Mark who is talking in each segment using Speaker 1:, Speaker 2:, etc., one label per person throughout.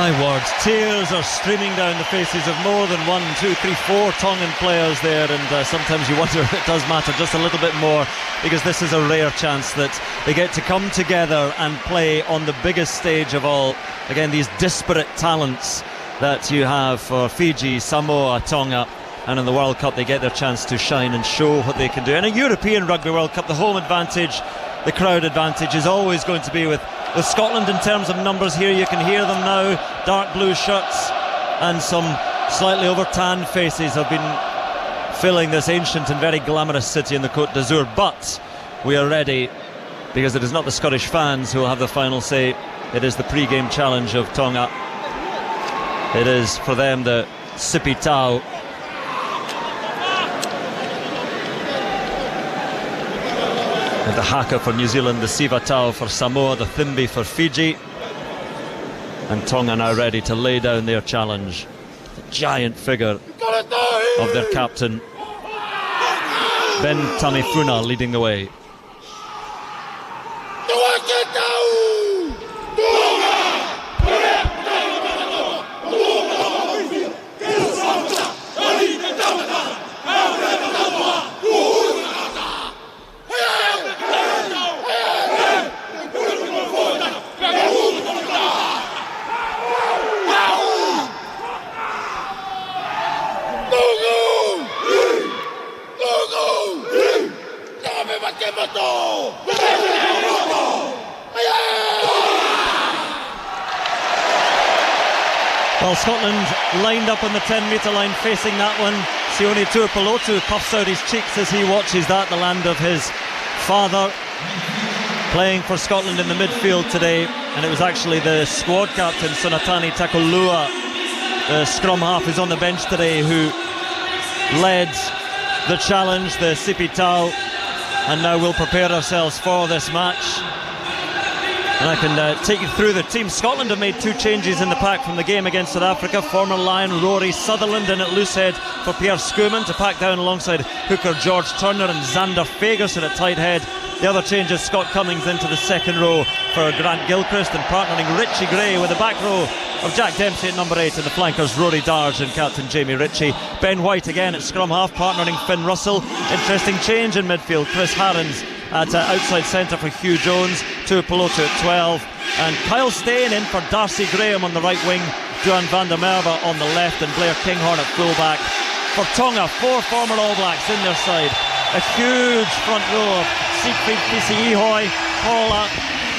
Speaker 1: My word, tears are streaming down the faces of more than 1, 2, 3, 4 Tongan players there, and sometimes you wonder if it does matter just a little bit more, because this is a rare chance that they get to come together and play on the biggest stage of all. Again, these disparate talents that you have for Fiji, Samoa, Tonga, and in the World Cup they get their chance to shine and show what they can do. In a European Rugby World Cup, the home advantage, the crowd advantage is always going to be with Scotland in terms of numbers. Here you can hear them now, dark blue shirts and some slightly over tanned faces have been filling this ancient and very glamorous city in the Côte d'Azur. But we are ready, because it is not the Scottish fans who will have the final say. It is the pre-game challenge of Tonga. It is for them the Sipi Tau. The haka for New Zealand, the Siva Tau for Samoa, the Thimbi for Fiji. And Tonga now ready to lay down their challenge. The giant figure of their captain, Ben Tamifuna, leading the way. Well, Scotland lined up on the 10-metre line facing that one. Sione Tuipulotu puffs out his cheeks as he watches that, the land of his father, playing for Scotland in the midfield today. And it was actually the squad captain, Sonatani Takulua, the scrum half who's on the bench today, who led the challenge, the Sipi Tau. And now we'll prepare ourselves for this match. And I can take you through the team. Scotland have made 2 changes in the pack from the game against South Africa. Former Lion Rory Sutherland in at loosehead for Pierre Schoeman to pack down alongside hooker George Turner and Xander Fagerson at tight head. The other change is Scott Cummings into the second row for Grant Gilchrist, and partnering Richie Gray with the back row of Jack Dempsey at number 8 and the flankers Rory Darge and captain Jamie Ritchie. Ben White again at scrum half, partnering Finn Russell. Interesting change in midfield. Chris Harrens at outside centre for Hugh Jones, Tuipulotu at 12, and Kyle Steyn in for Darcy Graham on the right wing, Johan van der Merwe on the left, and Blair Kinghorn at fullback. For Tonga, 4 former All Blacks in their side. A huge front row of Siegfried Pisiihoi, Paula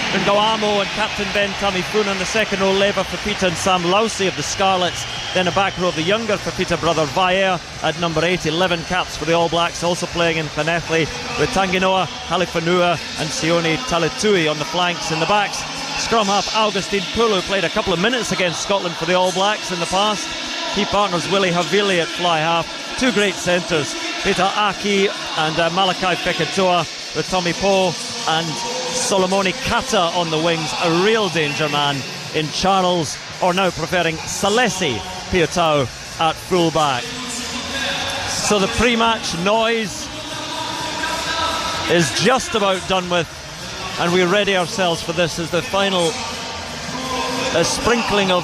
Speaker 1: Ngawamo and captain Ben Tamifuna. In the second row, Leva Fafita and Sam Lousy of the Scarlets. Then a back row of the younger Fafita brother Vaea at number 8, 11 caps for the All Blacks, also playing in Whanethly, with Tanginoa, Halifanua and Sione Taletui on the flanks. In the backs, scrum half Augustine Pulu played a couple of minutes against Scotland for the All Blacks in the past. He partners Willie Havili at fly half. 2 great centres, Peter Aki and Malakai Feketoa, with Tommy Poe and Solomoni Kata on the wings. A real danger man in Charles, or now preferring Salesi Piutau at full-back. So the pre-match noise is just about done with, and we ready ourselves for this as the final sprinkling of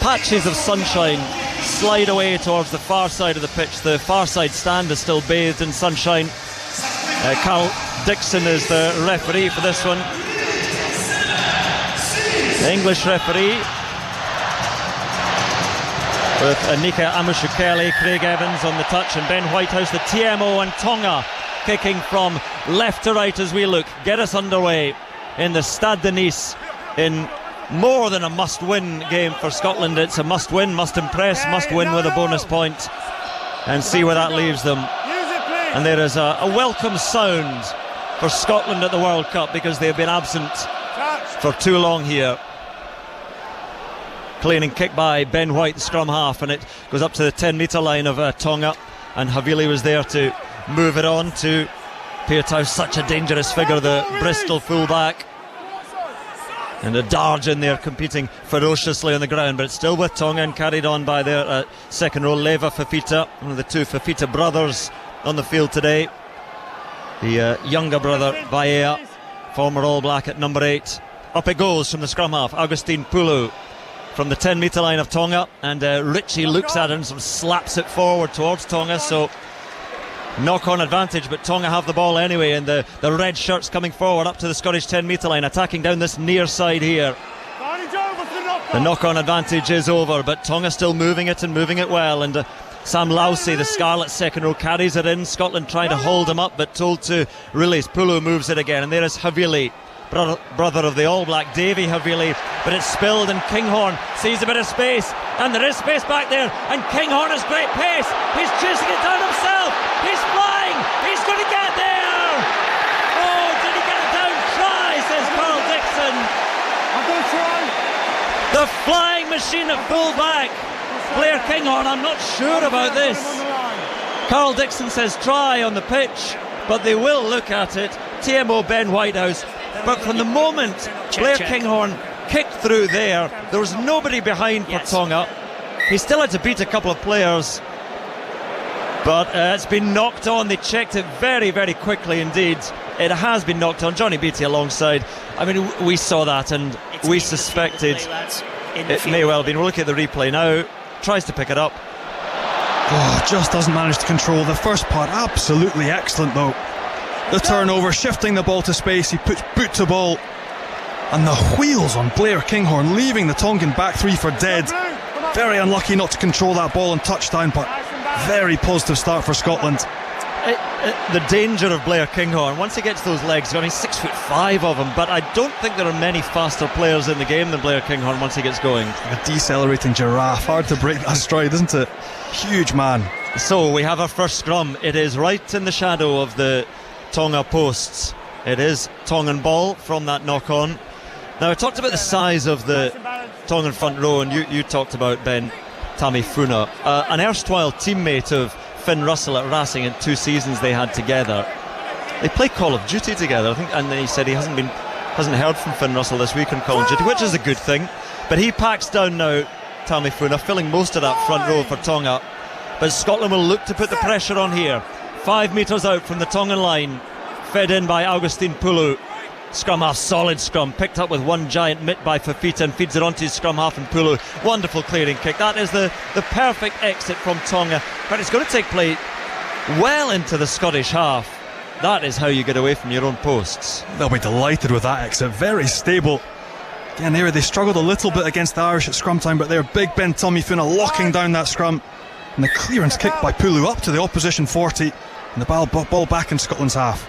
Speaker 1: patches of sunshine slide away towards the far side of the pitch. The far side stand is still bathed in sunshine. Carl Dixon is the referee for this one. The English referee, with Anika Amushukeli, Craig Evans on the touch, and Ben Whitehouse, the TMO, and Tonga kicking from left to right as we look. Get us underway in the Stade de Nice in more than a must-win game for Scotland. It's a must-win, must impress, must win with a bonus point, and see where that leaves them. And there is a welcome sound for Scotland at the World Cup, because they have been absent for too long here. Clean and kick by Ben White, the scrum half, and it goes up to the 10-metre line of Tonga, and Havili was there to move it on to Piutau. Such a dangerous figure, the Bristol fullback, and a Darge in there competing ferociously on the ground, but it's still with Tonga and carried on by their second row, Leva Fafita, one of the 2 Fafita brothers on the field today. The younger brother Vaea, former All Black, at number 8. Up it goes from the scrum half, Augustine Pulu from the 10-metre line of Tonga, and Richie looks at it and sort of slaps it forward towards Tonga, so knock-on advantage, but Tonga have the ball anyway, and the red shirts coming forward up to the Scottish 10-metre line, attacking down this near side here. The knock-on advantage is over, but Tonga still moving it and moving it well, and Sam Lousy, the Scarlet second row, carries it in. Scotland trying to hold him up, but told to release. Pulu moves it again, and there is Havili, brother of the All Black, Davy Havili, but it's spilled, and Kinghorn sees a bit of space, and there is space back there, and Kinghorn has great pace. He's chasing it down himself. He's flying. He's going to get there. Oh, did he get it down? Try, says Carl Dixon.
Speaker 2: I'm going to try.
Speaker 1: The flying machine at full back, Blair Kinghorn. I'm not sure about this. Carl Dixon says try on the pitch, but they will look at it. TMO Ben Whitehouse. But from the moment Blair Kinghorn kicked through there was nobody behind for Tonga. He still had to beat a couple of players, but it's been knocked on. They checked it very, very quickly indeed. It has been knocked on. Johnny Beattie alongside. I mean, we saw that and we suspected it may well have been. We'll look at the replay now. Tries to pick it up.
Speaker 3: Oh, just doesn't manage to control. The first part absolutely excellent though. The turnover, shifting the ball to space, he puts boot to ball, and the wheels on Blair Kinghorn, leaving the Tongan back three for dead. Very unlucky not to control that ball and touchdown, but very positive start for Scotland.
Speaker 1: The danger of Blair Kinghorn, once he gets those legs, I mean, 6'5" of him, but I don't think there are many faster players in the game than Blair Kinghorn once he gets going.
Speaker 3: A decelerating giraffe, hard to break that stride, isn't it? Huge man.
Speaker 1: So we have our first scrum. It is right in the shadow of the Tonga posts. It is Tongan ball from that knock-on. Now I talked about the size of the Tongan front row, and you talked about Ben Tamifuna, an erstwhile teammate of Finn Russell at Racing in 2 seasons they had together. They play Call of Duty together, I think, and he said he hasn't heard from Finn Russell this week on Call of Duty, which is a good thing. But he packs down now, Tamifuna, filling most of that front row for Tonga. But Scotland will look to put the pressure on here. 5 metres out from the Tongan line, fed in by Augustine Pulu. Scrum half, solid scrum, picked up with one giant mitt by Fafita and feeds it onto his scrum half and Pulu. Wonderful clearing kick. That is the perfect exit from Tonga, but it's going to take play well into the Scottish half. That is how you get away from your own posts.
Speaker 3: They'll be delighted with that exit, very stable. Again, they struggled a little bit against the Irish at scrum time, but they're Big Ben Tamifuna locking down that scrum, and the clearance kick by Pulu up to the opposition 40, and the ball back in Scotland's half.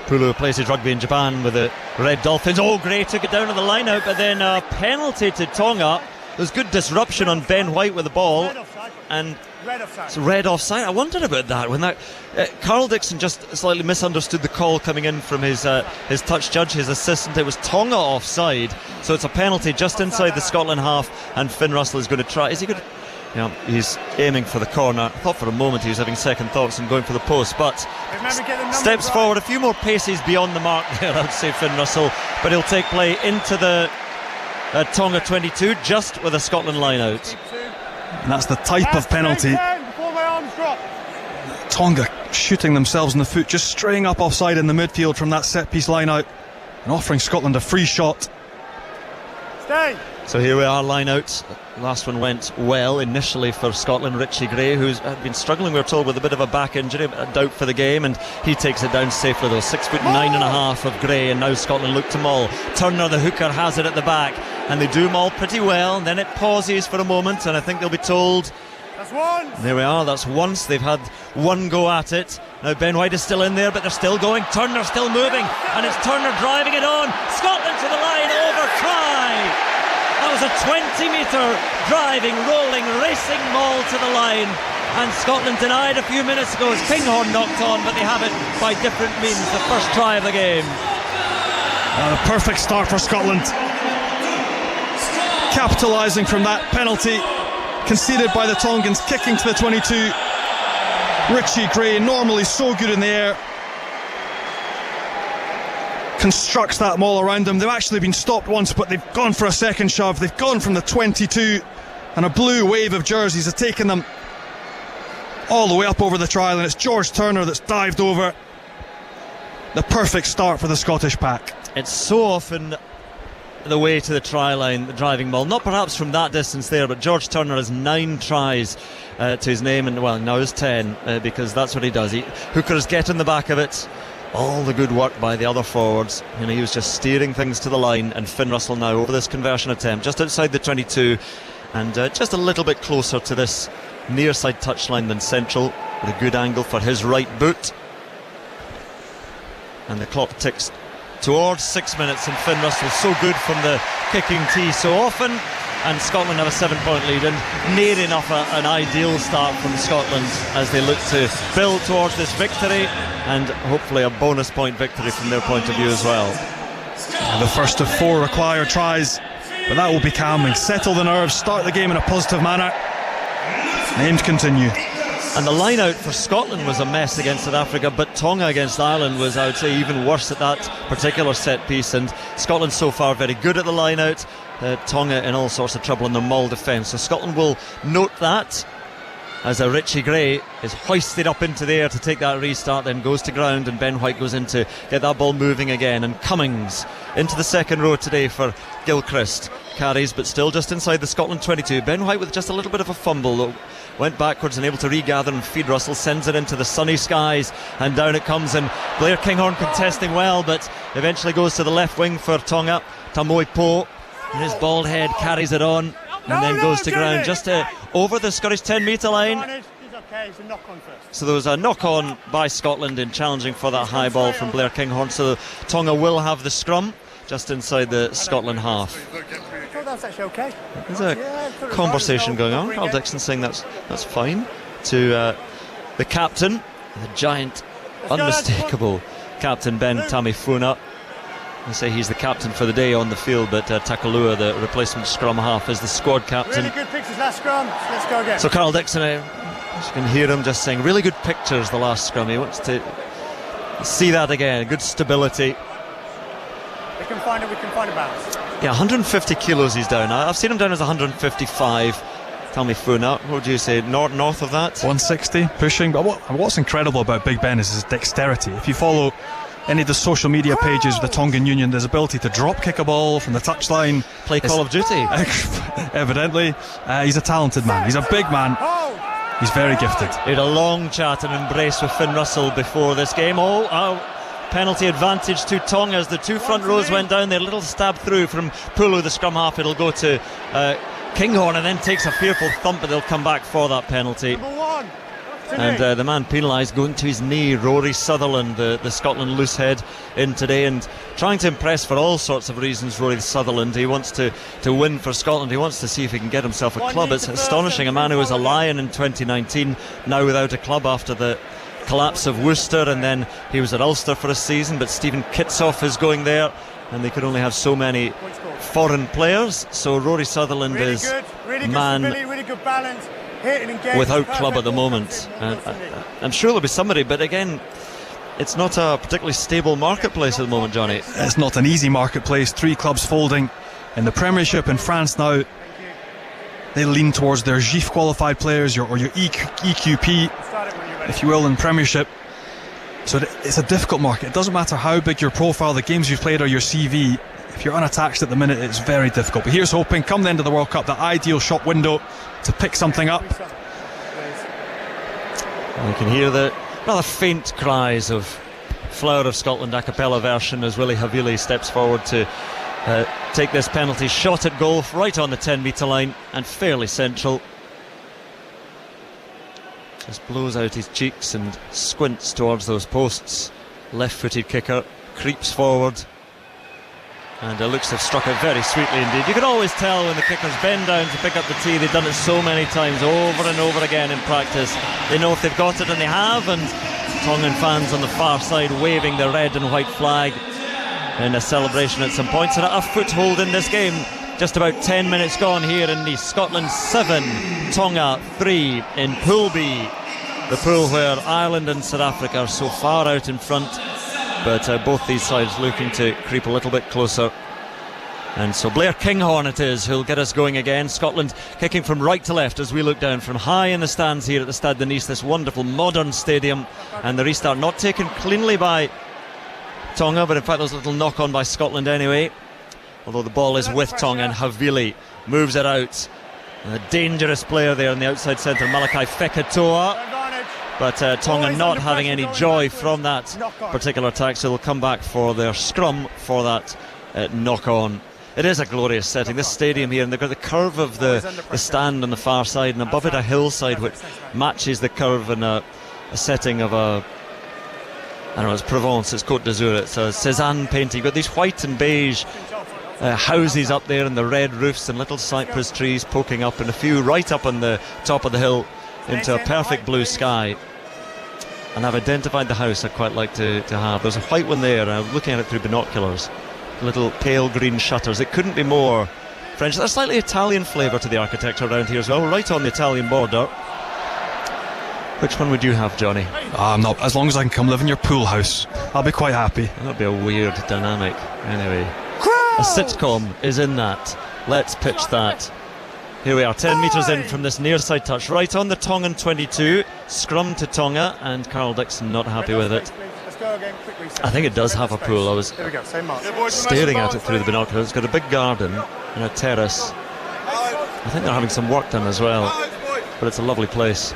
Speaker 1: Pulu plays his rugby in Japan with the Red Dolphins. Oh, Gray took it down on the line out, but then a penalty to Tonga. There's good disruption on Ben White with the ball, and it's red offside. I wondered about that when Carl Dixon just slightly misunderstood the call coming in from his touch judge, his assistant. It was Tonga offside, so it's a penalty just inside the Scotland half, and Finn Russell is going to try. Is he going to? He's aiming for the corner. I thought for a moment he was having second thoughts and going for the post, but steps forward a few more paces beyond the mark there, I would say, Finn Russell, but he'll take play into the Tonga 22 just with a Scotland line out.
Speaker 3: And that's the type of penalty. Tonga shooting themselves in the foot, just straying up offside in the midfield from that set piece line out and offering Scotland a free shot.
Speaker 1: So here we are, line out. Last one went well initially for Scotland. Richie Gray, who's been struggling, we're told, with a bit of a back injury, a doubt for the game, and he takes it down safely though. 6'9.5" of Gray, and now Scotland look to maul. Turner, the hooker, has it at the back, and they do maul pretty well, and then it pauses for a moment, and I think they'll be told that's once. There we are, that's once. They've had one go at it. Now Ben White is still in there, but they're still going. Turner still moving, and it's Turner driving it on. Scotland to the line, over, try. That was a 20-metre driving, rolling, racing maul to the line, and Scotland denied a few minutes ago as Kinghorn knocked on, but they have it by different means. The first try of the game.
Speaker 3: A perfect start for Scotland, capitalising from that penalty conceded by the Tongans, kicking to the 22. Richie Gray, normally so good in the air, constructs that maul around them. They've actually been stopped once, but they've gone for a second shove. They've gone from the 22, and a blue wave of jerseys has taken them all the way up over the trial, and it's George Turner that's dived over. The perfect start for the Scottish pack.
Speaker 1: It's so often the way to the try line, the driving ball. Not perhaps from that distance there, but George Turner has 9 tries to his name, and well, now is 10 because that's what he does. Hookers get in the back of it. All the good work by the other forwards. He was just steering things to the line, and Finn Russell now over this conversion attempt, just outside the 22, and just a little bit closer to this near side touchline than central, with a good angle for his right boot. And the clock ticks towards 6 minutes, and Finn Russell so good from the kicking tee so often, and Scotland have a 7-point lead, and near enough an ideal start from Scotland as they look to build towards this victory, and hopefully a bonus point victory from their point of view as well.
Speaker 3: The first of 4 required tries, but that will be calming. Settle the nerves, start the game in a positive manner. Aim to continue.
Speaker 1: And the line out for Scotland was a mess against South Africa, but Tonga against Ireland was, I would say, even worse at that particular set piece. And Scotland so far very good at the line out. Tonga in all sorts of trouble in their maul defence. So Scotland will note that as a Richie Gray is hoisted up into the air to take that restart, then goes to ground, and Ben White goes in to get that ball moving again. And Cummings into the second row today for Gilchrist. Carries, but still just inside the Scotland 22. Ben White with just a little bit of a fumble, though. Went backwards and able to regather and feed Russell, sends it into the sunny skies, and down it comes, and Blair Kinghorn contesting well, but eventually goes to the left wing for Tonga. Tamoi Po, and his bald head carries it on, and then goes to ground just over the Scottish 10-metre line. So there was a knock-on by Scotland in challenging for that high ball from Blair Kinghorn, so Tonga will have the scrum just inside the Scotland half.
Speaker 2: That's actually okay.
Speaker 1: There's a conversation going on. Carl Dixon saying that's fine to the captain, the giant, unmistakable captain Ben Tamifuna. They say he's the captain for the day on the field, but Takalua, the replacement scrum half, is the squad captain.
Speaker 2: Really good pictures last scrum. Let's go again.
Speaker 1: So Carl Dixon, you can hear him just saying really good pictures the last scrum. He wants to see that again. Good stability.
Speaker 2: We can find a balance.
Speaker 1: Yeah, 150 kilos he's down. I've seen him down as 155. Tell me, Funa, what would you say, north of that?
Speaker 3: 160, pushing. But what's incredible about Big Ben is his dexterity. If you follow any of the social media pages of the Tongan Union, his ability to drop kick a ball from the touchline.
Speaker 1: Play Call of Duty.
Speaker 3: Evidently. He's a talented man. He's a big man. He's very gifted.
Speaker 1: He had a long chat and embrace with Finn Russell before this game. Penalty advantage to Tonga as the 2 front rows went down there. A little stab through from Pulu, the scrum half. It'll go to Kinghorn, and then takes a fearful thump, but they'll come back for that penalty. And the man penalised going to his knee, Rory Sutherland, the Scotland loose head in today, and trying to impress for all sorts of reasons. Rory Sutherland, he wants to win for Scotland. He wants to see if he can get himself a club. It's astonishing, a man who was a Lion in 2019, now without a club after the collapse of Worcester, and then he was at Ulster for a season, but Stephen Kitsoff is going there, and they could only have so many foreign players. So Rory Sutherland is man without club at the moment. I'm sure there'll be somebody, but again, it's not a particularly stable marketplace at the moment, Johnny.
Speaker 3: It's not an easy marketplace. 3 clubs folding in the Premiership in France now. They lean towards their GIF qualified players, or your EQP, if you will, in Premiership. So it's a difficult market. It doesn't matter how big your profile, the games you've played, or your CV. If you're unattached at the minute, it's very difficult. But here's hoping, come the end of the World Cup, the ideal shop window to pick something up.
Speaker 1: And you can hear the rather faint cries of Flower of Scotland a cappella version as Willie Havili steps forward to take this penalty shot at goal right on the 10-metre line and fairly central. Just blows out his cheeks and squints towards those posts. Left-footed kicker creeps forward, and it looks to have struck it very sweetly indeed. You can always tell when the kickers bend down to pick up the tee. They've done it so many times, over and over again in practice. They know if they've got it, and they have. And Tongan fans on the far side waving the red and white flag in a celebration at some points, and a foothold in this game. Just about 10 minutes gone here in the Scotland 7, Tonga 3 in Pool B, the pool where Ireland and South Africa are so far out in front, but both these sides looking to creep a little bit closer. And so Blair Kinghorn it is who'll get us going again. Scotland kicking from right to left as we look down from high in the stands here at the Stade de Nice, this wonderful modern stadium. And the restart not taken cleanly by Tonga, but in fact there was a little knock on by Scotland anyway. although the ball is with Tonga, and Havili moves it out. A dangerous player there on the outside centre, Malakai Fekatoa. But Tonga not having any joy from that particular attack, so they'll come back for their scrum for that knock-on. It is a glorious setting, this stadium here, and they've got the curve of the stand on the far side, and above it a hillside which matches the curve in a setting of I don't know, it's Provence, it's Côte d'Azur, it's a Cézanne painting. You've got these white and beige houses up there, and the red roofs and little cypress trees poking up, and a few right up on the top of the hill into a perfect blue sky. And I've identified the house I'd quite like to have. There's a white one there, and I'm looking at it through binoculars. Little pale green shutters. It couldn't be more French. There's a slightly Italian flavour to the architecture around here as well, right on the Italian border. Which one would you have, Johnny?
Speaker 3: I'm not. As long as I can come live in your pool house, I'll be quite happy.
Speaker 1: That'd be a weird dynamic. Anyway, a sitcom is in that. Let's pitch that. Here we are, 10 metres in from this near side touch, right on the Tongan 22. Scrum to Tonga, and Carl Dixon not happy with it. I think it does have a pool. I was staring at it through the binoculars. It's got a big garden and a terrace. I think they're having some work done as well, but it's a lovely place.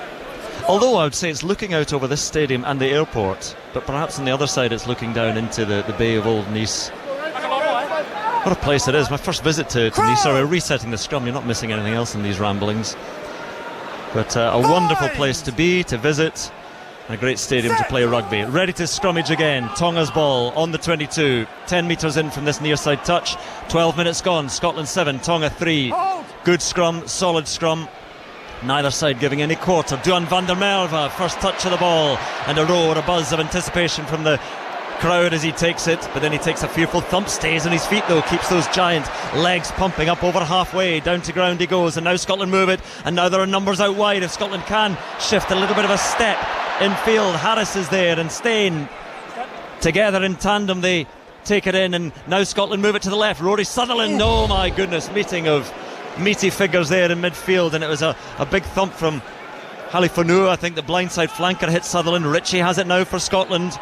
Speaker 1: Although I would say it's looking out over this stadium and the airport, but perhaps on the other side it's looking down into the Bay of Old Nice. What a place it is. My first visit to Nice. Sorry, we're resetting the scrum. You're not missing anything else in these ramblings. But a wonderful place to be, to visit. And a great stadium to play rugby. Ready to scrummage again. Tonga's ball on the 22. 10 metres in from this near side touch. 12 minutes gone. Scotland 7, Tonga 3. Good scrum, solid scrum. Neither side giving any quarter. Duan van der Merwe, first touch of the ball. And a roar, a buzz of anticipation from the crowd as he takes it, but then he takes a fearful thump, stays on his feet though, keeps those giant legs pumping up over halfway, down to ground he goes, and now Scotland move it, and now there are numbers out wide. If Scotland can shift a little bit of a step in field, Harris is there and Steyn together in tandem, they take it in, and now Scotland move it to the left. Rory Sutherland, oh my goodness, meeting of meaty figures there in midfield, and it was a big thump from Halifonu. I think the blindside flanker hit Sutherland. Ritchie has it now for Scotland.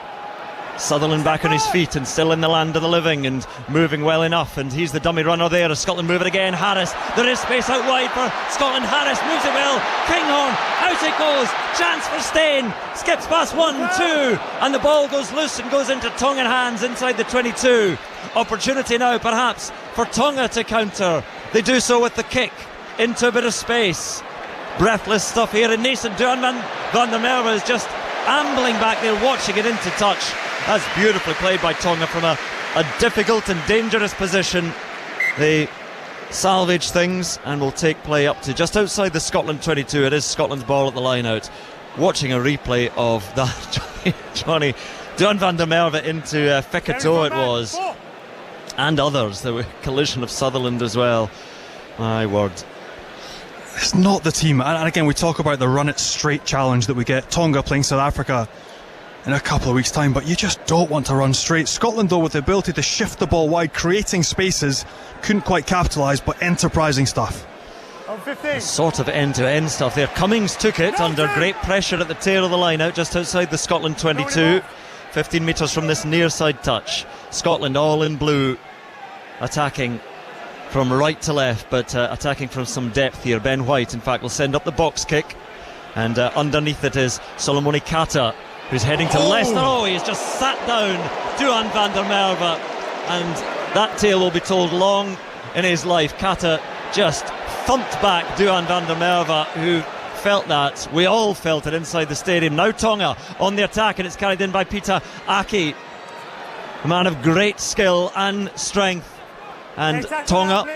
Speaker 1: Sutherland back on his feet and still in the land of the living and moving well enough, and he's the dummy runner there as Scotland move it again. Harris, there is space out wide for Scotland. Harris moves it well, Kinghorn, out it goes, chance for Steyn, skips past 1, 2, and the ball goes loose and goes into Tongan hands inside the 22. Opportunity now perhaps for Tonga to counter. They do so with the kick into a bit of space. Breathless stuff here in Nice, and Duan van der Merwe is just ambling back there watching it into touch. That's beautifully played by Tonga from a difficult and dangerous position. They salvage things and will take play up to just outside the Scotland 22. It is Scotland's ball at the line out. Watching a replay of that, Johnny, Duan van der Merwe into Fekatoa it was, and others. There was a collision of Sutherland as well. My word.
Speaker 3: It's not the team, and again we talk about the run it straight challenge that we get Tonga playing South Africa in a couple of weeks' time, but you just don't want to run straight. Scotland though, with the ability to shift the ball wide, creating spaces, couldn't quite capitalise, but enterprising stuff.
Speaker 1: Sort of end-to-end stuff there. Cummings took it under great pressure at the tail of the line out just outside the Scotland 22, 15 metres from this near side touch. Scotland all in blue, attacking from right to left, but attacking from some depth here. Ben White in fact will send up the box kick, and underneath it is Solomoni Kata, who's heading to Leicester. Oh, he's just sat down Duan van der Merwe, and that tale will be told long in his life. Kata just thumped back Duan van der Merwe, who felt that. We all felt it inside the stadium. Now Tonga on the attack, and it's carried in by Peter Aki, a man of great skill and strength. And Tonga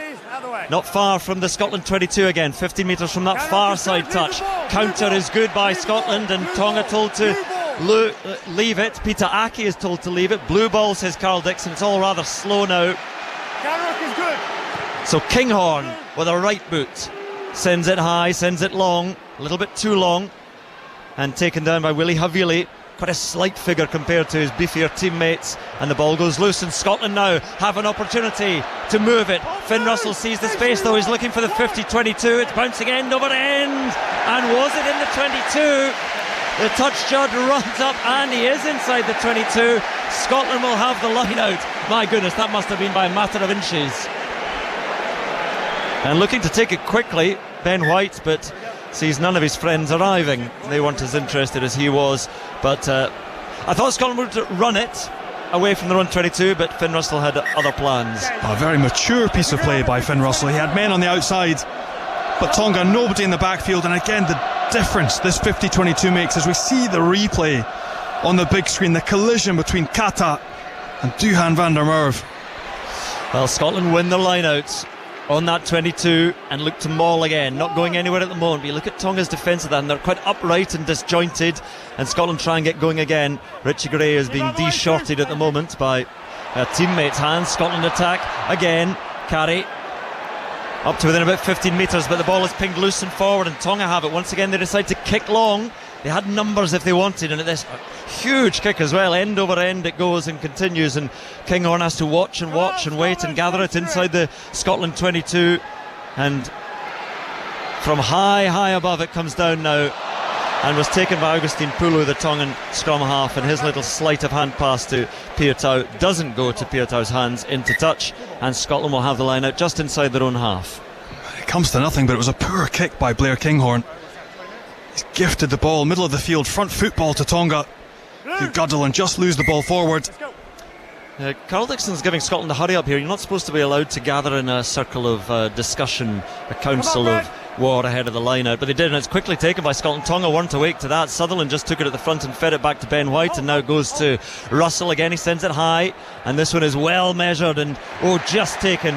Speaker 1: not far from the Scotland 22 again, 15 metres from that far side touch. Counter is good by Scotland, and Tonga told to leave it. Peter Aki is told to leave it. Blue ball, says Carl Dixon. It's all rather slow now. So Kinghorn with a right boot sends it high, sends it long, a little bit too long, and taken down by Willie Havili. Quite a slight figure compared to his beefier teammates, and the ball goes loose, and Scotland now have an opportunity to move it. Finn Russell sees the space though, he's looking for the 50-22. It's bouncing end over end, and was it in the 22? The touch judge runs up, and he is inside the 22. Scotland will have the line out. My goodness, that must have been by a matter of inches. And looking to take it quickly, Ben White, but sees none of his friends arriving. They weren't as interested as he was, but I thought Scotland would run it away from their own 22, but Finn Russell had other plans.
Speaker 3: A very mature piece of play by Finn Russell. He had men on the outside, but Tonga nobody in the backfield, and again the difference this 50-22 makes as we see the replay on the big screen, the collision between Kata and Duhan van der Merwe.
Speaker 1: Well, Scotland win their line out on that 22 and look to maul again, not going anywhere at the moment. But you look at Tonga's defence of that, and they're quite upright and disjointed, and Scotland try and get going again. Richie Gray is being de-shorted at the moment by teammates' hands. Scotland attack again. Carey up to within about 15 metres, but the ball is pinged loose and forward, and Tonga have it. Once again they decide to kick long. They had numbers if they wanted, and at this huge kick as well, end over end it goes and continues, and Kinghorn has to watch and wait and gather it inside the Scotland 22, and from high above it comes down now and was taken by Augustine Pulu, the Tongan scrum half, and his little sleight of hand pass to Piutau doesn't go to Piutau's hands into touch, and Scotland will have the line out just inside their own half.
Speaker 3: It comes to nothing, but it was a poor kick by Blair Kinghorn. He's gifted the ball, middle of the field, front football to Tonga, who guddle and just lose the ball forward.
Speaker 1: Carl Dixon's giving Scotland a hurry up here. You're not supposed to be allowed to gather in a circle of discussion, a council of war ahead of the line out, but they did, and it's quickly taken by Scotland. Tonga weren't awake to that. Sutherland just took it at the front and fed it back to Ben White, and now it goes to Russell again. He sends it high, and this one is well measured and just taken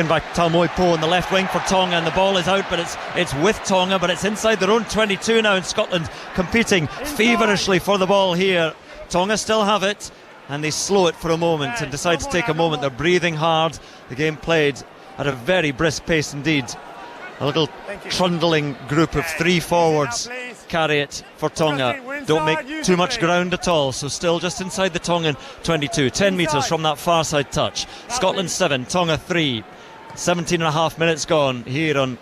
Speaker 1: by Tamoi Po in the left wing for Tonga, and the ball is out, but it's with Tonga, but it's inside their own 22 now, and Scotland competing feverishly for the ball here. Tonga still have it, and they slow it for a moment and decide to take a moment. They're breathing hard. The game played at a very brisk pace indeed. A little trundling group of three forwards carry it for Tonga. Don't make too much ground at all, so still just inside the Tongan 22, 10 metres from that far side touch. Scotland 7, Tonga 3. 17 and a half minutes gone here on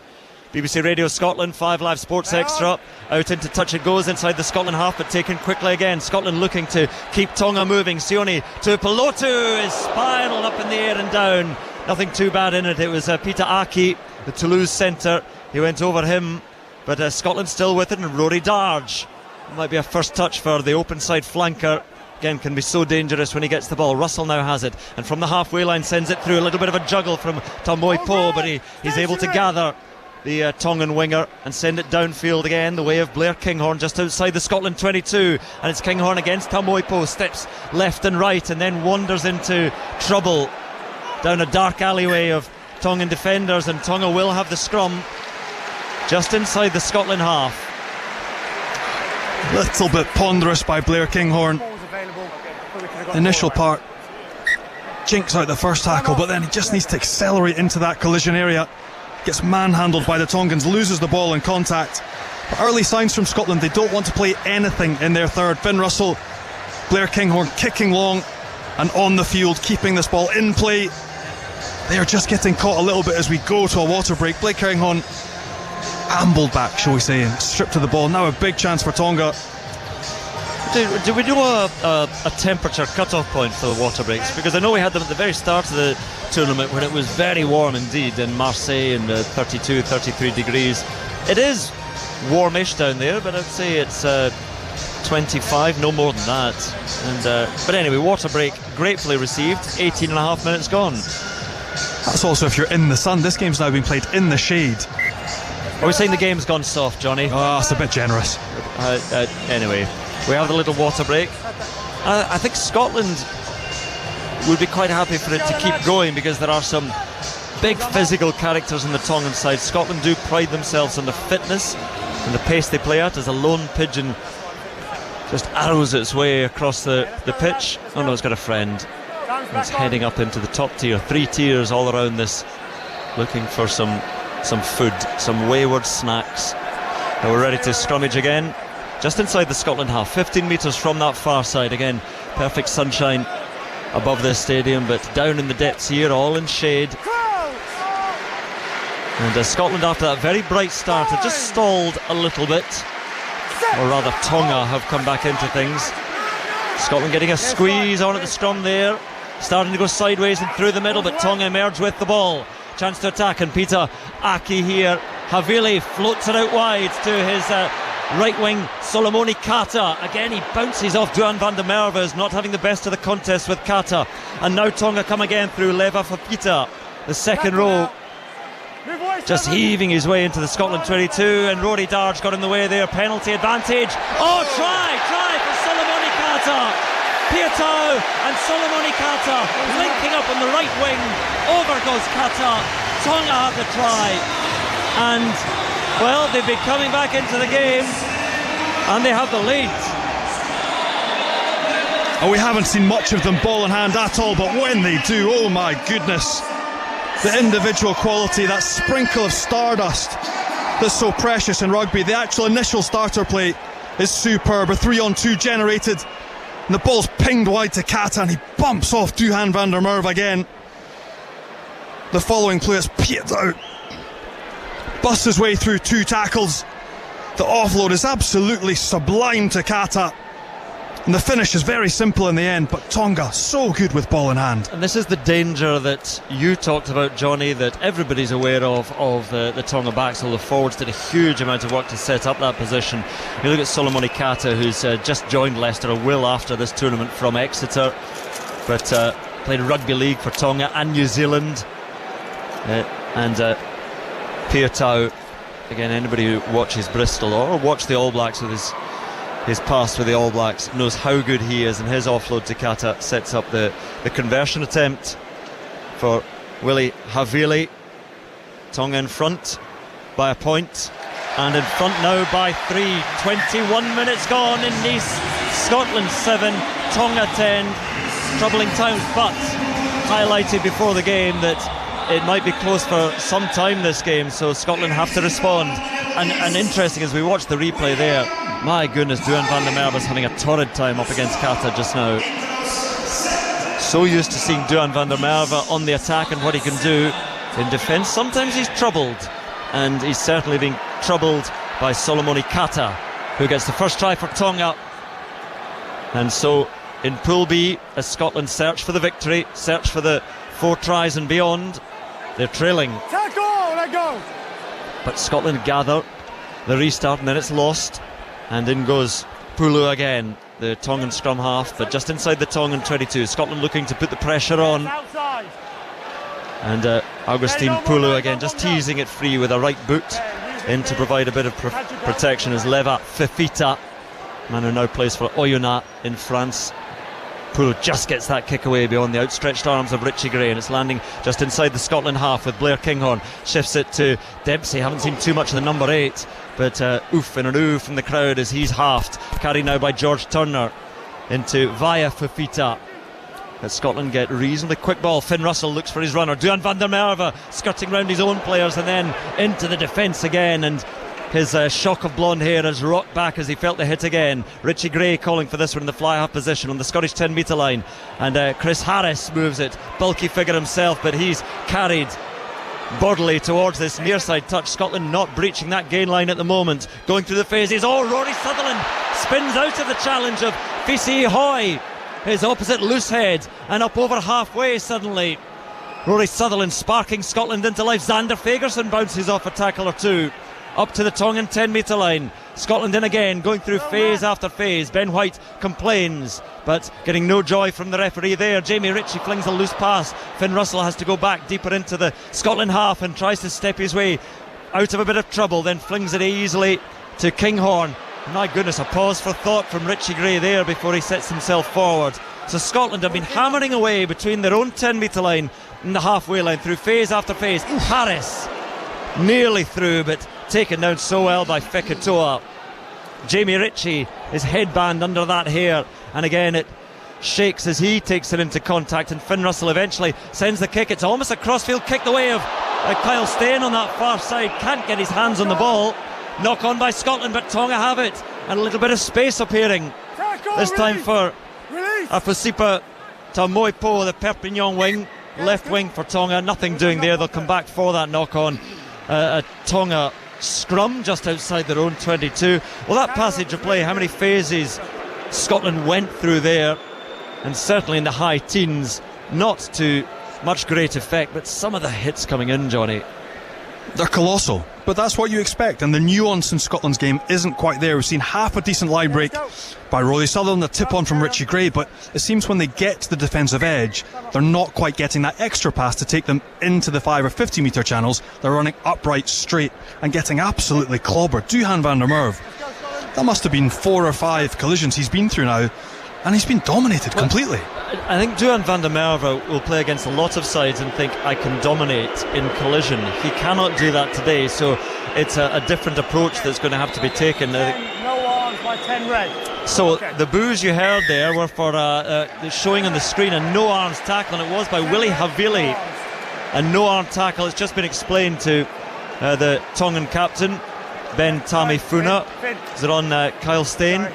Speaker 1: BBC Radio Scotland, 5 Live Sports Extra. Out into touch it goes inside the Scotland half, but taken quickly again. Scotland looking to keep Tonga moving. Sione to Pelotu, is spiralled up in the air and down. Nothing too bad in it. It was Peter Aki, the Toulouse centre. He went over him, but Scotland still with it, and Rory Darge. It might be a first touch for the open side flanker. Again, can be so dangerous when he gets the ball. Russell now has it, and from the halfway line sends it through. A little bit of a juggle from Tamoi Po, but he's able to gather the Tongan winger and send it downfield again, the way of Blair Kinghorn just outside the Scotland 22, and it's Kinghorn against Tamoi Po, steps left and right and then wanders into trouble down a dark alleyway of Tongan defenders, and Tonga will have the scrum just inside the Scotland half.
Speaker 3: Little bit ponderous by Blair Kinghorn. Initial part jinks out the first tackle, but then he just needs to accelerate into that collision area. Gets manhandled by the Tongans, loses the ball in contact. But early signs from Scotland, they don't want to play anything in their third. Finn Russell, Blair Kinghorn kicking long and on the field, keeping this ball in play. They are just getting caught a little bit as we go to a water break. Blair Kinghorn ambled back, shall we say, and stripped of the ball. Now a big chance for Tonga.
Speaker 1: Do we do a temperature cut-off point for the water breaks? Because I know we had them at the very start of the tournament when it was very warm indeed in Marseille, and 32, 33 degrees. It is warmish down there, but I'd say it's 25, no more than that. And but anyway, water break gratefully received. 18 and a half minutes gone.
Speaker 3: That's also if you're in the sun. This game's now been played in the shade.
Speaker 1: Are we saying the game's gone soft, Johnny?
Speaker 3: Oh, it's a bit generous.
Speaker 1: Anyway, we have the little water break. I think Scotland would be quite happy for it to keep going, because there are some big physical characters in the Tongan side. Scotland do pride themselves on the fitness and the pace they play at, as a lone pigeon just arrows its way across the pitch. Oh no, it's got a friend. It's heading up into the top tier. 3 tiers all around this, looking for some food, some wayward snacks. And we're ready to scrummage again, just inside the Scotland half, 15 metres from that far side. Again, perfect sunshine above this stadium, but down in the depths here, all in shade. And Scotland, after that very bright start, have just stalled a little bit, or rather Tonga have come back into things. Scotland getting a squeeze on at the scrum there, starting to go sideways and through the middle, but Tonga emerge with the ball. chance to attack, and Peter Aki here. Havili floats it out wide to his right wing, Solomoni Kata. Again, he bounces off Duan van der Merwe, is not having the best of the contest with Kata. And now Tonga come again through Leva Fafita, the second row, just heaving his way into the Scotland 22, and Rory Darge got in the way there. Penalty advantage. Oh, try for Solomoni Kata. Piatau and Solomoni Kata linking up on the right wing. Over goes Kata. Tonga have the try, and well, they've been coming back into the game, and they have the lead.
Speaker 3: Oh, we haven't seen much of them ball in hand at all, but when they do, oh my goodness, the individual quality, that sprinkle of stardust that's so precious in rugby. The actual initial starter play is superb. A 3-on-2 generated, and the ball's pinged wide to Kata, and he bumps off Duhan van der Merwe again. The following play is Piatau, busts his way through 2 tackles. The offload is absolutely sublime to Kata, and the finish is very simple in the end, but Tonga so good with ball in hand.
Speaker 1: And this is the danger that you talked about, Johnny, that everybody's aware of the Tonga backs. All the forwards did a huge amount of work to set up that position. You look at Solomoni Kata, who's just joined Leicester, a will after this tournament from Exeter, but played rugby league for Tonga and New Zealand. And Piatau, again, anybody who watches Bristol or watched the All Blacks with his past with the All Blacks knows how good he is, and his offload to Kata sets up the conversion attempt for Willie Havili. Tonga in front by a point, and in front now by 3. 21 minutes gone in Nice. Scotland 7, Tonga 10. Troubling times, but highlighted before the game that it might be close for some time, this game, so Scotland have to respond. And interesting, as we watch the replay there, my goodness, Duan van der Merwe is having a torrid time up against Kata just now. So used to seeing Duan van der Merwe on the attack and what he can do in defence. Sometimes he's troubled, and he's certainly been troubled by Solomoni Kata, who gets the first try for Tonga. And so in Pool B, as Scotland search for the victory, search for the 4 tries and beyond, they're trailing.
Speaker 2: Tackle, let go.
Speaker 1: But Scotland gather the restart, and then it's lost, and in goes Pulu again, the Tongan scrum half, but just inside the Tongan 22. Scotland looking to put the pressure on,
Speaker 2: Outside.
Speaker 1: and Augustine Pulu again just teasing it free with a right boot in to provide a bit of protection as Leva Fafita, man who now plays for Oyonnax in France. Pulu just gets that kick away beyond the outstretched arms of Richie Gray, and it's landing just inside the Scotland half with Blair Kinghorn. Shifts it to Dempsey. Haven't seen too much of the number 8, but oof and an ooh from the crowd as he's halved. Carried now by George Turner into Via Fafita. But Scotland get reasonably quick ball. Finn Russell looks for his runner. Duan van der Merwe skirting round his own players and then into the defence again, and his shock of blonde hair has rocked back as he felt the hit again. Richie Gray calling for this one in the fly half position on the Scottish 10 metre line, and Chris Harris moves it, bulky figure himself, but he's carried bodily towards this near side touch. Scotland not breaching that gain line at the moment, going through the phases. Oh, Rory Sutherland spins out of the challenge of Fisi Hoy, his opposite loose head, and up over halfway suddenly. Rory Sutherland sparking Scotland into life. Xander Fagerson bounces off a tackle or 2 up to the Tongan 10 metre line. Scotland in again, going through phase after phase. Ben White complains, but getting no joy from the referee there. Jamie Ritchie flings a loose pass. Finn Russell has to go back deeper into the Scotland half and tries to step his way out of a bit of trouble, then flings it easily to Kinghorn. My goodness, a pause for thought from Richie Gray there before he sets himself forward. So Scotland have been hammering away between their own 10 metre line and the halfway line through phase after phase. Harris nearly through, but taken down so well by Fekitoa. Jamie Ritchie, his headband under that hair, and again it shakes as he takes it into contact, and Finn Russell eventually sends the kick. It's almost a crossfield kick the way of Kyle Steyn on that far side. Can't get his hands on the ball. Knock on by Scotland, but Tonga have it, and a little bit of space appearing this time for Afosipa Tamoipo, the Perpignan wing, left wing for Tonga. Nothing doing there. They'll come back for that knock on. A Tonga scrum just outside their own 22. Well, that passage of play, how many phases Scotland went through there, and certainly in the high teens, not to much great effect, but some of the hits coming in, Johnny.
Speaker 3: They're colossal, but that's what you expect, and the nuance in Scotland's game isn't quite there. We've seen half a decent line break by Rolly Sutherland, a tip on from Richie Gray, but it seems when they get to the defensive edge, they're not quite getting that extra pass to take them into the 5 or 50 metre channels. They're running upright, straight, and getting absolutely clobbered. Duhan van der Merwe, that must have been 4 or 5 collisions he's been through now, and he's been dominated completely.
Speaker 1: I think Duhan van der Merwe will play against a lot of sides and think, I can dominate in collision. He cannot do that today, so it's a different approach that's going to have to be taken.
Speaker 2: No arms by 10 red.
Speaker 1: So the boos you heard there were for showing on the screen a no arms tackle, and it was by Willie Havili. A no arm tackle. It's just been explained to the Tongan captain, Ben Tamifuna. Is it on Kyle Stain?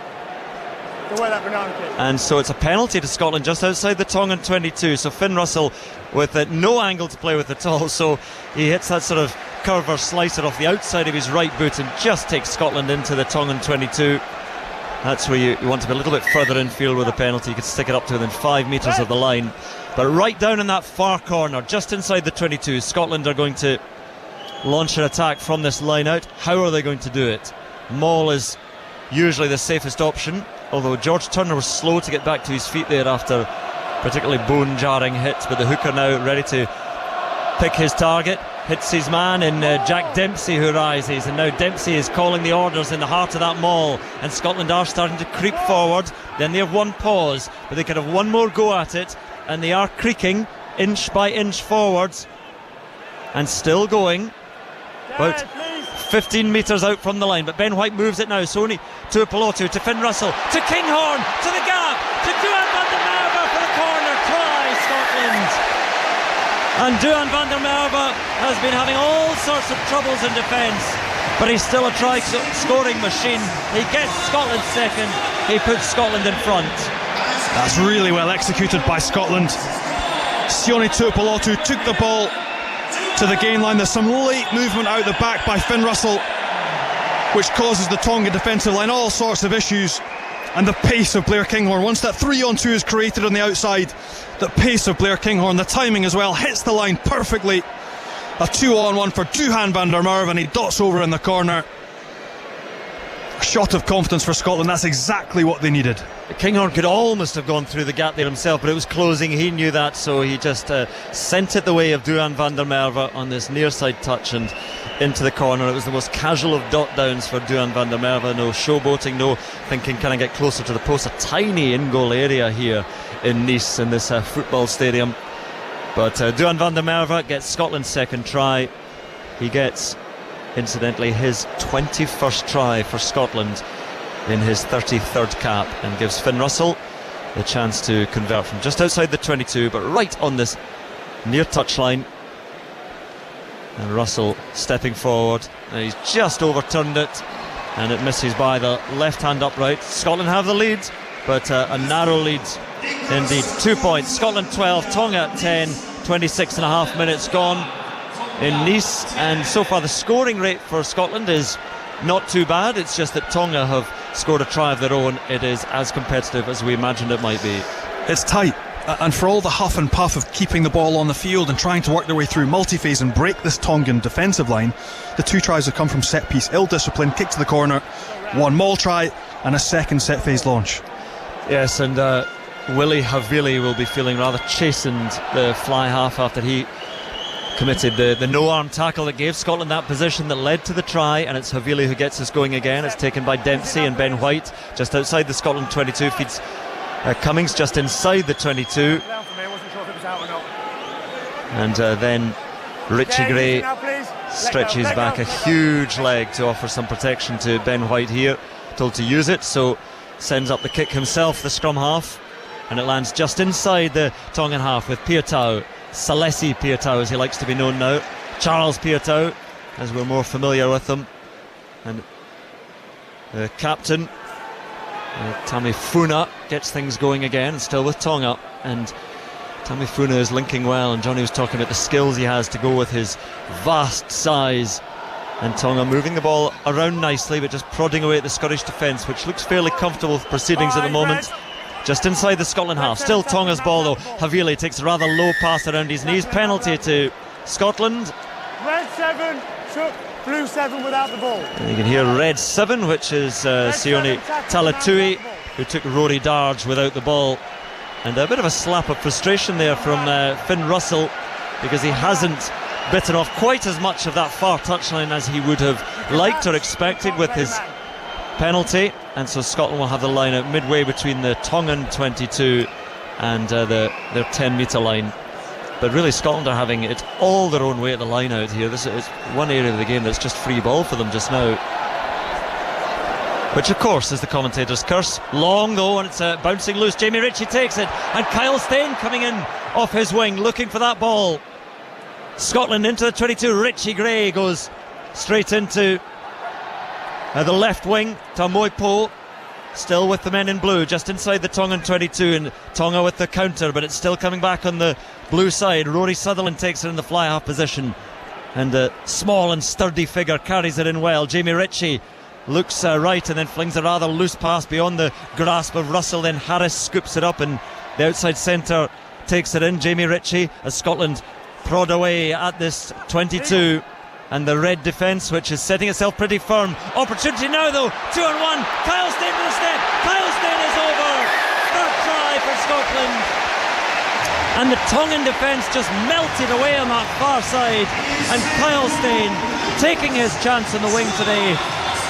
Speaker 1: And so it's a penalty to Scotland just outside the Tongan 22. So Finn Russell with no angle to play with at all, so he hits that sort of curve or slicer off the outside of his right boot and just takes Scotland into the Tongan 22. That's where you want to be a little bit further infield with a penalty. You could stick it up to within 5 metres of the line, but right down in that far corner just inside the 22, Scotland are going to launch an attack from this line out. How are they going to do it? Maul is usually the safest option, although George Turner was slow to get back to his feet there after particularly bone-jarring hits, but the hooker now ready to pick his target. Hits his man in Jack Dempsey, who rises, and now Dempsey is calling the orders in the heart of that maul, and Scotland are starting to creep forward. Then they have one pause, but they could have one more go at it, and they are creaking inch by inch forwards and still going about 15 metres out from the line, but Ben White moves it now. Sony to Pelotu, to Finn Russell, to Kinghorn, to the gap, to Duhan van der Merwe for the corner. Try Scotland. And Duhan van der Merwe has been having all sorts of troubles in defence, but he's still a try-scoring machine. He gets Scotland second, he puts Scotland in front.
Speaker 3: That's really well executed by Scotland. Sione Tuipulotu took the ball to the gain line. There's some late movement out the back by Finn Russell, which causes the Tonga defensive line all sorts of issues. And the pace of Blair Kinghorn, once that 3-on-2 is created on the outside, the pace of Blair Kinghorn, the timing as well, hits the line perfectly. A 2-on-1 for Duhan van der Merwe, and he dots over in the corner. A shot of confidence for Scotland. That's exactly what they needed.
Speaker 1: Kinghorn could almost have gone through the gap there himself, but it was closing. He knew that, so he just sent it the way of Duhan van der Merwe on this near side touch and into the corner. It was the most casual of dot downs for Duhan van der Merwe. No showboating, no thinking, can I get closer to the post? A tiny in-goal area here in Nice, in this football stadium. But Duhan van der Merwe gets Scotland's second try. He gets, incidentally, his 21st try for Scotland in his 33rd cap, and gives Finn Russell the chance to convert from just outside the 22, but right on this near touchline. And Russell stepping forward, and he's just overturned it, and it misses by the left hand upright. Scotland have the lead, but a narrow lead indeed. 2 points, Scotland 12, Tonga 10, 26 and a half minutes gone in Nice, and so far the scoring rate for Scotland is not too bad. It's just that Tonga have scored a try of their own. It is as competitive as we imagined it might be.
Speaker 3: It's tight, and for all the huff and puff of keeping the ball on the field and trying to work their way through multi-phase and break this Tongan defensive line, the 2 tries have come from set piece, ill-disciplined, kick to the corner, 1 maul try and a second set phase launch.
Speaker 1: Yes, and Willie Havili will be feeling rather chastened, the fly half, after he committed the no-arm tackle that gave Scotland that position that led to the try. And it's Havili who gets us going again. It's taken by Dempsey and Ben White just outside the Scotland 22, feeds Cummings just inside the 22, and then Richie Gray stretches back a huge leg to offer some protection to Ben White here, told to use it, so sends up the kick himself, the scrum half, and it lands just inside the Tongan half with Piatau, Salesi Piatau as he likes to be known now, Charles Piatau as we're more familiar with him, and the captain Tamifuna gets things going again, still with Tonga, and Tamifuna is linking well, and Johnny was talking about the skills he has to go with his vast size, and Tonga moving the ball around nicely but just prodding away at the Scottish defence, which looks fairly comfortable with proceedings at the moment. just inside the Scotland half. Still Tonga's ball though. Havili takes a rather low pass around his knees. Penalty to Scotland.
Speaker 2: Red 7 took blue 7 without the ball.
Speaker 1: And you can hear red 7, which is Sione Talatui, who took Rory Darge without the ball. And a bit of a slap of frustration there from Finn Russell, because he hasn't bitten off quite as much of that far touchline as he would have liked or expected with his penalty. And so Scotland will have the line out midway between the Tongan 22 and their 10-metre line. But really, Scotland are having it all their own way at the line out here. This is one area of the game that's just free ball for them just now, which of course is the commentator's curse. Long though, and it's bouncing loose. Jamie Ritchie takes it, and Kyle Steyn coming in off his wing looking for that ball. Scotland into the 22. Richie Gray goes straight into the left wing. Tamoipo still with the men in blue just inside the Tongan 22, and Tonga with the counter, but it's still coming back on the blue side. Rory Sutherland takes it in the fly half position, and a small and sturdy figure carries it in well. Jamie Ritchie looks right and then flings a rather loose pass beyond the grasp of Russell. Then Harris scoops it up, and the outside centre takes it in. Jamie Ritchie, as Scotland prod away at this 22, and the red defence, which is setting itself pretty firm. Opportunity now though, 2-on-1. Kyle Steyn to the step. Kyle Steyn is over. Third try for Scotland. And the Tongan defence just melted away on that far side, and Kyle Steyn, taking his chance on the wing today,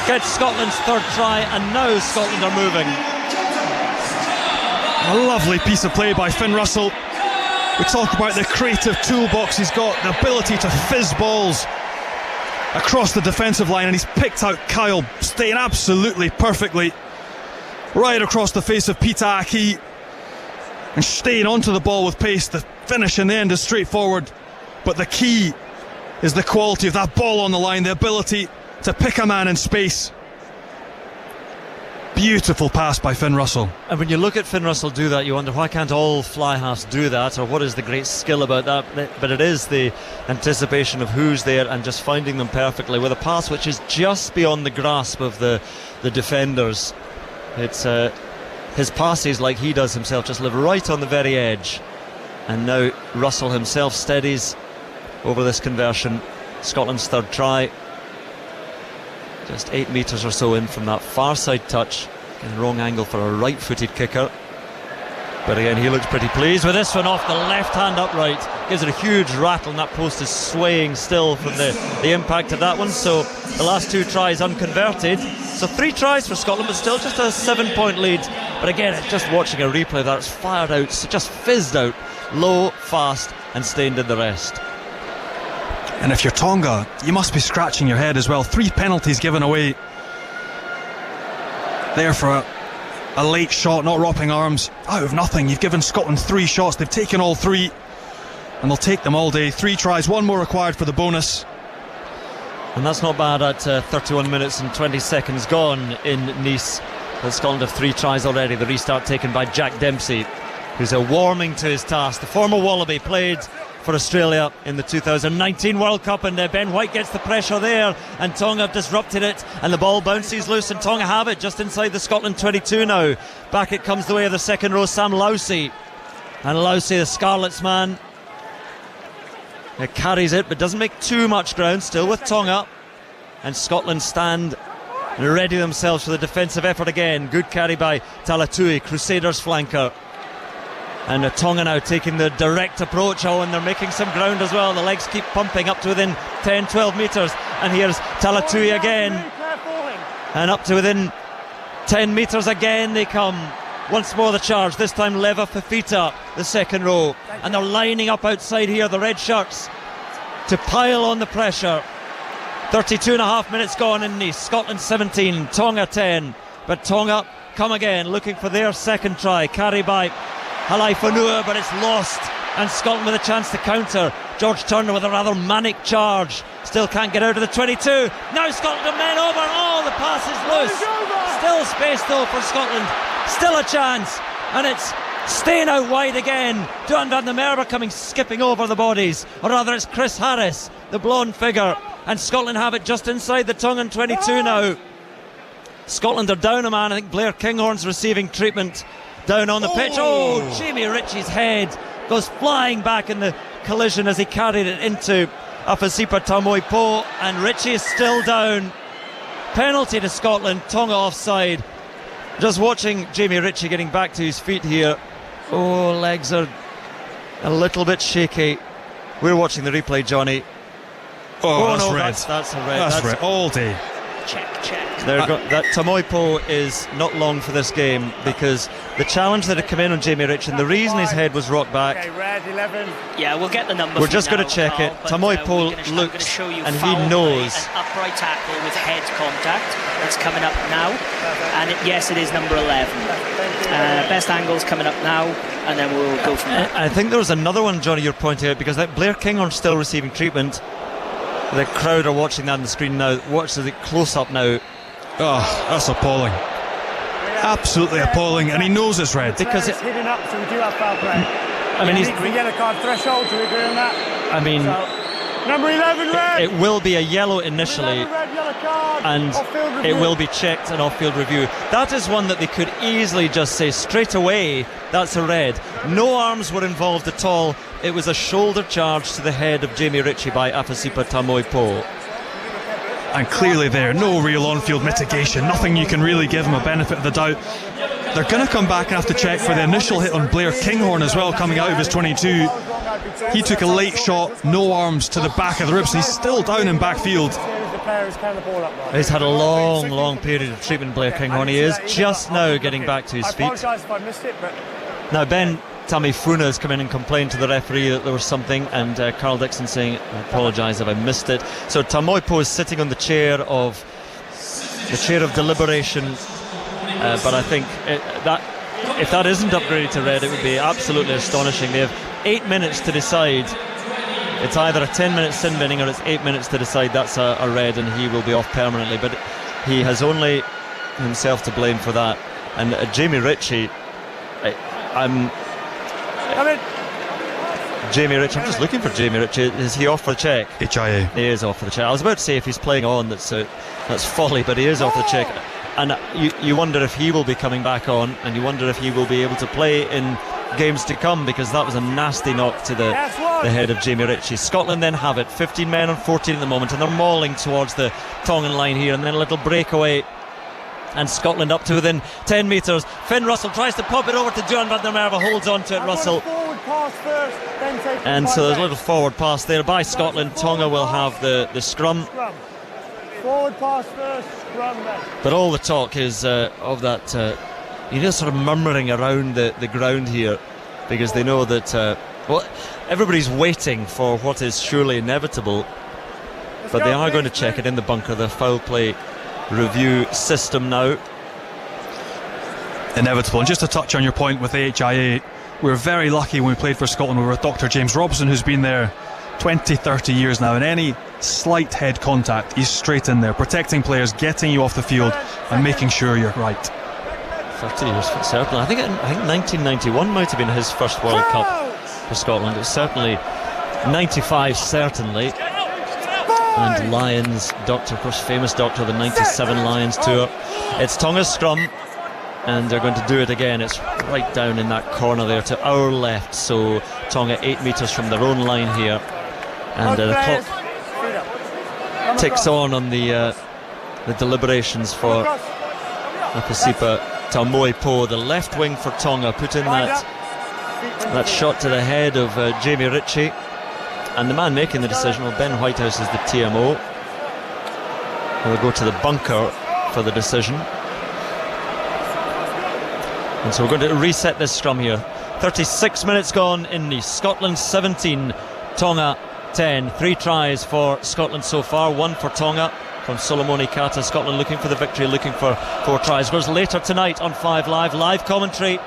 Speaker 1: gets Scotland's third try, and now Scotland are moving.
Speaker 3: A lovely piece of play by Finn Russell. We talk about the creative toolbox he's got, the ability to fizz balls across the defensive line, and he's picked out Kyle Steyn absolutely perfectly, right across the face of Peter Aki, and Steyn onto the ball with pace. The finish in the end is straightforward, but the key is the quality of that ball on the line, the ability to pick a man in space. Beautiful pass by Finn Russell.
Speaker 1: And when you look at Finn Russell do that, you wonder, why can't all fly halves do that, or what is the great skill about that? But it is the anticipation of who's there and just finding them perfectly with a pass which is just beyond the grasp of the defenders. It's his passes, like he does himself, just live right on the very edge. And now Russell himself steadies over this conversion. Scotland's third try, just 8 metres or so in from that far side touch. Again, wrong angle for a right-footed kicker, but again he looks pretty pleased with this one off the left hand upright. Gives it a huge rattle, and that post is swaying still from the impact of that one. So the last 2 tries unconverted, so 3 tries for Scotland, but still just a 7-point lead. But again, just watching a replay that's fired out, just fizzed out low, fast, and Steyn did the rest.
Speaker 3: And if you're Tonga, you must be scratching your head as well. 3 penalties given away there for a late shot, not wrapping arms. Out of nothing, you've given Scotland 3 shots. They've taken all 3, and they'll take them all day. 3 tries, 1 more required for the bonus.
Speaker 1: And that's not bad at 31 minutes and 20 seconds gone in Nice. But Scotland have 3 tries already. The restart taken by Jack Dempsey, who's warming to his task. The former Wallaby played for Australia in the 2019 World Cup, and Ben White gets the pressure there, and Tonga have disrupted it, and the ball bounces loose, and Tonga have it just inside the Scotland 22 now. Back it comes the way of the second row, Sam Lousy, and Lousy, the Scarlets man, carries it but doesn't make too much ground, still with Tonga, and Scotland stand and ready themselves for the defensive effort again. Good carry by Talatui, Crusaders flanker. And Tonga now taking the direct approach. Oh, and they're making some ground as well. The legs keep pumping up to within 10-12 metres. And here's Talatui again. And up to within 10 metres again they come. Once more the charge, this time Leva Fafita, the second row. And they're lining up outside here, the red shirts, to pile on the pressure. 32.5 minutes gone in Nice. Scotland 17, Tonga 10. But Tonga come again, looking for their second try. Carry by Halai Fanua, but it's lost, and Scotland with a chance to counter. George Turner with a rather manic charge, still can't get out of the 22. Now Scotland are men over. Oh, the pass is loose. Still space though for Scotland, still a chance, and it's Steyn out wide again. Duan van der Merwe coming skipping over the bodies, or rather it's Chris Harris, the blonde figure, and Scotland have it just inside the Tongan 22 now. Scotland are down a man. I think Blair Kinghorn's receiving treatment down on the pitch. Oh, Jamie Ritchie's head goes flying back in the collision as he carried it into Afasipa Tamoipo, and Ritchie is still down. Penalty to Scotland, Tonga offside. Just watching Jamie Ritchie getting back to his feet here. Oh, legs are a little bit shaky. We're watching the replay, Johnny.
Speaker 3: Oh, that's
Speaker 1: no,
Speaker 3: red.
Speaker 1: That's a red.
Speaker 3: That's red all day.
Speaker 4: Check.
Speaker 1: That Tamoipo is not long for this game, because the challenge that had come in on Jamie Ritchie, and the reason his head was rocked back.
Speaker 2: Okay, red 11.
Speaker 4: Yeah, we'll get the number.
Speaker 1: We're just going to check it. Tamoipo looks, and he knows.
Speaker 4: An upright tackle with head contact. That's coming up now, and yes, it is number 11. Best angles coming up now, and then we'll go from there.
Speaker 1: I think there was another one, Johnny, you're pointing out, because that Blair Kinghorn's still receiving treatment. The crowd are watching that on the screen now. Watch the close up now.
Speaker 3: Oh, that's appalling. Absolutely appalling, and he knows it's red.
Speaker 2: Because it's hidden up, so we do have foul play.
Speaker 1: I mean,
Speaker 2: he's the yellow card threshold. Do we agree on that?
Speaker 1: I mean,
Speaker 2: so, number 11, red.
Speaker 1: It will be a yellow initially,
Speaker 2: red, yellow card,
Speaker 1: and it will be checked and off-field review. That is one that they could easily just say straight away, that's a red. No arms were involved at all. It was a shoulder charge to the head of Jamie Ritchie by Afasipa Tamoipo.
Speaker 3: And clearly there, no real on-field mitigation, nothing you can really give him a benefit of the doubt. They're going to come back and have to check for the initial hit on Blair Kinghorn as well, coming out of his 22. He took a late shot, no arms to the back of the ribs, and he's still down in backfield.
Speaker 1: He's had a long period of treatment, Blair Kinghorn. He is just now getting back to his feet.
Speaker 2: I apologise if I missed it, but
Speaker 1: now Ben Tamifuna has come in and complained to the referee that there was something, and Carl Dixon saying, I apologise if I missed it. So Tamoipo is sitting on the chair of deliberation, but I think that if that isn't upgraded to red, it would be absolutely astonishing. They have 8 minutes to decide. It's either a 10-minute sin binning or it's 8 minutes to decide that's a red, and he will be off permanently. But he has only himself to blame for that. And Jamie Ritchie, Jamie Ritchie, I'm just looking for Jamie Ritchie. Is he off for the check?
Speaker 3: HIA.
Speaker 1: He is off for the check. I was about to say if he's playing on, that's folly, but he is off the check. And you wonder if he will be coming back on, and you wonder if he will be able to play in games to come, because that was a nasty knock to the head of Jamie Ritchie. Scotland then have it, 15 men on 14 at the moment, and they're mauling towards the Tongan line here, and then a little breakaway, and Scotland up to within 10 metres. Finn Russell tries to pop it over to John van der Merwe, holds on to it, Russell. And so there's a little forward pass there by Scotland. Tonga will have the scrum.
Speaker 2: Forward pass first, scrum then.
Speaker 1: But all the talk is of that, sort of murmuring around the ground here, because they know that, everybody's waiting for what is surely inevitable. But they are going to check it in the bunker, the foul play review system now.
Speaker 3: Inevitable. And just to touch on your point with the HIA, we were very lucky when we played for Scotland. We were with Dr. James Robson, who's been there 20-30 years now, and any slight head contact, he's straight in there, protecting players, getting you off the field and making sure you're right.
Speaker 1: 30 years for certainly. I think 1991 might have been his first World Cup for Scotland. It was certainly 95, certainly. And Lions, doctor, of course, famous doctor of the 97 Lions tour. It's Tonga's scrum, and they're going to do it again. It's right down in that corner there to our left, so Tonga 8 metres from their own line here, and the clock ticks on the deliberations for Afasipa Tamoipo, the left wing for Tonga, put in that shot to the head of Jamie Ritchie, and the man making the decision, Ben Whitehouse is the TMO. He'll go to the bunker for the decision. And so we're going to reset this scrum here. 36 minutes gone in Nice. Scotland 17, Tonga 10. 3 tries for Scotland so far, 1 for Tonga from Solomone Kata. Scotland looking for the victory, looking for 4 tries. Whereas later tonight on 5 Live commentary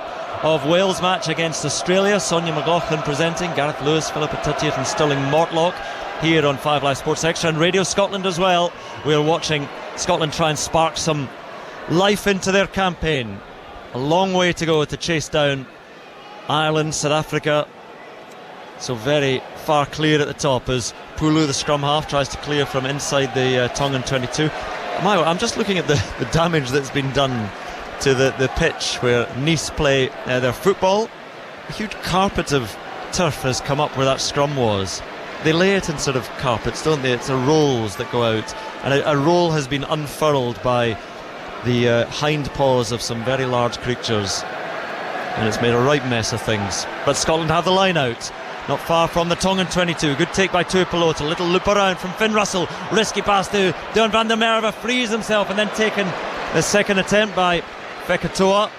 Speaker 1: of Wales match against Australia. Sonia McLaughlin presenting, Gareth Lewis, Philippa Tittiat and Stirling Mortlock here on 5 Live Sports Extra and Radio Scotland as well. We're watching Scotland try and spark some life into their campaign. A long way to go to chase down Ireland, South Africa. So very far clear at the top as Pulu, the scrum half, tries to clear from inside the Tongan 22. I'm just looking at the damage that's been done to the pitch where Nice play their football. A huge carpet of turf has come up where that scrum was. They lay it in sort of carpets, don't they? It's a rolls that go out, and a roll has been unfurled by the hind paws of some very large creatures, and it's made a right mess of things. But Scotland have the line out, not far from the Tongan 22. Good take by Tuipulotu, a little loop around from Finn Russell, risky pass to Deon van der Merwe, frees himself, and then taken the second attempt by Fekitoa.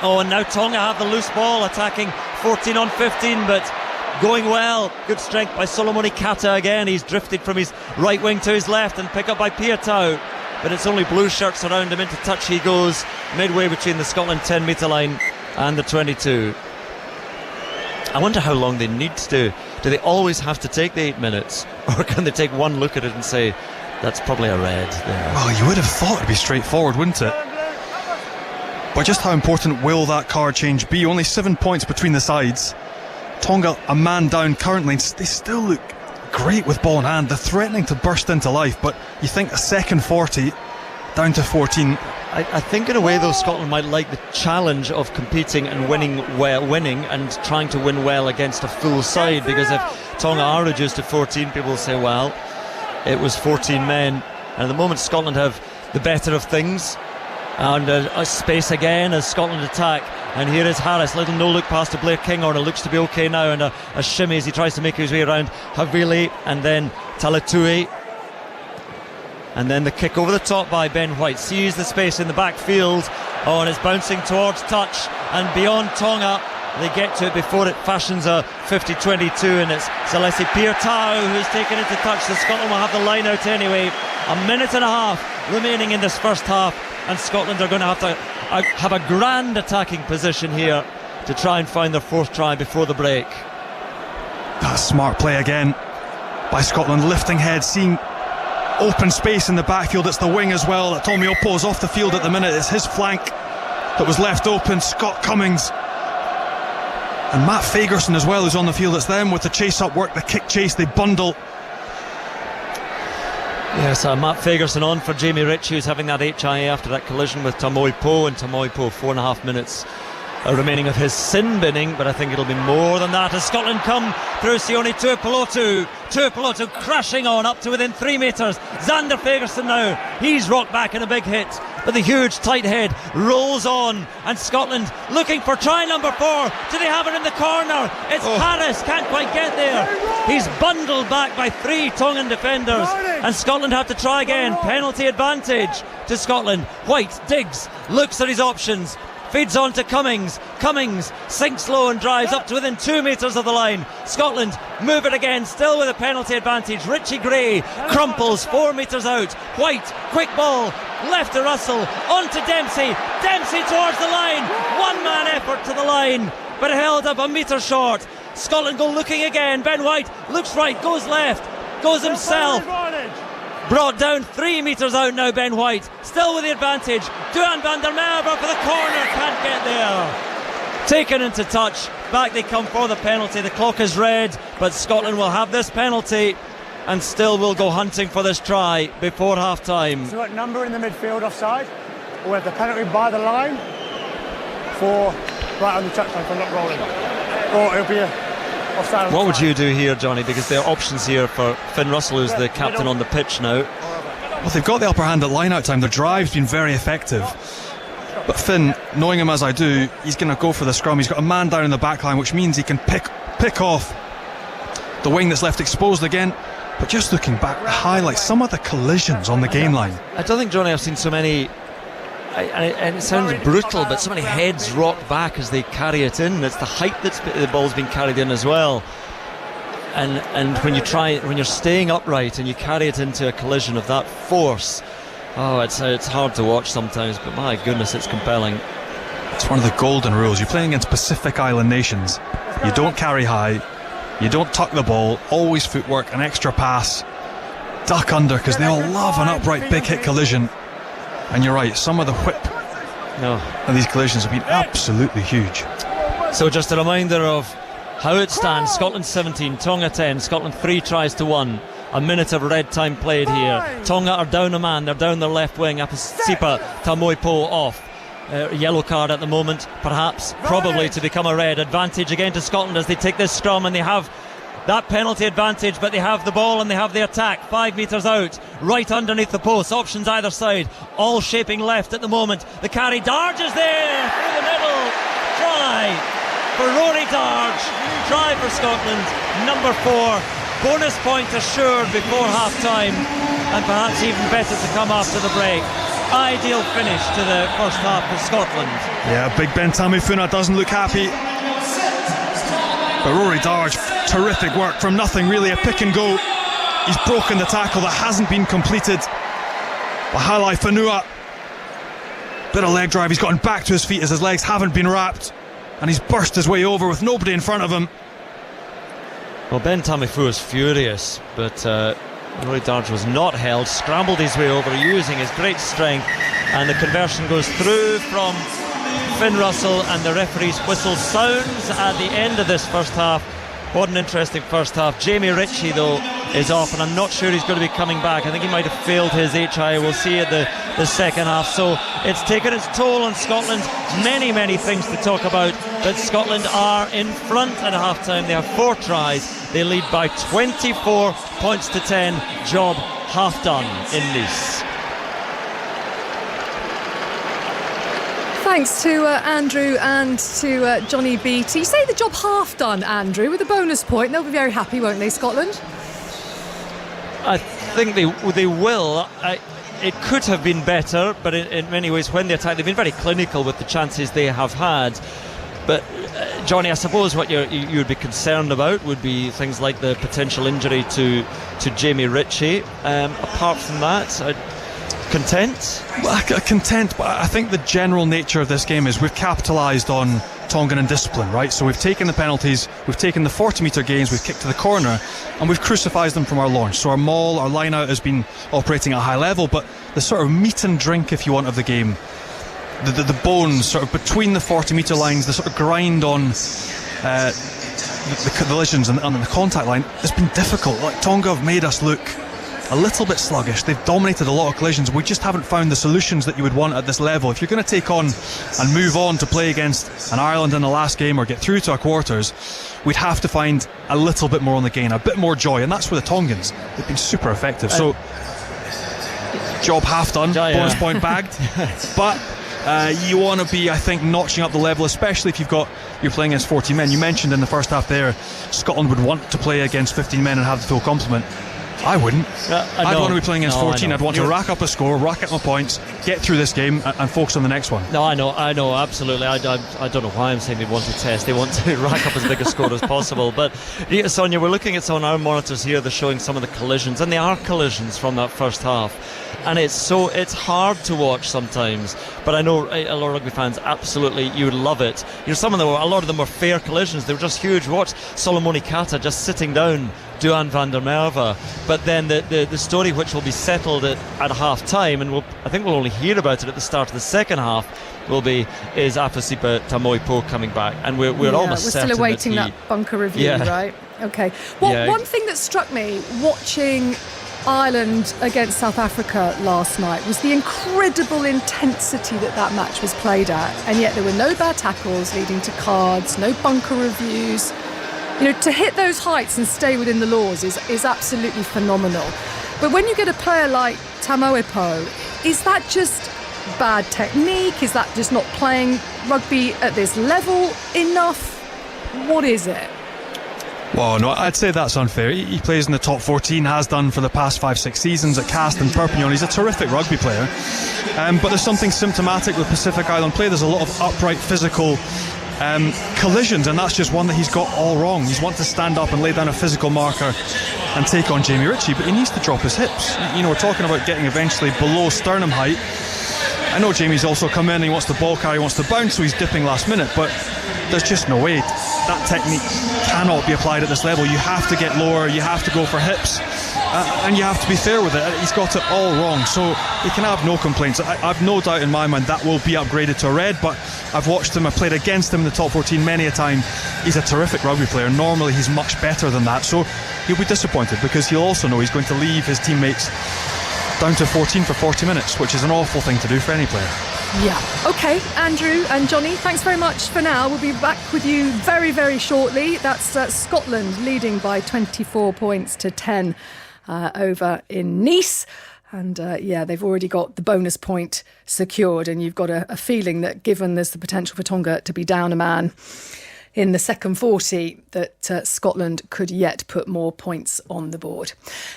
Speaker 1: Oh, and now Tonga have the loose ball, attacking 14 on 15, but going well. Good strength by Solomoni Kata again. He's drifted from his right wing to his left, and pick up by Piatau. But it's only blue shirts around him. Into touch he goes, midway between the Scotland 10 metre line and the 22. I wonder how long they need to. Do they always have to take the 8 minutes, or can they take one look at it and say that's probably a red there?
Speaker 3: Well, you would have thought it'd be straightforward, wouldn't it? But just how important will that card change be? Only 7 points between the sides. Tonga a man down currently. They still look great with ball in hand. They're threatening to burst into life, but you think a second 40 down to 14.
Speaker 1: I think in a way though Scotland might like the challenge of competing and winning and trying to win well against a full side, because if Tonga are reduced to 14, people will say, well, it was 14 men, and at the moment Scotland have the better of things, and a space again as Scotland attack. And here is Harris, little no-look pass to Blair Kinghorn. It looks to be okay now, and a shimmy as he tries to make his way around Havili, and then Talatui. And then the kick over the top by Ben White. Sees the space in the backfield. Oh, and it's bouncing towards touch and beyond Tonga. They get to it before it fashions a 50-22, and it's Salesi Piatau who's taken it to touch. So Scotland will have the line out anyway. A minute and a half remaining in this first half, and Scotland are going to have a grand attacking position here to try and find their fourth try before the break.
Speaker 3: That's smart play again by Scotland, lifting head, seeing open space in the backfield. It's the wing as well. Tommy Opo's off the field at the minute. It's his flank that was left open. Scott Cummings and Matt Fagerson as well, who's on the field. It's them with the chase up work, the kick chase, they bundle.
Speaker 1: Yes, Matt Fagerson on for Jamie Ritchie, who's having that HIA after that collision with Tamoy Po, and Tamoy Po 4.5 minutes remaining of his sin binning, but I think it'll be more than that as Scotland come through. Sione Tuipulotu crashing on up to within 3 metres. Xander Fagerson now, he's rocked back in a big hit, but the huge tight head rolls on, and Scotland looking for try number 4. Do they have it in the corner? It's Harris, can't quite get there. He's bundled back by 3 Tongan defenders, and Scotland have to try again. Penalty advantage to Scotland. White digs, looks at his options, feeds on to Cummings. Cummings sinks low and drives up to within 2 metres of the line. Scotland move it again, still with a penalty advantage. Richie Gray crumples 4 metres out. White, quick ball, left to Russell, on to Dempsey. Dempsey towards the line. One man effort to the line, but held up a metre short. Scotland go looking again. Ben White looks right, goes left, goes himself. Brought down 3 metres out now, Ben White, still with the advantage. Deon van der Merwe for the corner, can't get there. Taken into touch, back they come for the penalty. The clock is red, but Scotland will have this penalty and still will go hunting for this try before half time.
Speaker 2: So what number in the midfield offside? Or we have the penalty by the line for right on the touchline for not rolling. Or it'll be a offside.
Speaker 1: What would you do here, Johnny? Because there are options here for Finn Russell, who's the captain on the pitch now.
Speaker 3: Well, they've got the upper hand at line-out time. Their drive's been very effective. But Finn, knowing him as I do, he's going to go for the scrum. He's got a man down in the back line, which means he can pick off the wing that's left exposed again. But just looking back, highlights some of the collisions on the game line.
Speaker 1: I don't think, Johnny, I've seen so many, and it sounds brutal, but so many heads rock back as they carry it in. It's the height that's the ball's been carried in as well. And when you're staying upright and you carry it into a collision of that force, it's hard to watch sometimes, but my goodness, it's compelling.
Speaker 3: It's one of the golden rules. You're playing against Pacific Island nations. You don't carry high, you don't tuck the ball, always footwork, an extra pass, duck under, because they all love an upright big hit collision. And you're right, some of the whip of these collisions have been absolutely huge.
Speaker 1: So just a reminder of how it stands. Scotland 17, Tonga 10, Scotland 3 tries to 1. A minute of red time played here. Tonga are down a man, they're down their left wing. Apasipa Tamoy Po off. yellow card at the moment, perhaps, probably to become a red. Advantage again to Scotland as they take this scrum, and they have that penalty advantage, but they have the ball and they have the attack 5 metres out, right underneath the post. Options either side, all shaping left at the moment. The carry, Darge is there through the middle. Try for Rory Darge, try for Scotland, number 4. Bonus point assured before half time, and perhaps even better to come after the break. Ideal finish to the first half for Scotland.
Speaker 3: Yeah, Big Ben Tamifuna doesn't look happy. But Rory Darge, terrific work from nothing really, a pick and go. He's broken the tackle that hasn't been completed. Wahalai Fanua, bit of leg drive, he's gotten back to his feet as his legs haven't been wrapped, and he's burst his way over with nobody in front of him.
Speaker 1: Well, Ben Tamifu is furious, but Rory Darge was not held, scrambled his way over using his great strength, and the conversion goes through from Finn Russell, and the referee's whistle sounds at the end of this first half. What an interesting first half. Jamie Ritchie, though, is off, and I'm not sure he's going to be coming back. I think he might have failed his HI. We'll see at the second half. So it's taken its toll on Scotland. Many things to talk about, but Scotland are in front at half time. They have 4 tries. They lead by 24 points to 10. Job half done in Nice.
Speaker 5: Thanks to Andrew and to Johnny Beattie. You say the job half done, Andrew, with a bonus point. They'll be very happy, won't they, Scotland?
Speaker 1: I think they will. It could have been better, but in many ways, when they attack, they've been very clinical with the chances they have had. But Johnny, I suppose what you would be concerned about would be things like the potential injury to Jamie Ritchie. Apart from that, content?
Speaker 3: Well, content, but I think the general nature of this game is we've capitalised on Tongan indiscipline, right? So we've taken the penalties, we've taken the 40-metre gains, we've kicked to the corner, and we've crucified them from our launch. So our maul, our line-out has been operating at a high level, but the sort of meat and drink, if you want, of the game, the bones sort of between the 40-metre lines, the sort of grind on the collisions and the contact line, has been difficult. Like, Tonga have made us look a little bit sluggish. They've dominated a lot of collisions. We just haven't found the solutions that you would want at this level. If you're going to take on and move on to play against an Ireland in the last game or get through to our quarters, we'd have to find a little bit more on the gain, a bit more joy, and that's where the Tongans, they've been super effective. So job half done, bonus point bagged. But you want to be, I think, notching up the level, especially if you're playing against 14 men. You mentioned in the first half there Scotland would want to play against 15 men and have the full complement. I wouldn't. I'd want to be playing against 14. I'd want to rack up a score, rack up my points, get through this game and focus on the next one.
Speaker 1: No, I know, absolutely. I don't know why I'm saying they want to test. They want to rack up as big a score as possible. But Sonia, we're looking at some of our monitors here. They're showing some of the collisions, and they are collisions from that first half. And it's hard to watch sometimes. But I know a lot of rugby fans, absolutely, you would love it. A lot of them were fair collisions. They were just huge. Watch Solomoni Kata just sitting down Duan van der Merwe. But then the story, which will be settled at half time, and I think we'll only hear about it at the start of the second half, is Afasipa Tamoipo coming back, and we're almost certain
Speaker 5: still awaiting that bunker review, right? Okay. Well, one thing that struck me watching Ireland against South Africa last night was the incredible intensity that match was played at, and yet there were no bad tackles leading to cards, no bunker reviews. To hit those heights and stay within the laws is absolutely phenomenal. But when you get a player like Tamoipo, is that just bad technique? Is that just not playing rugby at this level enough? What is it?
Speaker 3: Well, no, I'd say that's unfair. He plays in the top 14, has done for the past 5-6 seasons at Cast and Perpignan. He's a terrific rugby player. But there's something symptomatic with Pacific Island play. There's a lot of upright, physical collisions, and that's just one that he's got all wrong. He's wanting to stand up and lay down a physical marker and take on Jamie Ritchie, but he needs to drop his hips. We're talking about getting eventually below sternum height. I know Jamie's also come in and he wants the ball carry, he wants to bounce, so he's dipping last minute, but there's just no way. That technique cannot be applied at this level. You have to get lower, you have to go for hips, and you have to be fair with it. He's got it all wrong, so he can have no complaints. I've no doubt in my mind that will be upgraded to a red, but I've watched him, I've played against him in the top 14 many a time. He's a terrific rugby player. Normally he's much better than that, so he'll be disappointed because he'll also know he's going to leave his teammates down to 14 for 40 minutes, which is an awful thing to do for any player.
Speaker 5: Yeah. OK, Andrew and Johnny, thanks very much for now. We'll be back with you very, very shortly. That's Scotland leading by 24 points to 10 over in Nice. And they've already got the bonus point secured. And you've got a feeling that given there's the potential for Tonga to be down a man in the second 40, that Scotland could yet put more points on the board.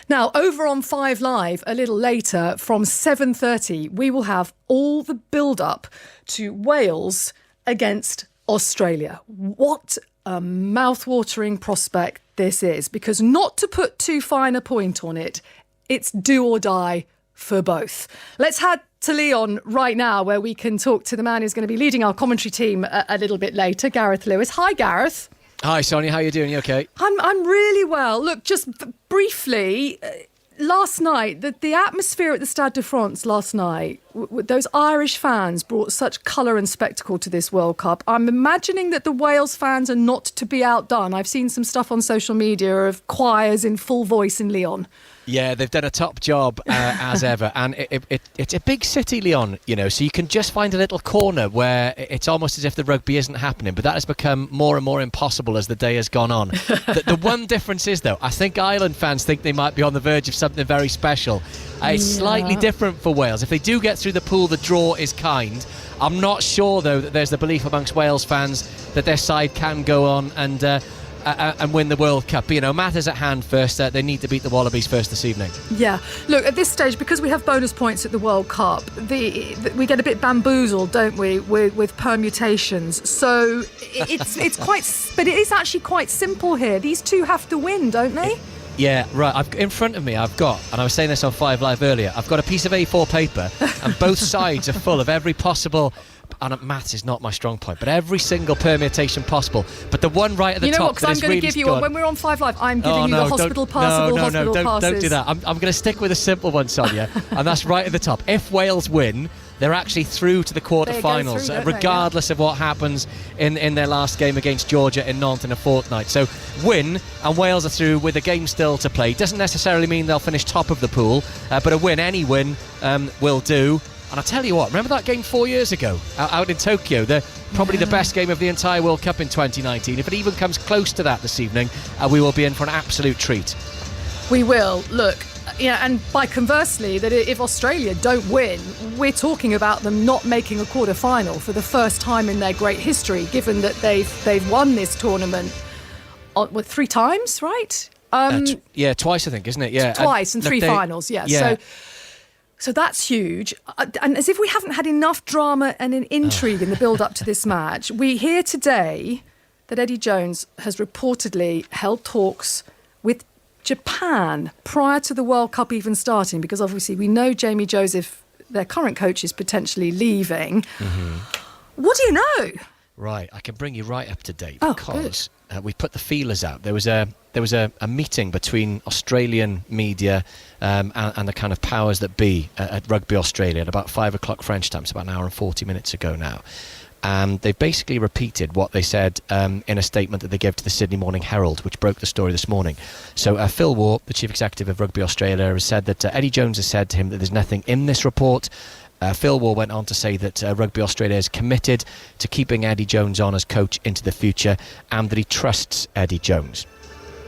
Speaker 5: Now, over on 5 Live, a little later, from 7:30, we will have all the build-up to Wales against Australia. What a mouth-watering prospect this is, because not to put too fine a point on it, it's do or die for both. Let's head to Leon right now, where we can talk to the man who's going to be leading our commentary team a little bit later, Gareth Lewis. Hi, Gareth.
Speaker 6: Hi, Sonia. How are you doing? You okay?
Speaker 5: I'm really well. Look, just briefly, last night, the atmosphere at the Stade de France last night, those Irish fans brought such colour and spectacle to this World Cup. I'm imagining that the Wales fans are not to be outdone. I've seen some stuff on social media of choirs in full voice in Lyon.
Speaker 6: Yeah, they've done a top job as ever, and it's a big city, Lyon, so you can just find a little corner where it's almost as if the rugby isn't happening, but that has become more and more impossible as the day has gone on. The one difference is, though, I think Ireland fans think they might be on the verge of something very special. It's slightly different for Wales. If they do get through the pool, the draw is kind. I'm not sure, though, that there's the belief amongst Wales fans that their side can go on and win the World Cup. Matters at hand first. They need to beat the Wallabies first this evening.
Speaker 5: Yeah. Look, at this stage, because we have bonus points at the World Cup, we get a bit bamboozled, don't we, with permutations. So it's quite... But it is actually quite simple here. These two have to win, don't they?
Speaker 6: Yeah, right. In front of me, I've got, and I was saying this on 5 Live earlier, I've got a piece of A4 paper, and both sides are full of every possible... And maths is not my strong point, but every single permutation possible. But the one right at the top,
Speaker 5: you know what? Because I'm going to give you one. When we're on 5 Live, I'm giving you the hospital pass of all hospital passes.
Speaker 6: Don't do that. I'm going to stick with a simple one, Sonia, and that's right at the top. If Wales win, they're actually through to the quarterfinals, regardless of what happens in their last game against Georgia in Nantes in a fortnight. So win, and Wales are through with a game still to play. Doesn't necessarily mean they'll finish top of the pool, but a win, any win, will do. And I'll tell you what, remember that game 4 years ago out in Tokyo? Probably the best game of the entire World Cup in 2019. If it even comes close to that this evening, we will be in for an absolute treat.
Speaker 5: We will. Look, and by conversely, that if Australia don't win, we're talking about them not making a quarter-final for the first time in their great history, given that they've won this tournament 3 times, right?
Speaker 6: Twice, I think, isn't it? Yeah,
Speaker 5: twice and 3 finals, yeah. So that's huge. And as if we haven't had enough drama and an intrigue in the build-up to this match, we hear today that Eddie Jones has reportedly held talks with Japan prior to the World Cup even starting, because obviously we know Jamie Joseph, their current coach, is potentially leaving. Mm-hmm. What do you know?
Speaker 6: Right, I can bring you right up to date because we put the feelers out. There was a meeting between Australian media and the kind of powers that be at Rugby Australia at about 5 o'clock French time, so about an hour and 40 minutes ago now. And they've basically repeated what they said in a statement that they gave to the Sydney Morning Herald, which broke the story this morning. So Phil Waugh, the chief executive of Rugby Australia, has said that Eddie Jones has said to him that there's nothing in this report. Phil Waugh went on to say that Rugby Australia is committed to keeping Eddie Jones on as coach into the future, and that he trusts Eddie Jones.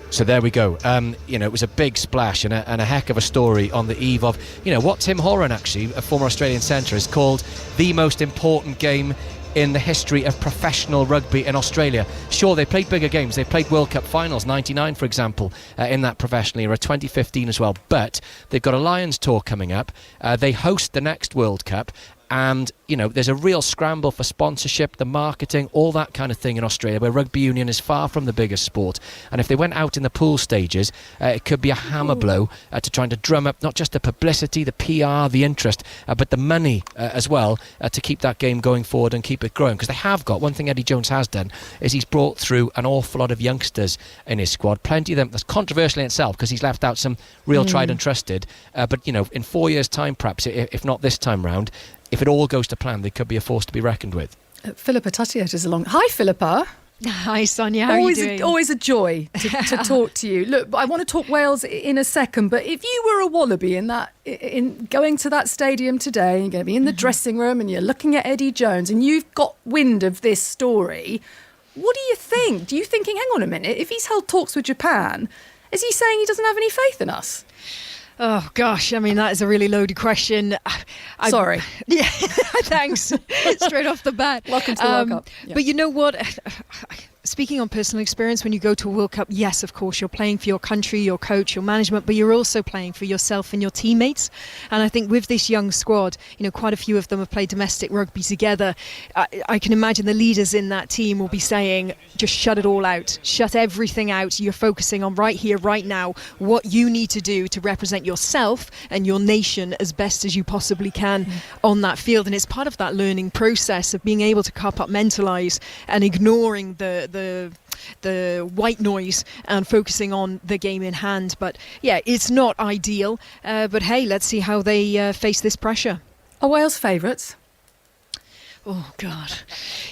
Speaker 6: So there we go. It was a big splash and a heck of a story on the eve of, what Tim Horan, actually, a former Australian centre, has called the most important game in the history of professional rugby in Australia. Sure, they played bigger games. They played World Cup finals, 99, for example, in that professional era, 2015 as well. But they've got a Lions tour coming up. They host the next World Cup. And, there's a real scramble for sponsorship, the marketing, all that kind of thing in Australia, where rugby union is far from the biggest sport. And if they went out in the pool stages, it could be a hammer blow to trying to drum up not just the publicity, the PR, the interest, but the money as well to keep that game going forward and keep it growing. Because they have got, one thing Eddie Jones has done is he's brought through an awful lot of youngsters in his squad. Plenty of them, that's controversial in itself because he's left out some real tried and trusted. But, in 4 years' time, perhaps, if not this time round, if it all goes to plan, they could be a force to be reckoned with.
Speaker 5: Philippa Tuttiett is along. Hi, Philippa.
Speaker 7: Hi, Sonia. How are you doing?
Speaker 5: Always a joy to talk to you. Look, I want to talk Wales in a second, but if you were a Wallaby in going to that stadium today, you're going to be in the dressing room and you're looking at Eddie Jones and you've got wind of this story, what do you think? Do you thinking, hang on a minute, if he's held talks with Japan, is he saying he doesn't have any faith in us?
Speaker 7: Oh, gosh. I mean, that is a really loaded question.
Speaker 5: Sorry.
Speaker 7: Yeah, thanks. Straight off the bat.
Speaker 5: Welcome to the World Cup. Yeah.
Speaker 7: But you know what? Speaking on personal experience, when you go to a World Cup, yes, of course, you're playing for your country, your coach, your management, but you're also playing for yourself and your teammates. And I think with this young squad, quite a few of them have played domestic rugby together. I can imagine the leaders in that team will be saying, just shut it all out. Shut everything out. You're focusing on right here, right now, what you need to do to represent yourself and your nation as best as you possibly can on that field. And it's part of that learning process of being able to compartmentalise and ignoring the white noise and focusing on the game in hand. But yeah, it's not ideal, but hey, let's see how they face this pressure.
Speaker 5: Are Wales favourites?
Speaker 7: Oh God,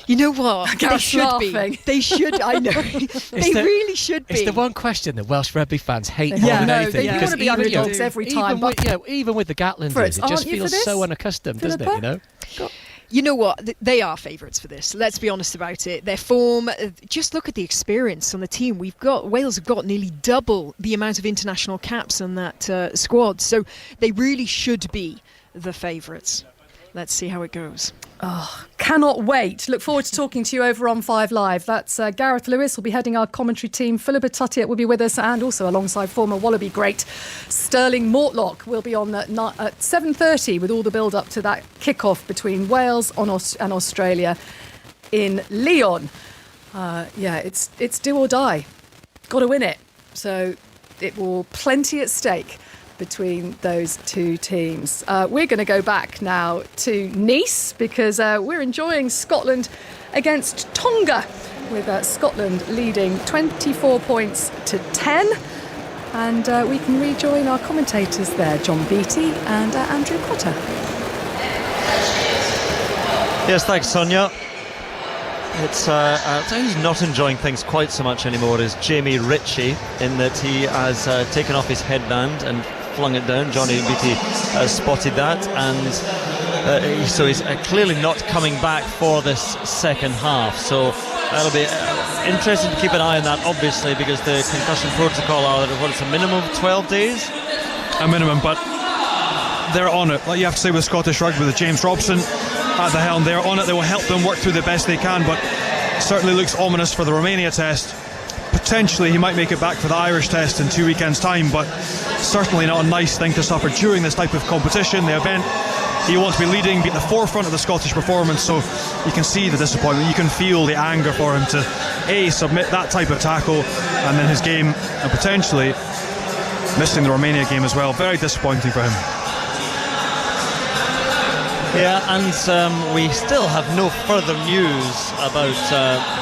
Speaker 7: you know what? They should
Speaker 5: laughing.
Speaker 7: be. They should. I know. They really should be.
Speaker 6: It's the one question that Welsh rugby fans hate more
Speaker 5: Yeah,
Speaker 6: than
Speaker 5: no,
Speaker 6: anything.
Speaker 5: they want to be underdogs every time.
Speaker 6: Even with the Gatlanders, it just feels so unaccustomed, doesn't it?
Speaker 7: You know what? They are favourites for this. Let's be honest about it. Their form, just look at the experience on the team. Wales have got nearly double the amount of international caps on that squad. So they really should be the favourites. Let's see how it goes.
Speaker 5: Oh, cannot wait. Look forward to talking to you over on 5 Live. That's Gareth Lewis will be heading our commentary team. Philippa Tuttiett will be with us, and also alongside former Wallaby great Sterling Mortlock will be on at 7:30 with all the build-up to that kick-off between Wales and Australia in Lyon. It's do or die. Got to win it. So it will plenty at stake between those two teams. We're going to go back now to Nice because we're enjoying Scotland against Tonga, with Scotland leading 24 points to 10. And we can rejoin our commentators there, John Beattie and Andrew Potter.
Speaker 1: Yes, thanks, Sonia. It's who's not enjoying things quite so much anymore is Jamie Ritchie, in that he has taken off his headband and flung it down. Johnny Beattie spotted that, and so he's clearly not coming back for this second half. So that'll be interesting to keep an eye on that, obviously, because the concussion protocol are that it's a minimum of 12 days.
Speaker 3: A minimum, but they're on it. Like you have to say with Scottish rugby, with James Robson at the helm, they're on it. They will help them work through the best they can, but certainly looks ominous for the Romania test. Potentially he might make it back for the Irish test in 2 weekends' time, but certainly not a nice thing to suffer during this type of competition. The event he wants to be leading, be at the forefront of the Scottish performance, so you can see the disappointment, you can feel the anger for him to submit that type of tackle, and then his game, and potentially missing the Romania game as well. Very disappointing for him.
Speaker 1: Yeah, and we still have no further news about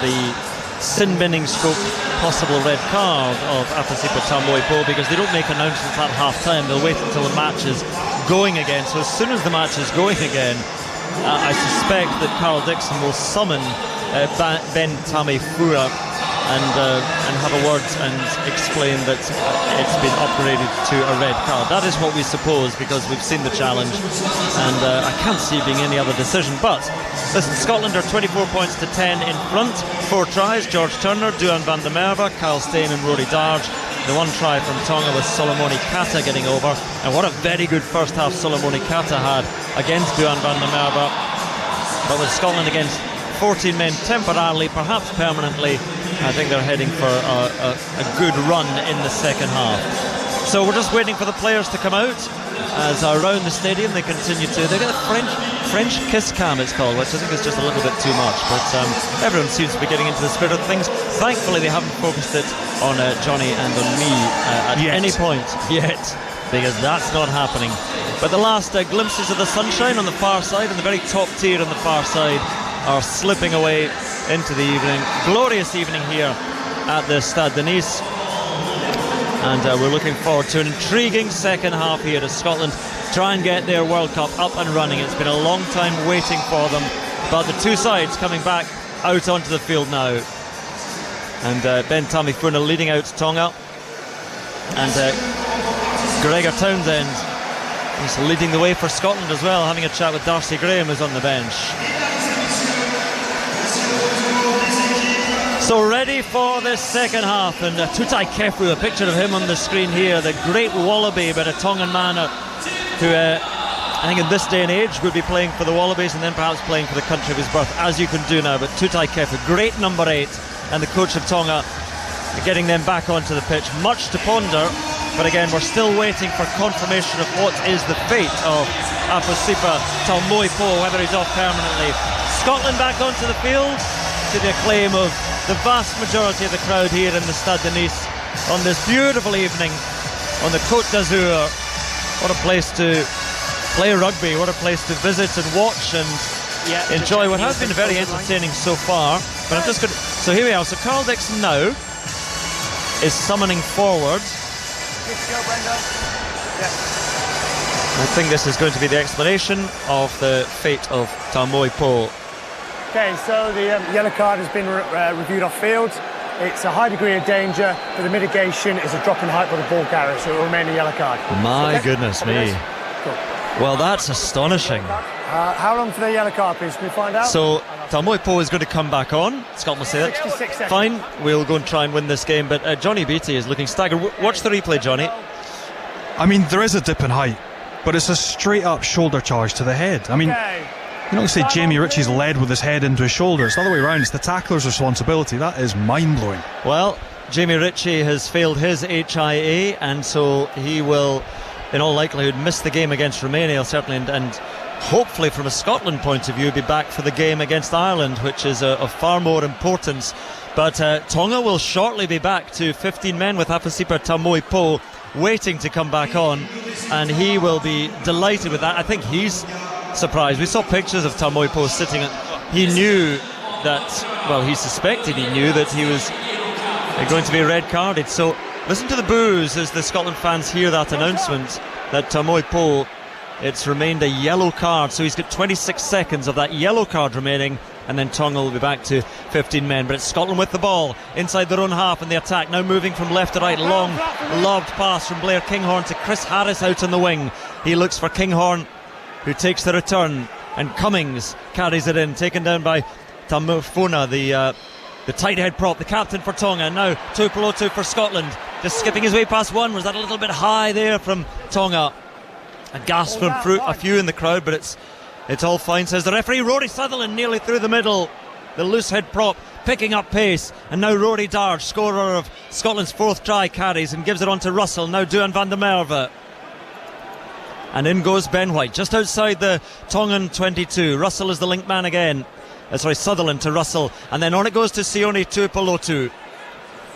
Speaker 1: the sin-binning stroke possible red card of Afasipa Tamoipo, because they don't make announcements at half-time. They'll wait until the match is going again. So as soon as the match is going again, I suspect that Carl Dixon will summon Ben Tameifua and have a word and explain that it's been upgraded to a red card. That is what we suppose, because we've seen the challenge, and I can't see it being any other decision. But listen, Scotland are 24 points to 10 in front. 4 tries: George Turner, Duan van der Merwe, Kyle Steyn and Rory Darge. The 1 try from Tonga was Solomoni Kata getting over, and what a very good first half Solomoni Kata had against Duan van der Merwe. But with Scotland against 14 men temporarily, perhaps permanently, I think they're heading for a good run in the second half. So we're just waiting for the players to come out, as around the stadium they continue to. They get a French kiss cam, it's called, which I think is just a little bit too much, but everyone seems to be getting into the spirit of things. Thankfully they haven't focused it on Johnny and on me at any point yet, because that's not happening. But the last glimpses of the sunshine on the far side, and the very top tier on the far side, are slipping away into the evening. Glorious evening here at the Stade de Nice, and we're looking forward to an intriguing second half here as Scotland try and get their World Cup up and running. It's been a long time waiting for them, but the two sides coming back out onto the field now. And Ben Tamifuna leading out Tonga. And Gregor Townsend is leading the way for Scotland as well, having a chat with Darcy Graham, who's on the bench. So ready for this second half, and Tutai Kefu, a picture of him on the screen here, the great Wallaby, but a Tongan man who I think in this day and age would be playing for the Wallabies and then perhaps playing for the country of his birth, as you can do now. But Tutai Kefu, great number 8, and the coach of Tonga getting them back onto the pitch. Much to ponder, but again we're still waiting for confirmation of what is the fate of Afosipa Taumoepo, whether he's off permanently. Scotland back onto the field to the acclaim of the vast majority of the crowd here in the Stade de Nice on this beautiful evening on the Côte d'Azur. What a place to play rugby, what a place to visit and watch and enjoy what has been very entertaining so far. But I'm just going to, so here we are. So Carl Dixon now is summoning forward. I think this is going to be the explanation of the fate of Taumoepo.
Speaker 2: Okay, so the yellow card has been reviewed off field. It's a high degree of danger, but the mitigation is a drop in height by the ball carrier, so it will remain a yellow card.
Speaker 1: My goodness me.
Speaker 2: Cool.
Speaker 1: Well, that's astonishing.
Speaker 2: How long for the yellow card, please? Can we find out?
Speaker 1: So Taumoepo is going to come back on. Scotland will say that.
Speaker 2: 66 seconds.
Speaker 1: Fine, we'll go and try and win this game. But Johnny Beattie is looking staggered. Watch the replay, Johnny.
Speaker 3: I mean, there is a dip in height, but it's a straight up shoulder charge to the head. I mean, you're not going to say Jamie Ritchie's led with his head into his shoulders. It's the other way around. It's the tackler's responsibility. That is mind-blowing.
Speaker 1: Well, Jamie Ritchie has failed his HIA, and so he will, in all likelihood, miss the game against Romania, certainly, and hopefully, from a Scotland point of view, be back for the game against Ireland, which is of far more importance. But Tonga will shortly be back to 15 men with Afosipa Taumoepo waiting to come back on, and he will be delighted with that. I think he's surprised. We saw pictures of Taumoepo sitting. He knew that, well, he suspected he knew that he was going to be red carded. So listen to the boos as the Scotland fans hear that announcement that Taumoepo, it's remained a yellow card. So he's got 26 seconds of that yellow card remaining, and then Tonga will be back to 15 men. But it's Scotland with the ball inside their own half in the attack, now moving from left to right. Long lobbed pass from Blair Kinghorn to Chris Harris out on the wing. He looks for Kinghorn, who takes the return, and Cummings carries it in, taken down by Tamifuna, the tight head prop, the captain for Tonga. And now Tuipulotu for Scotland, just skipping his way past one. Was that a little bit high there from Tonga? A gasp from a few in the crowd, but it's all fine, says the referee. Rory Sutherland nearly through the middle, the loose head prop picking up pace, and now Rory Darge, scorer of Scotland's 4th try, carries and gives it on to Russell. Now Duan van der Merwe, and in goes Ben White just outside the Tongan 22. Russell is the link man again. Sutherland to Russell, and then on it goes to Sione Tuipulotu,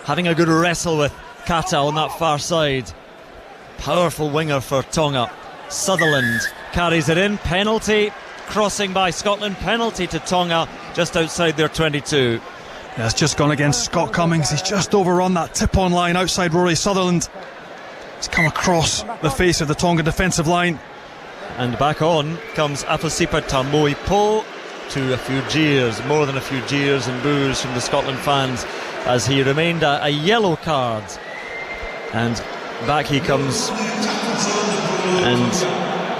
Speaker 1: having a good wrestle with Kata on that far side. Powerful winger for Tonga. Sutherland carries it in, penalty, crossing by Scotland, penalty to Tonga just outside their 22.
Speaker 3: Yeah, it's just gone against Scott Cummings. He's just overrun that tip-on line outside Rory Sutherland. He's come across the face of the Tonga defensive line.
Speaker 1: And back on comes Afosipa Taumoepo, to a few jeers, more than a few jeers and boos from the Scotland fans, as he remained a yellow card. And back he comes, and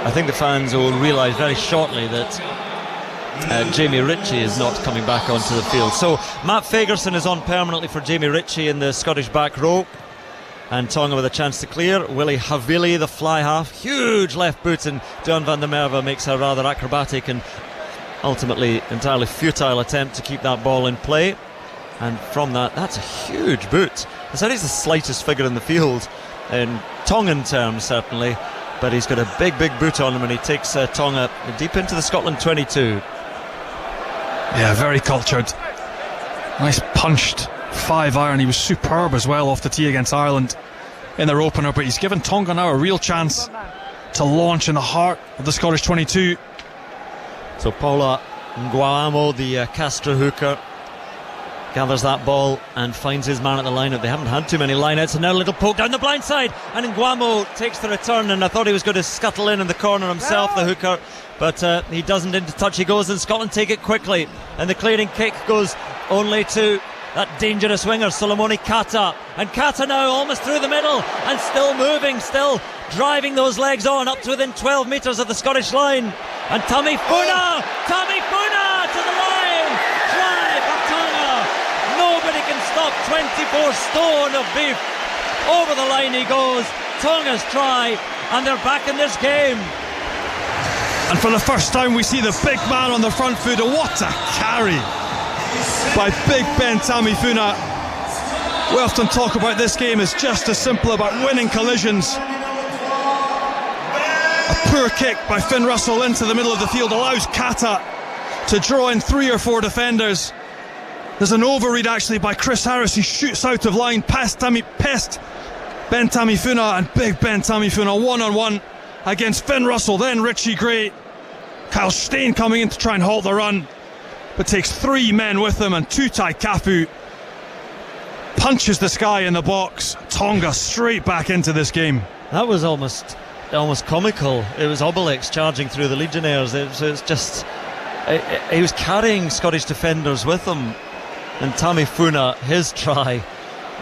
Speaker 1: I think the fans will realise very shortly that Jamie Ritchie is not coming back onto the field. So Matt Fagerson is on permanently for Jamie Ritchie in the Scottish back row, and Tonga with a chance to clear. Willie Havili, the fly half, huge left boot, and Duan van der Merwe makes a rather acrobatic and ultimately entirely futile attempt to keep that ball in play. And from that's a huge boot. I said he's the slightest figure in the field in Tongan terms, certainly, but he's got a big boot on him, and he takes Tonga deep into the Scotland 22.
Speaker 3: Yeah, very cultured. Nice punched 5-iron. He was superb as well off the tee against Ireland in their opener, but he's given Tonga now a real chance to launch in the heart of the Scottish 22.
Speaker 1: So Paula Nguamo, the Castro hooker, gathers that ball and finds his man at the line-out. They haven't had too many line-outs, and now a little poke down the blind side, and Nguamo takes the return, and I thought he was going to scuttle in the corner himself, the hooker, but he doesn't. Into touch he goes, and Scotland take it quickly, and the clearing kick goes only to that dangerous winger Solomoni Kata, and Kata now almost through the middle and still moving, still driving those legs on up to within 12 metres of the Scottish line, and Tamifuna to the line, try for Tonga. Nobody can stop 24 stone of beef. Over the line he goes, Tonga's try, and they're back in this game.
Speaker 3: And for the first time we see the big man on the front foot. What a carry by Big Ben Tamifuna. We often talk about this game as just as simple about winning collisions. A poor kick by Finn Russell into the middle of the field allows Kata to draw in 3 or 4 defenders. There's an overread actually by Chris Harris. He shoots out of line past Ben Tamifuna, and Big Ben Tamifuna one-on-one against Finn Russell, then Richie Gray. Kyle Steyn coming in to try and halt the run, but takes 3 men with him, and Tutai Kafu punches this guy in the box. Tonga straight back into this game.
Speaker 1: That was almost comical. It was Obelix charging through the Legionnaires. It's just he was carrying Scottish defenders with him, and Tamifuna, his try,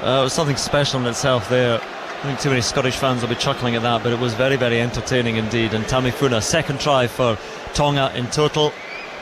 Speaker 1: was something special in itself there. I think too many Scottish fans will be chuckling at that, but it was very, very entertaining indeed. And Tamifuna, second try for Tonga in total,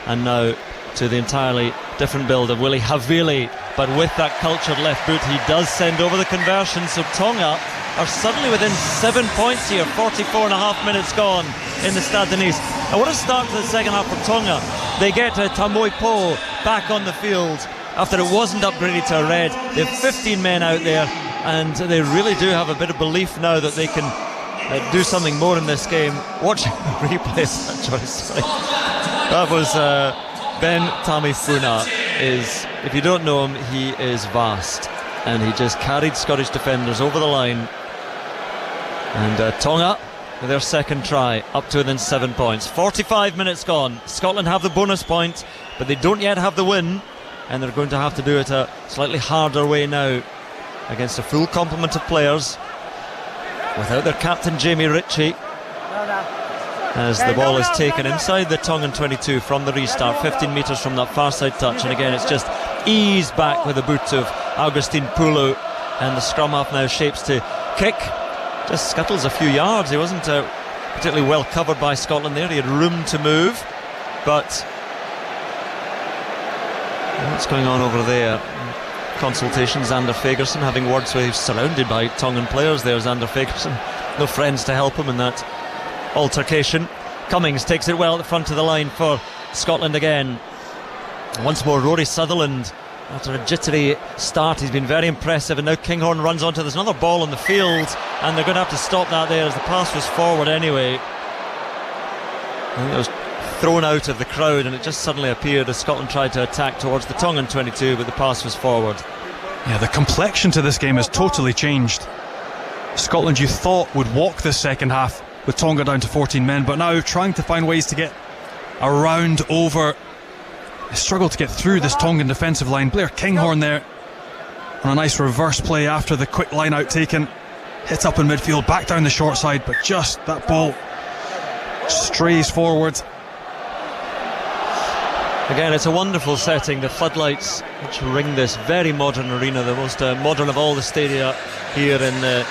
Speaker 1: and now to the entirely different build of Willie Havili, but with that cultured left boot he does send over the conversion. So Tonga are suddenly within 7 points here, 44 and a half minutes gone in the Stade de Nice. And what a start to the second half for Tonga. They get Tamoi Po back on the field after it wasn't upgraded to a red. They have 15 men out there, and they really do have a bit of belief now that they can do something more in this game. Watching the replay of that choice, that was Ben Tamifuna. If you don't know him, he is vast, and he just carried Scottish defenders over the line. And Tonga with their second try, up to within 7 points. 45 minutes gone. Scotland have the bonus point, but they don't yet have the win, and they're going to have to do it a slightly harder way now against a full complement of players without their captain Jamie Ritchie, as the ball is taken inside the Tongan 22 from the restart, 15 metres from that far side touch. And again it's just eased back with the boot of Augustin Pulu, and the scrum half now shapes to kick, just scuttles a few yards. He wasn't particularly well covered by Scotland there. He had room to move, but what's going on over there? Consultation, Xander Fagerson having words with, he's surrounded by Tongan players there, Xander Fagerson, no friends to help him in that altercation. Cummings takes it well at the front of the line for Scotland again. Once more Rory Sutherland, after a jittery start, he's been very impressive, and now Kinghorn runs onto, there's another ball on the field, and they're going to have to stop that there as the pass was forward anyway. I think it was thrown out of the crowd, and it just suddenly appeared as Scotland tried to attack towards the Tongan 22, but the pass was forward.
Speaker 3: Yeah, the complexion to this game has totally changed. Scotland, you thought, would walk this second half with Tonga down to 14 men, but now trying to find ways to get around, over. They struggle to get through this Tongan defensive line. Blair Kinghorn there on a nice reverse play after the quick line out taken, hit up in midfield, back down the short side, but just that ball strays forward.
Speaker 1: Again, it's a wonderful setting, the floodlights which ring this very modern arena, the most modern of all the stadia here in the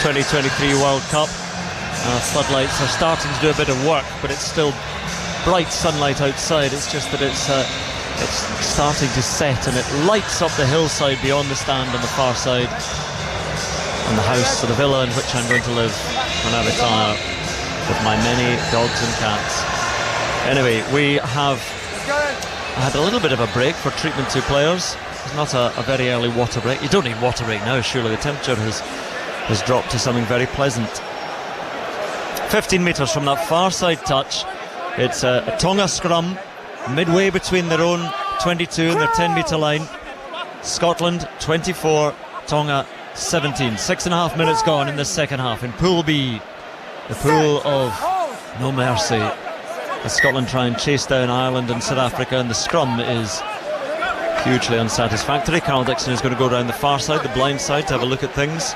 Speaker 1: 2023 World Cup. Floodlights are starting to do a bit of work, but it's still bright sunlight outside. It's just that it's starting to set, and it lights up the hillside beyond the stand on the far side, and the house, or the villa in which I'm going to live when I retire with my many dogs and cats. Anyway, we have had a little bit of a break for treatment to players. It's not a very early water break. You don't need water break now, surely. The temperature has dropped to something very pleasant. 15 metres from that far side touch, it's a Tonga scrum midway between their own 22 and their 10 metre line. Scotland 24, Tonga 17. 6.5 minutes gone in the second half in Pool B, the pool of no mercy, as Scotland try and chase down Ireland and South Africa, and the scrum is hugely unsatisfactory. Carl Dixon is going to go down the far side, the blind side, to have a look at things.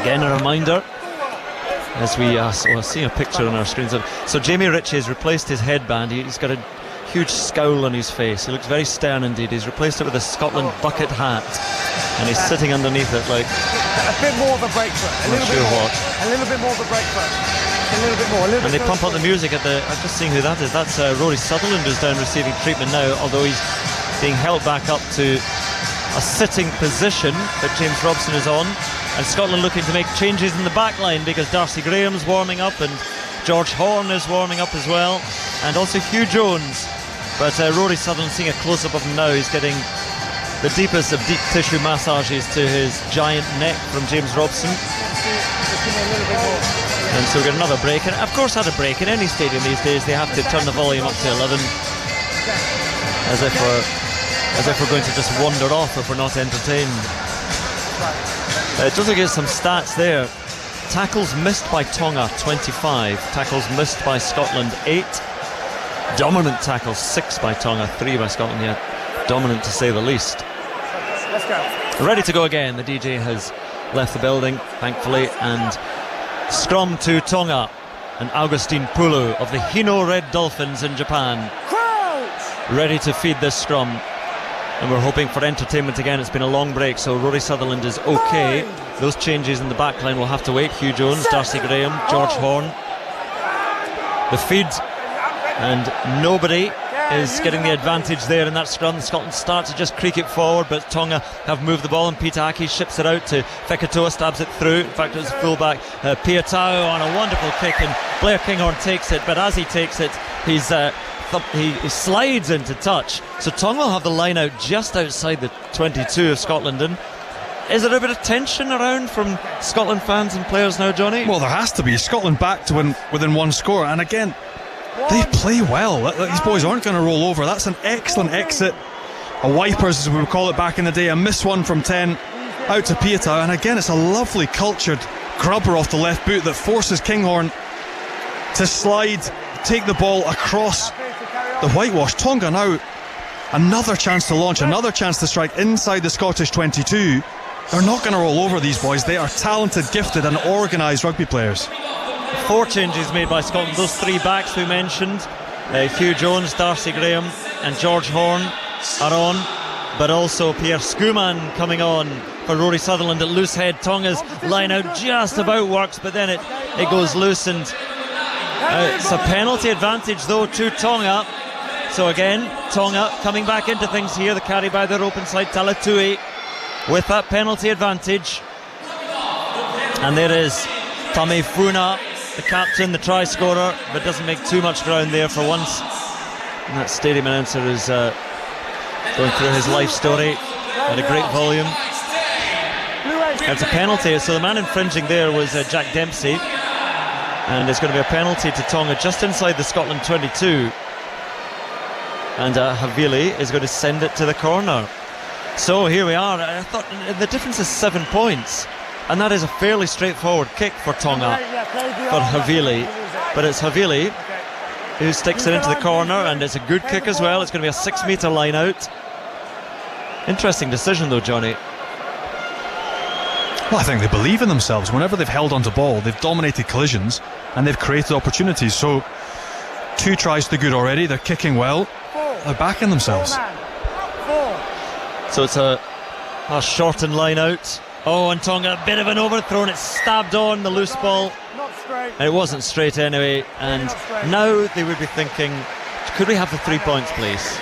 Speaker 1: Again, a reminder, as we see a picture on our screens. So Jamie Ritchie has replaced his headband. He's got a huge scowl on his face. He looks very stern indeed. He's replaced it with a Scotland bucket hat, and he's sitting underneath it like
Speaker 2: a bit more of a break foot. A little bit more. A little bit more of a break foot. A little bit more.
Speaker 1: And they pump up the music at the. I'm just seeing who that is. That's Rory Sutherland, who's down receiving treatment now, although he's being held back up to a sitting position that James Robson is on. And Scotland looking to make changes in the back line because Darcy Graham's warming up and George Horne is warming up as well, and also Hugh Jones. But Rory Sutherland, seeing a close-up of him now, he's getting the deepest of deep tissue massages to his giant neck from James Robson. And so we get another break, and of course at a break in any stadium these days they have to turn the volume up to 11, as if we're going to just wander off if we're not entertained. Just to get some stats there. Tackles missed by Tonga 25, tackles missed by Scotland 8, dominant tackles 6 by Tonga, 3 by Scotland. Yeah, dominant to say the least.
Speaker 2: Let's go.
Speaker 1: Ready to go again. The DJ has left the building, thankfully, and scrum to Tonga and Augustine Pulu of the Hino Red Dolphins in Japan.
Speaker 2: Crouch!
Speaker 1: Ready to feed this scrum, and we're hoping for entertainment again. It's been a long break, so Rory Sutherland is okay. Those changes in the back line will have to wait. Hugh Jones, Darcy Graham, George Horne. The feed, and nobody is getting the advantage there in that scrum. Scotland start to just creak it forward, but Tonga have moved the ball, and Pitaki ships it out to Fekitoa, stabs it through. In fact, it was fullback Piatau on a wonderful kick, and Blair Kinghorn takes it, but as he takes it, he slides into touch. So Tonga will have the line out just outside the 22 of Scotland. And is there a bit of tension around from Scotland fans and players now, Johnny?
Speaker 3: Well, there has to be. Scotland back to within one score, and again, they play well. These boys aren't going to roll over. That's an excellent exit. A wipers, as we would call it back in the day. A miss one from 10 out to Piatau, and again, it's a lovely cultured grubber off the left boot that forces Kinghorn to slide, take the ball across the whitewash. Tonga now another chance to launch, another chance to strike inside the Scottish 22. They're not going to roll over these boys. They are talented, gifted and organised rugby players.
Speaker 1: 4 changes made by Scotland. Those 3 backs we mentioned, Hugh Jones, Darcy Graham and George Horne are on, but also Pierre Schoeman coming on for Rory Sutherland at loose head. Tonga's line out just about works, but then it goes loose, and it's a penalty advantage though to Tonga. So again, Tonga coming back into things here. The carry by their open side, Talatui with that penalty advantage. And there is Tame Funa, the captain, the try scorer, but doesn't make too much ground there for once. And that stadium announcer is going through his life story at a great volume. It's a penalty, so the man infringing there was Jack Dempsey, and it's going to be a penalty to Tonga just inside the Scotland 22, and Havili is going to send it to the corner. So here we are. I thought the difference is 7 points, and that is a fairly straightforward kick for Tonga, for Havili, but it's Havili who sticks it into the corner, and it's a good kick as well. It's going to be a 6 metre line out. Interesting decision though, Johnny.
Speaker 3: Well, I think they believe in themselves. Whenever they've held onto ball, they've dominated collisions and they've created opportunities. So 2 tries to good already. They're kicking well. They're backing themselves.
Speaker 1: So it's a shortened line out. Oh, and Tonga, a bit of an overthrow, and it's stabbed on the loose ball. And it wasn't straight anyway. And now they would be thinking, could we have the 3 points, please?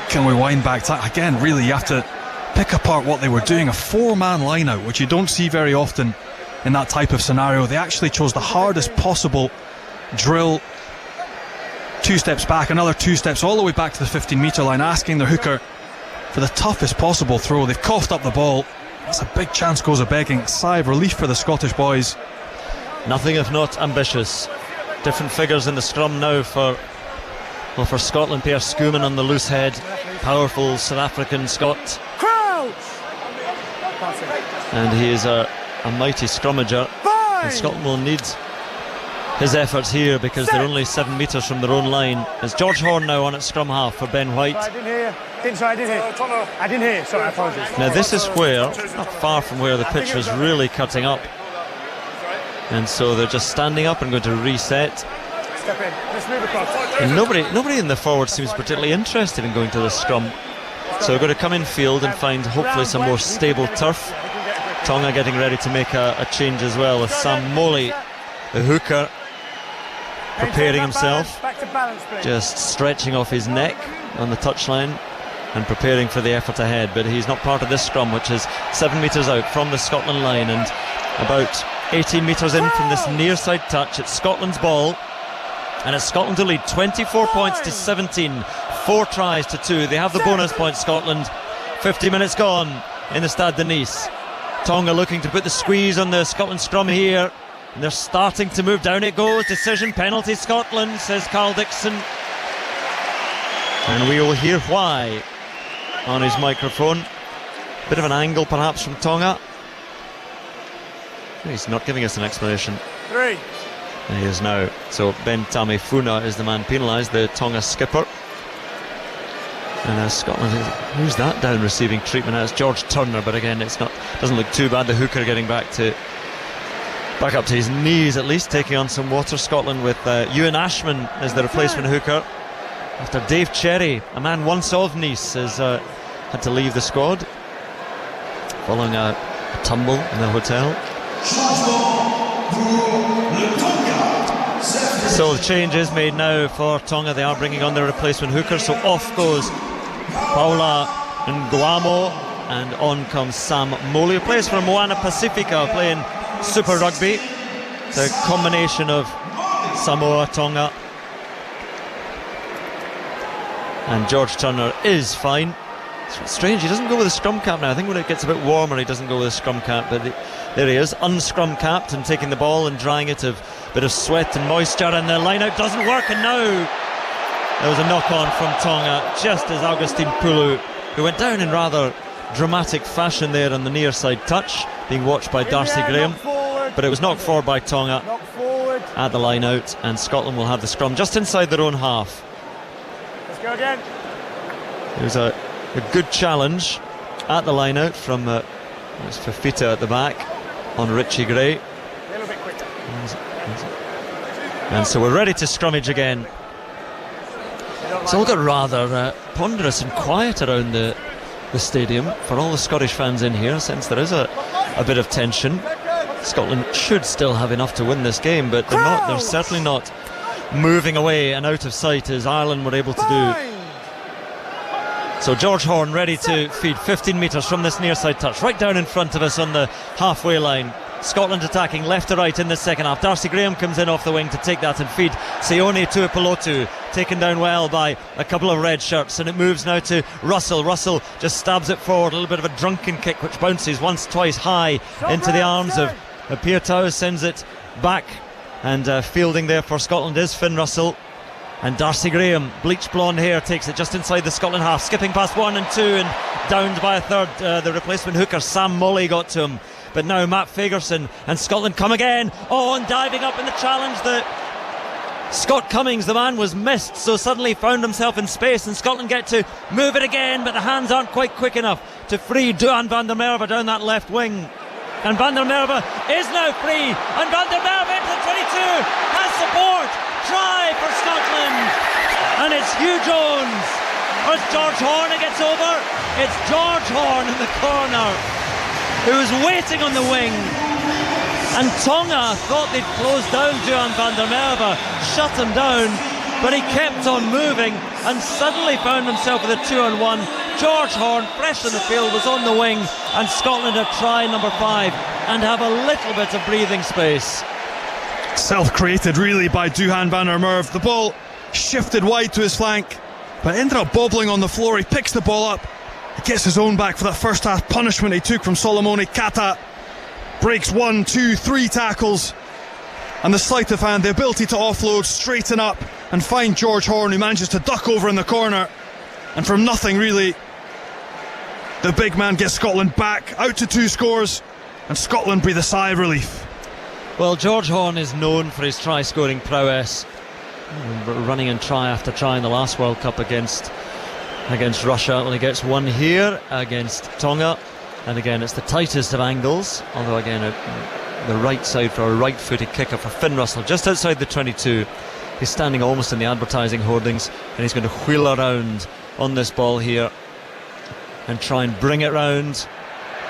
Speaker 3: Can we wind back? Again, really, you have to pick apart what they were doing. A 4-man line out, which you don't see very often in that type of scenario. They actually chose the hardest possible drill. 2 steps back, another 2 steps all the way back to the 15 metre line, asking their hooker for the toughest possible throw. They've coughed up the ball. That's a big chance goes a begging. Sigh of relief for the Scottish boys.
Speaker 1: Nothing if not ambitious. Different figures in the scrum now for Scotland. Pierre Schoeman on the loose head, powerful South African Scot, and he is a mighty scrummager. And Scotland will need his efforts here because they're only 7 metres from their own line. It's George Horne now on at scrum half for Ben White.
Speaker 2: I didn't hear. Sorry, I apologise.
Speaker 1: Now this is where, not far from where the pitch was really cutting up, and so they're just standing up and going to reset.
Speaker 2: Step in. Let's move across.
Speaker 1: And nobody in the forward seems particularly interested in going to the scrum. So we're going to come in field and find hopefully some more stable turf. Tonga getting ready to make a change as well, with Sam Moley, the hooker, preparing himself, just stretching off his neck on the touchline and preparing for the effort ahead. But he's not part of this scrum, which is 7 metres out from the Scotland line and about 18 metres in from this near side touch. It's Scotland's ball, and it's Scotland to lead 24 points to 17, 4 tries to 2. They have the bonus point, Scotland. 50 minutes gone in the Stade de Nice. Tonga looking to put the squeeze on the Scotland scrum here, and they're starting to move. Down it goes. Decision, penalty Scotland, says Carl Dixon, and we will hear why on his microphone. Bit of an angle perhaps from Tonga. He's not giving us an explanation.
Speaker 2: 3.
Speaker 1: He is now. So Ben Tamefuna is the man penalised, the Tonga skipper. And Scotland, who's that down receiving treatment? That's George Turner, but again, doesn't look too bad. The hooker getting back up to his knees at least, taking on some water. Scotland with Ewan Ashman as the replacement hooker, after Dave Cherry, a man once of Nice, has had to leave the squad following a tumble in the hotel. So the change is made now for Tonga. They are bringing on their replacement hooker, so off goes Paula Nguamo and on comes Sam Moley, who plays for Moana Pacifica, playing Super Rugby. It's a combination of Samoa, Tonga, and George Turner is fine. It's strange, he doesn't go with a scrum cap now. I think when it gets a bit warmer he doesn't go with a scrum cap, but there he is, unscrum capped and taking the ball and drying it of a bit of sweat and moisture, and the line out doesn't work, and now there was a knock on from Tonga just as Augustine Pulu, who went down in rather dramatic fashion there on the near side touch, being watched by Darcy Graham, but it was knocked forward by Tonga at the line out, and Scotland will have the scrum just inside their own half.
Speaker 2: Let's go again.
Speaker 1: It was a good challenge at the line out from Fafita at the back on Richie Gray.
Speaker 2: A little bit quicker.
Speaker 1: And so we're ready to scrummage again. It's all got rather ponderous and quiet around the stadium for all the Scottish fans in here, since there is a bit of tension. Scotland should still have enough to win this game, but they're certainly not moving away and out of sight as Ireland were able to do. So George Horn ready to feed 15 metres from this near side touch, right down in front of us on the halfway line. Scotland attacking left to right in the second half. Darcy Graham comes in off the wing to take that and feed Sione Tuipulotu, taken down well by a couple of red shirts, and it moves now to Russell. Russell just stabs it forward, a little bit of a drunken kick which bounces once, twice high into the arms of Piertau, sends it back, and fielding there for Scotland is Finn Russell. And Darcy Graham, bleached blonde hair, takes it just inside the Scotland half, skipping past 1 and 2 and downed by a third. The replacement hooker Sam Moley got to him, but now Matt Fagerson, and Scotland come again. And diving up in the challenge, Scott Cummings, the man was missed, so suddenly found himself in space, and Scotland get to move it again, but the hands aren't quite quick enough to free Duhan van der Merwe down that left wing. And van der Merwe is now free, and van der Merwe into the 22 has support. Try for Scotland, and it's Hugh Jones, or it's George Horn who gets over. It's George Horn in the corner, who's waiting on the wing, and Tonga thought they'd closed down Duhan van der Merwe, shut him down, but he kept on moving and suddenly found himself with a 2-on-1. George Horn, fresh in the field, was on the wing, and Scotland have tried number 5 and have a little bit of breathing space.
Speaker 3: Self-created really by Duhan van der Merwe. The ball shifted wide to his flank, but ended up bobbling on the floor. He picks the ball up, he gets his own back for that first half punishment he took from Solomone Kata. Breaks 1, 2, 3 tackles, and the sleight of hand, the ability to offload, straighten up and find George Horn, who manages to duck over in the corner, and from nothing really the big man gets Scotland back out to 2 scores, and Scotland breathe a sigh of relief.
Speaker 1: Well, George Horn is known for his try-scoring prowess, running in try after try in the last World Cup against Russia. Well, he gets one here against Tonga, and again it's the tightest of angles, although again the right side for a right-footed kicker for Finn Russell, just outside the 22. He's standing almost in the advertising hoardings, and he's going to wheel around on this ball here and try and bring it round.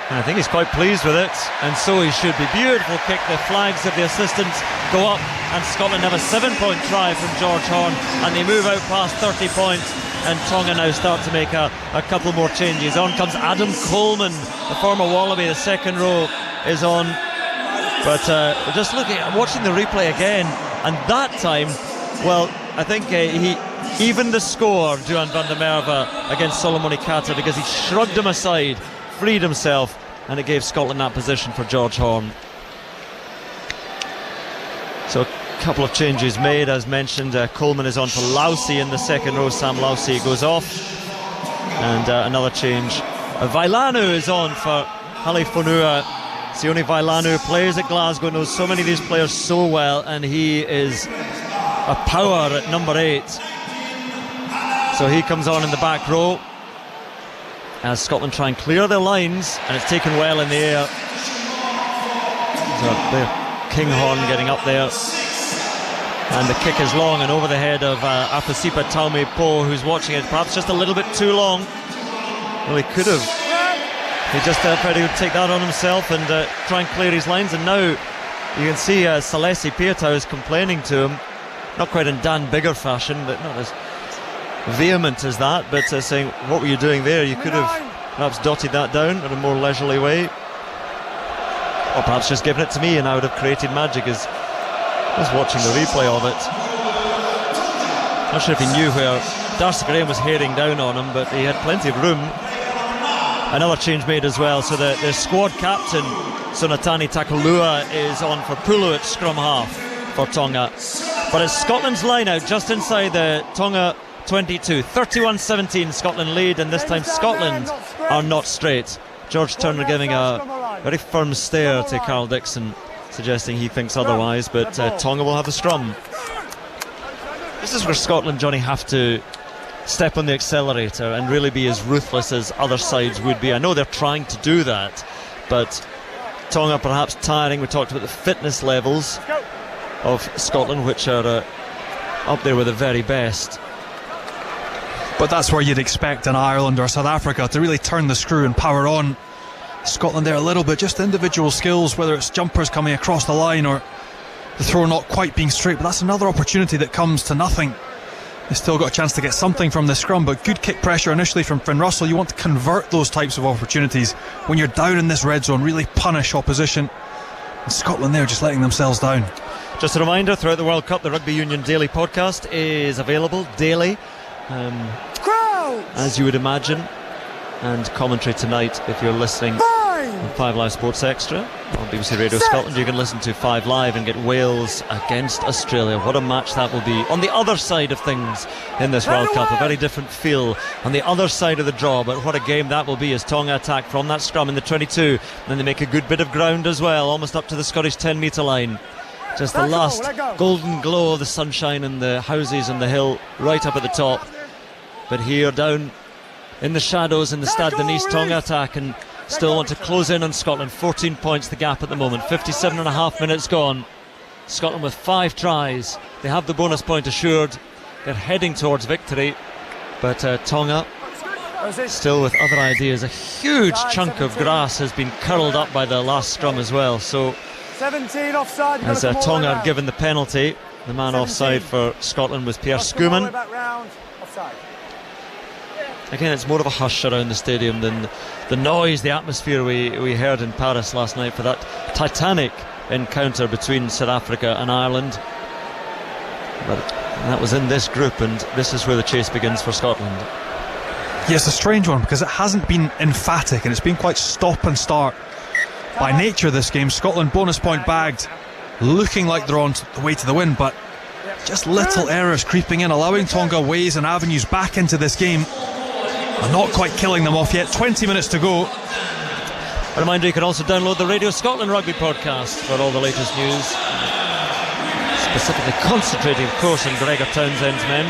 Speaker 1: And I think he's quite pleased with it, and so he should be. Beautiful kick. The flags of the assistants go up, and Scotland have a 7-point try from George Horn, and they move out past 30 points, and Tonga now start to make a couple more changes. On comes Adam Coleman, the former Wallaby. The second row is on, but we're just watching the replay again, and that time, well, I think he evened the score, Duan van der Merwe, against Solomon Ikata, because he shrugged him aside, freed himself, and it gave Scotland that position for George Horn. So a couple of changes made, as mentioned. Coleman is on for Lousy in the second row. Sam Lousy goes off, and another change. Vailanu is on for Halifonua. Sione Vailanu plays at Glasgow, knows so many of these players so well, and he is a power at number 8. So he comes on in the back row as Scotland try and clear their lines, and it's taken well in the air. So there, Kinghorn getting up there, and the kick is long and over the head of Apasipa Taume-Po, who's watching it perhaps just a little bit too long. Well, he could have. He just tried to take that on himself and try and clear his lines, and now you can see Salesi Piatau is complaining to him, not quite in Dan Bigger fashion, but not as vehement as that, but saying, what were you doing there? You could have perhaps dotted that down in a more leisurely way, or perhaps just given it to me and I would have created magic. As I was watching the replay of it, not sure if he knew where Darcy Graham was heading down on him, but he had plenty of room. Another change made as well, so the squad captain Sonatani Takulua is on for Pulu at scrum half for Tonga, but it's Scotland's line out just inside the Tonga 22. 31-17 Scotland lead, and this time Scotland are not straight. George Turner giving a very firm stare to Carl Dixon, suggesting he thinks otherwise, but Tonga will have the scrum. This is where Scotland, Johnny, have to step on the accelerator and really be as ruthless as other sides would be. I know they're trying to do that, but Tonga perhaps tiring. We talked about the fitness levels of Scotland, which are up there with the very best.
Speaker 3: But that's where you'd expect an Ireland or South Africa to really turn the screw and power on. Scotland there a little bit, just individual skills, whether it's jumpers coming across the line or the throw not quite being straight, but that's another opportunity that comes to nothing. They still got a chance to get something from the scrum, but good kick pressure initially from Finn Russell. You want to convert those types of opportunities when you're down in this red zone, really punish opposition. And Scotland there just letting themselves down.
Speaker 1: Just a reminder, throughout the World Cup, the Rugby Union Daily podcast is available daily, as you would imagine, and commentary tonight if you're listening on 5 Live Sports Extra on BBC Radio Scotland. You can listen to 5 Live and get Wales against Australia. What a match that will be on the other side of things in this World Cup. A very different feel on the other side of the draw, but what a game that will be as Tonga attack from that scrum in the 22, and then they make a good bit of ground as well, almost up to the Scottish 10 metre line. Just the last golden glow of the sunshine and the houses and the hill right up at the top. But here down in the shadows in the Stade Denise, Tonga attack and still want to close in on Scotland. 14 points the gap at the moment. 57.5 minutes gone. Scotland with 5 tries. They have the bonus point assured. They're heading towards victory, but Tonga still with other ideas. A huge chunk of grass has been curled up by the last scrum as well. So
Speaker 2: 17 offside,
Speaker 1: as Tonga are given the penalty, the man 17. Offside for Scotland was Pierre Schoeman. Again, it's more of a hush around the stadium than the noise, the atmosphere we heard in Paris last night for that titanic encounter between South Africa and Ireland. But that was in this group, and this is where the chase begins for Scotland.
Speaker 3: Yeah, it's a strange one because it hasn't been emphatic and it's been quite stop and start by nature this game. Scotland bonus point bagged, looking like they're on the way to the win, but just little errors creeping in, allowing Tonga ways and avenues back into this game. And not quite killing them off yet. 20 minutes to go.
Speaker 1: A reminder, you can also download the Radio Scotland Rugby podcast for all the latest news, specifically concentrating of course on Gregor Townsend's men.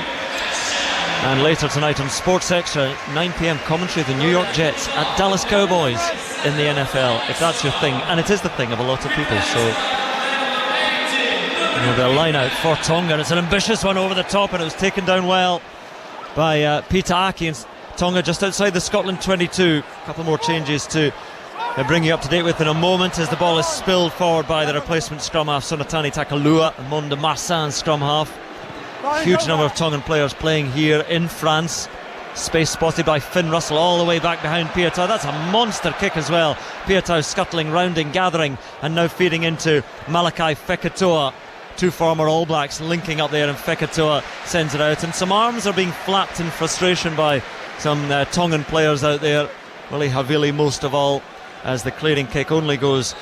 Speaker 1: And later tonight on Sports Extra, 9 PM commentary of the New York Jets at Dallas Cowboys in the NFL, if that's your thing, and it is the thing of a lot of people. So The line out for Tonga, and it's an ambitious one over the top, and it was taken down well by Peter Aki, and Tonga just outside the Scotland 22. A couple more changes to bring you up to date with in a moment, as the ball is spilled forward by the replacement scrum half Sonatani Takalua and Monde Marsan scrum half. Huge number of Tongan players playing here in France. Space spotted by Finn Russell all the way back behind Piatau. That's a monster kick as well. Piatau scuttling, rounding, gathering, and now feeding into Malakai Fekitoa. Two former All Blacks linking up there, and Fekitoa sends it out, and some arms are being flapped in frustration by some Tongan players out there. Willie Havili most of all, as the clearing kick only goes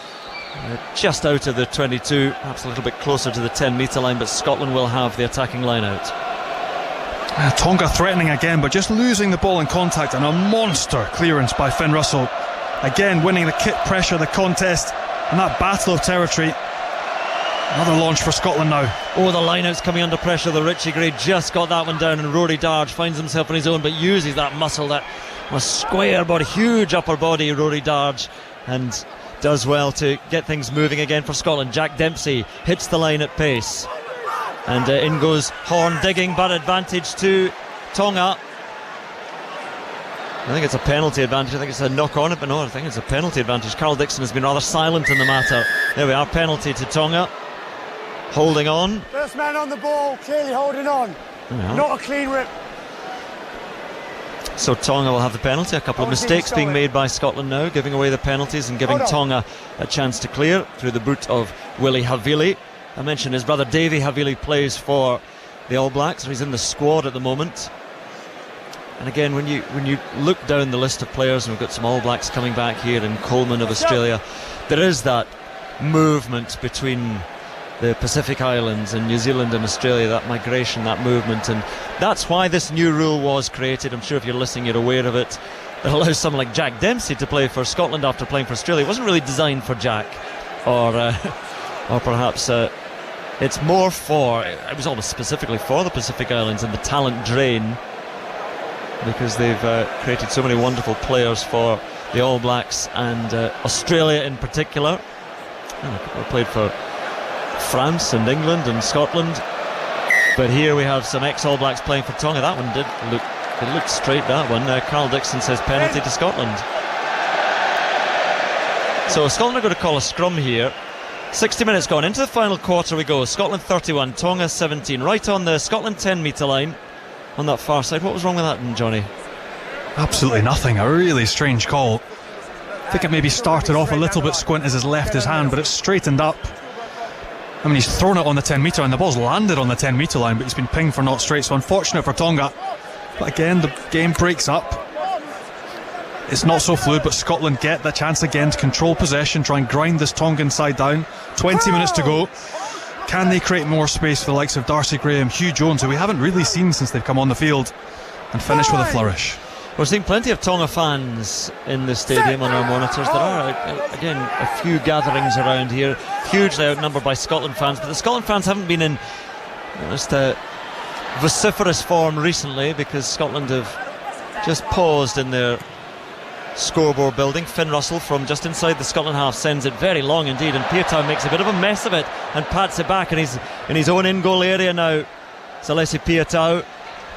Speaker 1: just out of the 22, perhaps a little bit closer to the 10 metre line, but Scotland will have the attacking line out.
Speaker 3: Tonga threatening again, but just losing the ball in contact, and a monster clearance by Finn Russell. Again winning the kit pressure, the contest, and that battle of territory. Another launch for Scotland now.
Speaker 1: Oh, the line-out's coming under pressure. The Richie Gray just got that one down, and Rory Darge finds himself on his own, but uses that muscle, that square body, huge upper body, Rory Darge, and does well to get things moving again for Scotland. Jack Dempsey hits the line at pace, and in goes Horn digging, but advantage to Tonga. I think it's a penalty advantage. I think it's a knock-on, but no, I think it's a penalty advantage. Carl Dixon has been rather silent in the matter. There we are, penalty to Tonga. Holding on.
Speaker 2: First man on the ball, clearly holding on. Not a clean rip.
Speaker 1: So Tonga will have the penalty. A couple of mistakes being made by Scotland now, giving away the penalties and giving Tonga a chance to clear through the boot of Willie Havili. I mentioned his brother Davy Havili plays for the All Blacks, so he's in the squad at the moment. And again, when you look down the list of players, and we've got some All Blacks coming back here in Coleman of Australia, there is that movement between the Pacific Islands and New Zealand and Australia, that migration, that movement, and that's why this new rule was created. I'm sure if you're listening you're aware of it. It allows someone like Jack Dempsey to play for Scotland after playing for Australia. It wasn't really designed for Jack, or perhaps it's more for, it was almost specifically for the Pacific Islands and the talent drain, because they've created so many wonderful players for the All Blacks and Australia in particular. They played for France and England and Scotland, but here we have some ex-All Blacks playing for Tonga. That one it looked straight, that one. Carl Dixon says penalty to Scotland. So Scotland are going to call a scrum here. 60 minutes gone, into the final quarter we go. Scotland 31, Tonga 17, right on the Scotland 10 metre line on that far side. What was wrong with that, Johnny?
Speaker 3: Absolutely nothing, a really strange call. I think it maybe started off a little bit squint as he's left his hand, but it's straightened up. I mean, he's thrown it on the 10 metre line, the ball's landed on the 10 metre line, but he's been pinged for not straight, so unfortunate for Tonga. But again, the game breaks up. It's not so fluid, but Scotland get the chance again to control possession, try and grind this Tongan side down. 20 minutes to go. Can they create more space for the likes of Darcy Graham, Hugh Jones, who we haven't really seen since they've come on the field, and finish with a flourish?
Speaker 1: We're seeing plenty of Tonga fans in the stadium on our monitors. There are, again, a few gatherings around here, hugely outnumbered by Scotland fans, but the Scotland fans haven't been in just a vociferous form recently, because Scotland have just paused in their scoreboard building. Finn Russell from just inside the Scotland half sends it very long indeed, and Piatau makes a bit of a mess of it and pats it back, and he's in his own in-goal area now. Alessi Piatau,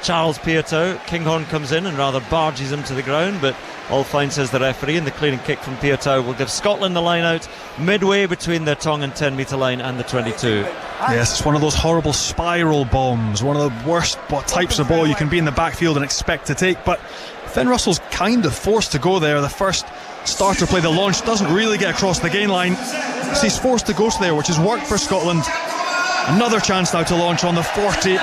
Speaker 1: Charles Piatau. Kinghorn comes in and rather barges him to the ground, but all fine, says the referee, and the clearing kick from Piatau will give Scotland the line out midway between the Tongan 10 metre line and the 22.
Speaker 3: Yes, it's one of those horrible spiral bombs, one of the worst types of ball you can be in the backfield and expect to take, but Finn Russell's kind of forced to go there. The first starter play, the launch, doesn't really get across the gain line, so he's forced to go there, which has worked for Scotland. Another chance now to launch on the 40.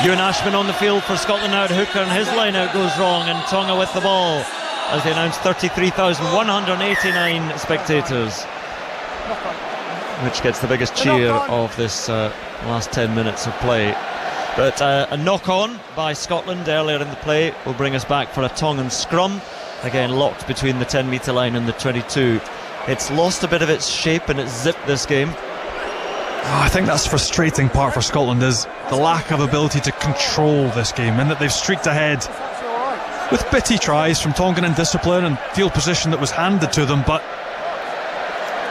Speaker 1: Ewan Ashman on the field for Scotland now at hooker, and his line out goes wrong, and Tonga with the ball as they announce 33,189 spectators, which gets the biggest cheer of this last 10 minutes of play. But a knock-on by Scotland earlier in the play will bring us back for a Tongan scrum, again locked between the 10 metre line and the 22. It's lost a bit of its shape and its zip this game.
Speaker 3: I think that's the frustrating part for Scotland, is the lack of ability to control this game, in that they've streaked ahead with bitty tries from Tongan in discipline and field position that was handed to them, but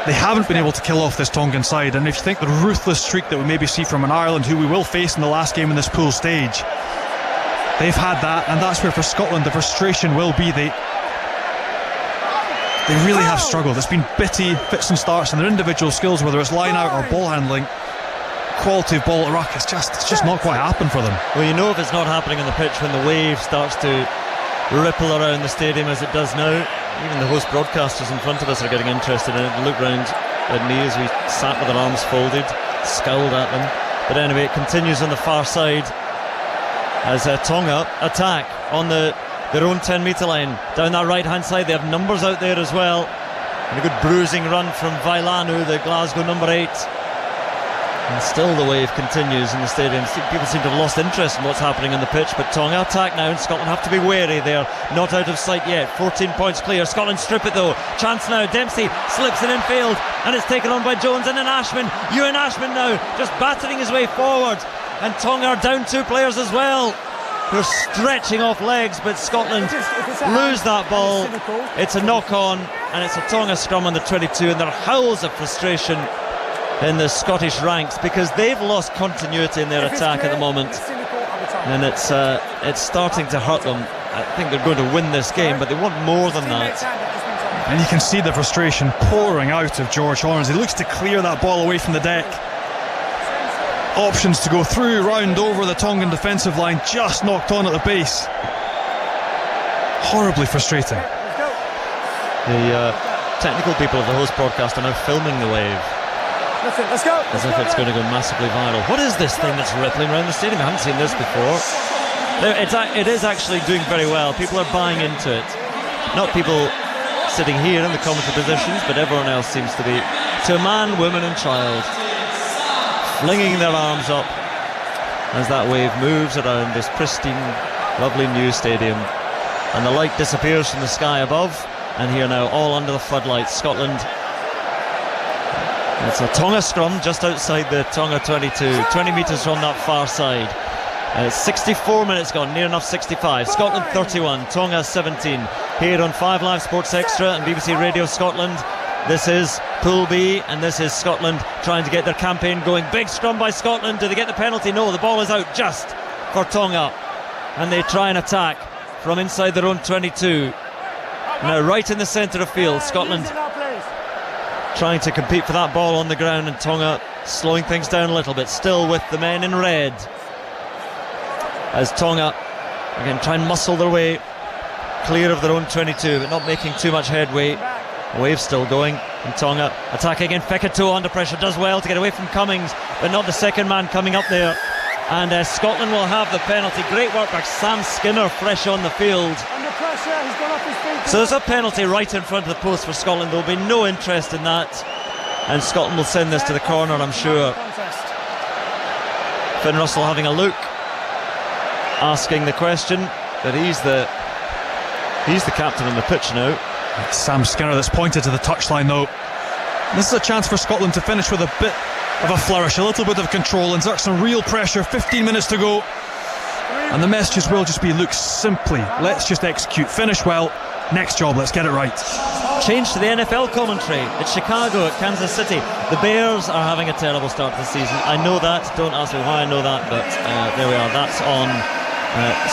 Speaker 3: they haven't been able to kill off this Tongan side, and if you think the ruthless streak that we maybe see from an Ireland, who we will face in the last game in this pool stage, they've had that, and that's where for Scotland the frustration will be. They really have struggled. It's been bitty fits and starts in their individual skills, whether it's line out or ball handling. Quality of ball at ruck, it's just not quite happened for them.
Speaker 1: Well, you know if it's not happening on the pitch when the wave starts to ripple around the stadium as it does now. Even the host broadcasters in front of us are getting interested in it. Look round at me as we sat with our arms folded, scowled at them. But anyway, it continues on the far side as Tonga attack on their own 10-metre line. Down that right-hand side, they have numbers out there as well. And a good bruising run from Vailanu, the Glasgow number 8. And still the wave continues in the stadium. People seem to have lost interest in what's happening on the pitch, but Tonga attack now, and Scotland have to be wary. They're not out of sight yet. 14 points clear. Scotland strip it though. Chance now. Dempsey slips it in field, and it's taken on by Jones, and then Ashman. Ewan Ashman now just battering his way forward, and Tonga are down 2 players as well. They're stretching off legs, but Scotland lose that ball. It's a knock-on, and it's a Tonga scrum on the 22, and there are howls of frustration in the Scottish ranks because they've lost continuity in their attack at the moment, and it's starting to hurt them. I think they're going to win this game, but they want more than that.
Speaker 3: And you can see the frustration pouring out of George Horne as he looks to clear that ball away from the deck. Options to go through, round over the Tongan defensive line, just knocked on at the base. Horribly frustrating.
Speaker 1: The technical people of the host broadcast are now filming the wave.
Speaker 2: Let's go.
Speaker 1: As if it's going to go massively viral. What is this thing that's rippling around the stadium? I haven't seen this before. It is actually doing very well. People are buying into it. Not people sitting here in the commentary positions, but everyone else seems to be. To a man, woman and child, flinging their arms up as that wave moves around this pristine, lovely new stadium. And the light disappears from the sky above, and here now, all under the floodlights, Scotland. It's a Tonga scrum just outside the Tonga 22, 20 metres from that far side. 64 minutes gone, near enough 65. Scotland 31, Tonga 17. Here on 5 Live Sports Extra and BBC Radio Scotland. This is Pool B, and this is Scotland trying to get their campaign going. Big scrum by Scotland. Do they get the penalty? No, the ball is out just for Tonga. And they try and attack from inside their own 22. Now right in the centre of field, Scotland trying to compete for that ball on the ground, and Tonga slowing things down a little bit, still with the men in red. As Tonga again try and muscle their way clear of their own 22, but not making too much headway. The wave's still going, and Tonga attacking again. Fekitoa under pressure, does well to get away from Cummings, but not the second man coming up there. And Scotland will have the penalty. Great work by Sam Skinner, fresh on the field.
Speaker 2: Under pressure, he's gone off his feet.
Speaker 1: So there's a penalty right in front of the post for Scotland. There'll be no interest in that, and Scotland will send this to the corner, I'm sure. Finn Russell having a look, asking the question, but he's the captain on the pitch now.
Speaker 3: It's Sam Skinner that's pointed to the touchline though. This is a chance for Scotland to finish with a bit of a flourish, a little bit of control, and exert some real pressure. 15 minutes to go, and the messages will just be, look, simply let's just execute, finish well, next job, let's get it right.
Speaker 1: Change to the NFL commentary. It's Chicago at Kansas City. The Bears are having a terrible start to the season. I know that, don't ask me why I know that, but there we are. That's on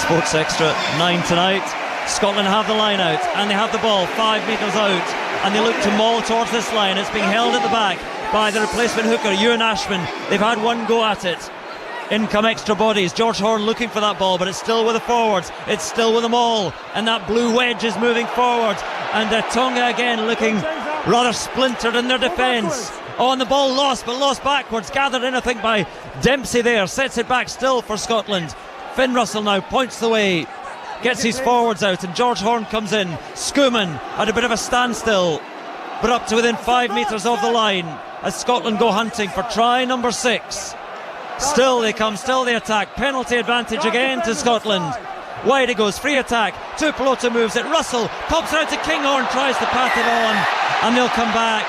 Speaker 1: Sports Extra 9 tonight. Scotland have the line out, and they have the ball 5 metres out, and they look to maul towards this line. It's being held at the back by the replacement hooker, Ewan Ashman. They've had one go at it. In come extra bodies. George Horne looking for that ball, but it's still with the forwards. It's still with them all, and that blue wedge is moving forward. And Tonga again looking rather splintered in their defence. Oh, and the ball lost, but lost backwards. Gathered in, I think, by Dempsey there. Sets it back still for Scotland. Finn Russell now points the way, gets his forwards out, and George Horne comes in. Skuman at a bit of a standstill, but up to within 5 metres of the line as Scotland go hunting for try number 6. Still they come, still they attack. Penalty advantage again to Scotland. Wide it goes, free attack. Tuipulotu moves it. Russell pops out to Kinghorn, tries to pat it on, and they'll come back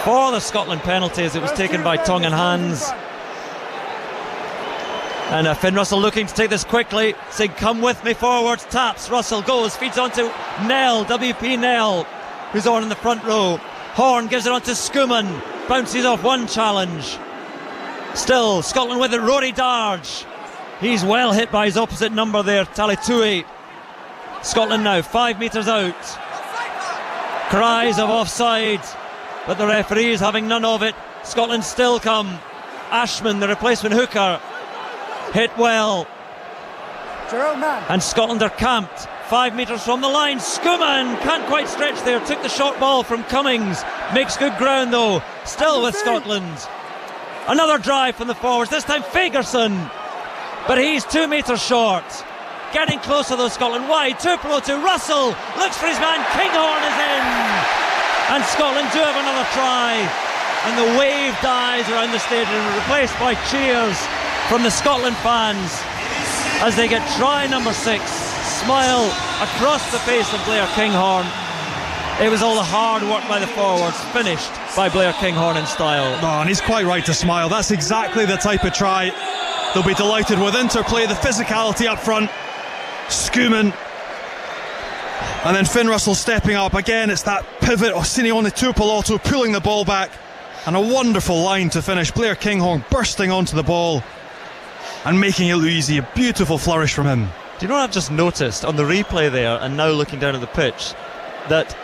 Speaker 1: for the Scotland penalty as it was taken by Tongan hands. And Finn Russell looking to take this quickly, saying come with me forwards. Taps, Russell goes, feeds on to Nell, WP Nell, who's on in the front row. Horn gives it on to Schumann. Bounces off one challenge. Still, Scotland with it. Rory Darge. He's well hit by his opposite number there, Talitui. Scotland now 5 metres out. Cries of offside, but the referee is having none of it. Scotland still come. Ashman, the replacement hooker, hit well. And Scotland are camped 5 metres from the line. Schumann can't quite stretch there. Took the short ball from Cummings. Makes good ground though. Still with Scotland. Another drive from the forwards. This time Fagerson, but he's 2 metres short. Getting closer though, Scotland wide. Tupelo to Russell. Looks for his man. Kinghorn is in. And Scotland do have another try. And the wave dies around the stadium, replaced by cheers from the Scotland fans as they get try number 6. Smile across the face of Blair Kinghorn. It was all the hard work by the forwards, finished by Blair Kinghorn in style.
Speaker 3: Oh, and he's quite right to smile. That's exactly the type of try they'll be delighted with. Interplay, the physicality up front. Schumann, and then Finn Russell stepping up again. It's that pivot of Simeone Tupolotto pulling the ball back, and a wonderful line to finish. Blair Kinghorn bursting onto the ball and making it look easy. A beautiful flourish from him.
Speaker 1: Do you know what I've just noticed on the replay there, and now looking down at the pitch, that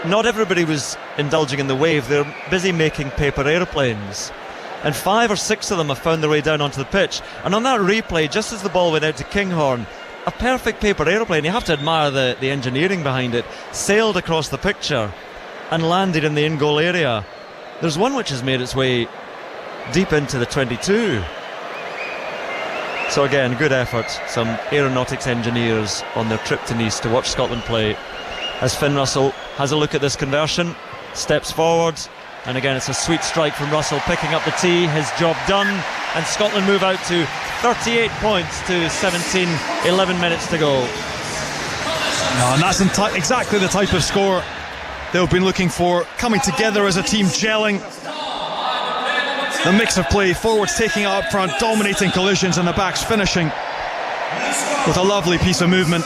Speaker 1: not everybody was indulging in the wave. They're busy making paper aeroplanes, and 5 or 6 of them have found their way down onto the pitch. And on that replay, just as the ball went out to Kinghorn, a perfect paper aeroplane, you have to admire the engineering behind it, sailed across the picture and landed in the in-goal area. There's one which has made its way deep into the 22. So again, good effort. Some aeronautics engineers on their trip to Nice to watch Scotland play, as Finn Russell has a look at this conversion, steps forward, and again it's a sweet strike from Russell, picking up the tee. His job done, and Scotland move out to 38 points to 17, 11 minutes to go.
Speaker 3: No, and that's exactly the type of score they've been looking for, coming together as a team, gelling. The mix of play, forwards taking it up front, dominating collisions, and the backs finishing with a lovely piece of movement.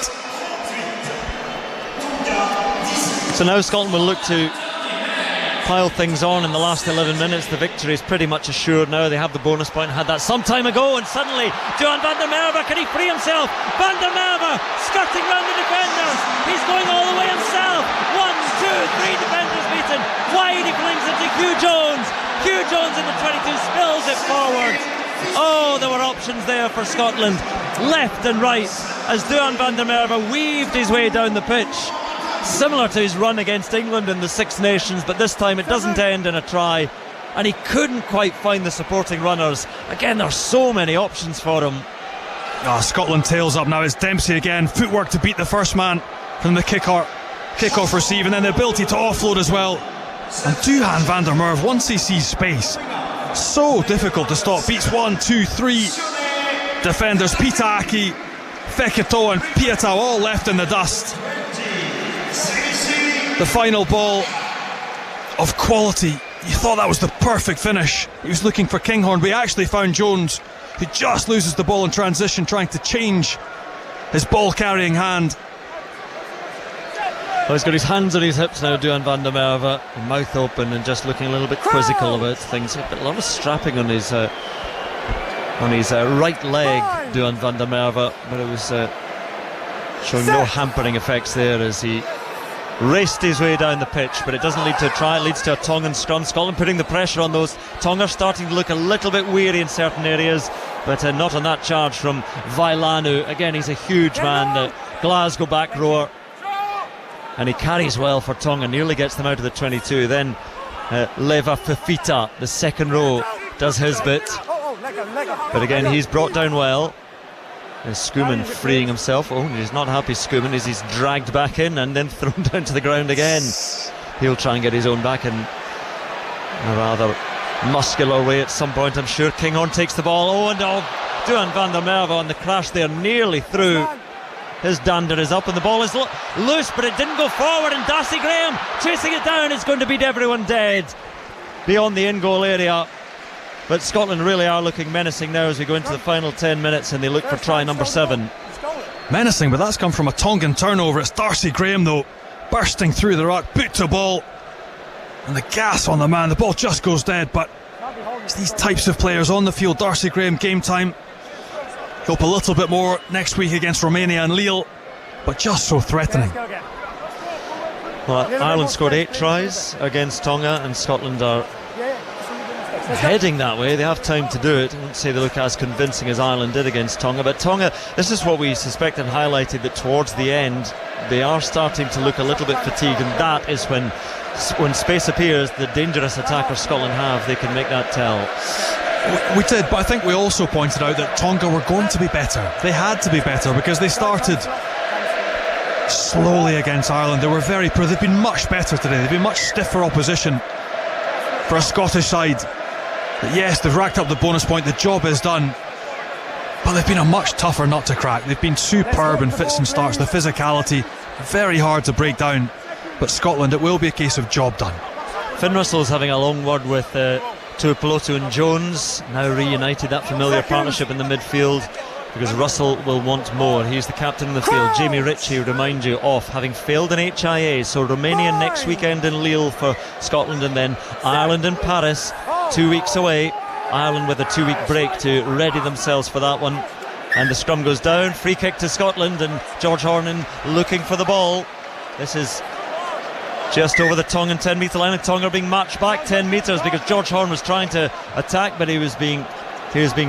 Speaker 1: So now Scotland will look to pile things on in the last 11 minutes. The victory is pretty much assured now. They have the bonus point, had that some time ago, and suddenly Johan van der Merwe, can he free himself? Van der Merwe skirting round the defenders. He's going all the way himself. 1, 2, 3 defenders beaten. Wide he flings it to Hugh Jones. Hugh Jones in the 22 spills it forward. Oh, there were options there for Scotland, left and right, as Johan van der Merwe weaved his way down the pitch, similar to his run against England in the Six Nations, but this time it doesn't end in a try, and he couldn't quite find the supporting runners. Again, there's so many options for him.
Speaker 3: Scotland tails up now. It's Dempsey again, footwork to beat the first man from the kick-off receive, and then the ability to offload as well. And Johan van der Merwe, once he sees space, so difficult to stop. Beats 1, 2, 3 defenders. Pita Aki, Fekito and Pieta all left in the dust. The final ball of quality. You thought that was the perfect finish. He was looking for Kinghorn, but he actually found Jones, who just loses the ball in transition, trying to change his ball carrying hand.
Speaker 1: Well, he's got his hands on his hips now, Johan van der Merwe, mouth open and just looking a little bit quizzical about things. A lot of strapping on his right leg, Johan van der Merwe, but it was showing no hampering effects there as he raced his way down the pitch, but it doesn't lead to a try. It leads to a Tongan scrum. Scotland putting the pressure on those. Tonga starting to look a little bit weary in certain areas, but not on that charge from Vailanu. Again, he's a huge man, the Glasgow back rower, and he carries well for Tonga, nearly gets them out of the 22. Then Leva Fifita, the second row, does his bit, but again he's brought down well. There's Schumann freeing himself. Oh, he's not happy, Schumann, as he's dragged back in and then thrown down to the ground again. He'll try and get his own back in a rather muscular way at some point, I'm sure. Kinghorn takes the ball. Oh, and Johan van der Merwe on the crash there, nearly through. His dander is up and the ball is loose, but it didn't go forward, and Darcy Graham chasing it down. It's going to beat everyone dead beyond the in-goal area. But Scotland really are looking menacing now as we go into the final 10 minutes and they look for try number 7.
Speaker 3: Menacing, but that's come from a Tongan turnover. It's Darcy Graham though, bursting through the ruck, boot to ball, And the gas on the man, the ball just goes dead, but it's these types of players on the field. Darcy Graham, game time. Hope a little bit more next week against Romania and Lille, but just so threatening.
Speaker 1: Well, Ireland scored 8 tries against Tonga, and Scotland are heading that way. They have time to do it. I wouldn't say they look as convincing as Ireland did against Tonga, but Tonga, this is what we suspect and highlighted, that towards the end they are starting to look a little bit fatigued, and that is when space appears, the dangerous attackers Scotland have, they can make that tell.
Speaker 3: We did, but I think we also pointed out that Tonga were going to be better. They had to be better because they started slowly against Ireland. They were very poor. They've been much better today. They've been much stiffer opposition for a Scottish side. But yes, they've racked up the bonus point. The job is done, but they've been a much tougher nut to crack. They've been superb in fits and starts. The physicality, very hard to break down. But Scotland, it will be a case of job done.
Speaker 1: Finn Russell's having a long word with Tuipulotu and Jones, now reunited, that familiar partnership in the midfield, because Russell will want more. He's the captain in the field. Jamie Ritchie, remind you of having failed in HIA, so Romania next weekend in Lille for Scotland, and then Ireland in Paris 2 weeks away. Ireland with a 2-week break to ready themselves for that one. And the scrum goes down, free kick to Scotland, and George Hornan looking for the ball. This is just over the Tongan 10-metre line, and Tonga are being matched back 10 metres because George Horn was trying to attack, but he was being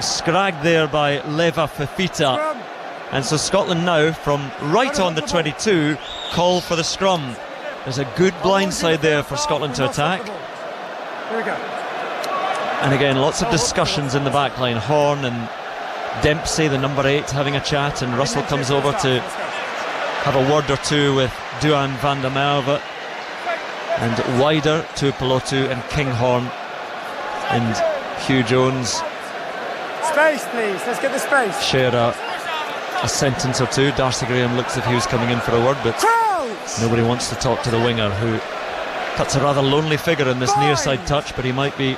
Speaker 1: scragged there by Leva Fafita. And so Scotland now, from right on the 22, call for the scrum. There's a good blindside there for Scotland to attack.
Speaker 2: Here we go.
Speaker 1: And again, lots of discussions in the back line. Horn and Dempsey, the number 8, having a chat, and Russell comes over to have a word or two with Duhan van der Merwe. And wider to Tuipulotu and Kinghorn and Hugh Jones.
Speaker 2: Space, please. Let's get the space.
Speaker 1: Share a sentence or two. Darcy Graham looks as if he was coming in for a word, but nobody wants to talk to the winger, who cuts a rather lonely figure in this near side touch, but he might be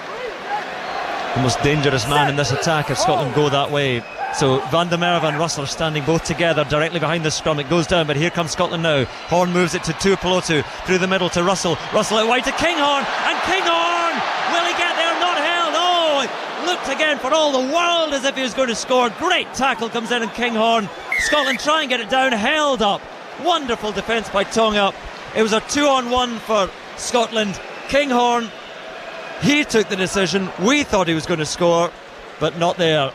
Speaker 1: the most dangerous man in this attack if Scotland go that way. So Van der Merwe and Russell are standing both together directly behind the scrum. It goes down, but here comes Scotland now. Horn moves it to Tuipulotu, through the middle to Russell. Russell out wide to Kinghorn, and Kinghorn! Will he get there? Not held. Oh, looked again for all the world as if he was going to score. Great tackle comes in, and Kinghorn. Scotland try and get it down, held up. Wonderful defence by Tonga. It was a 2-on-1 for Scotland. Kinghorn, he took the decision. We thought he was going to score, but not there.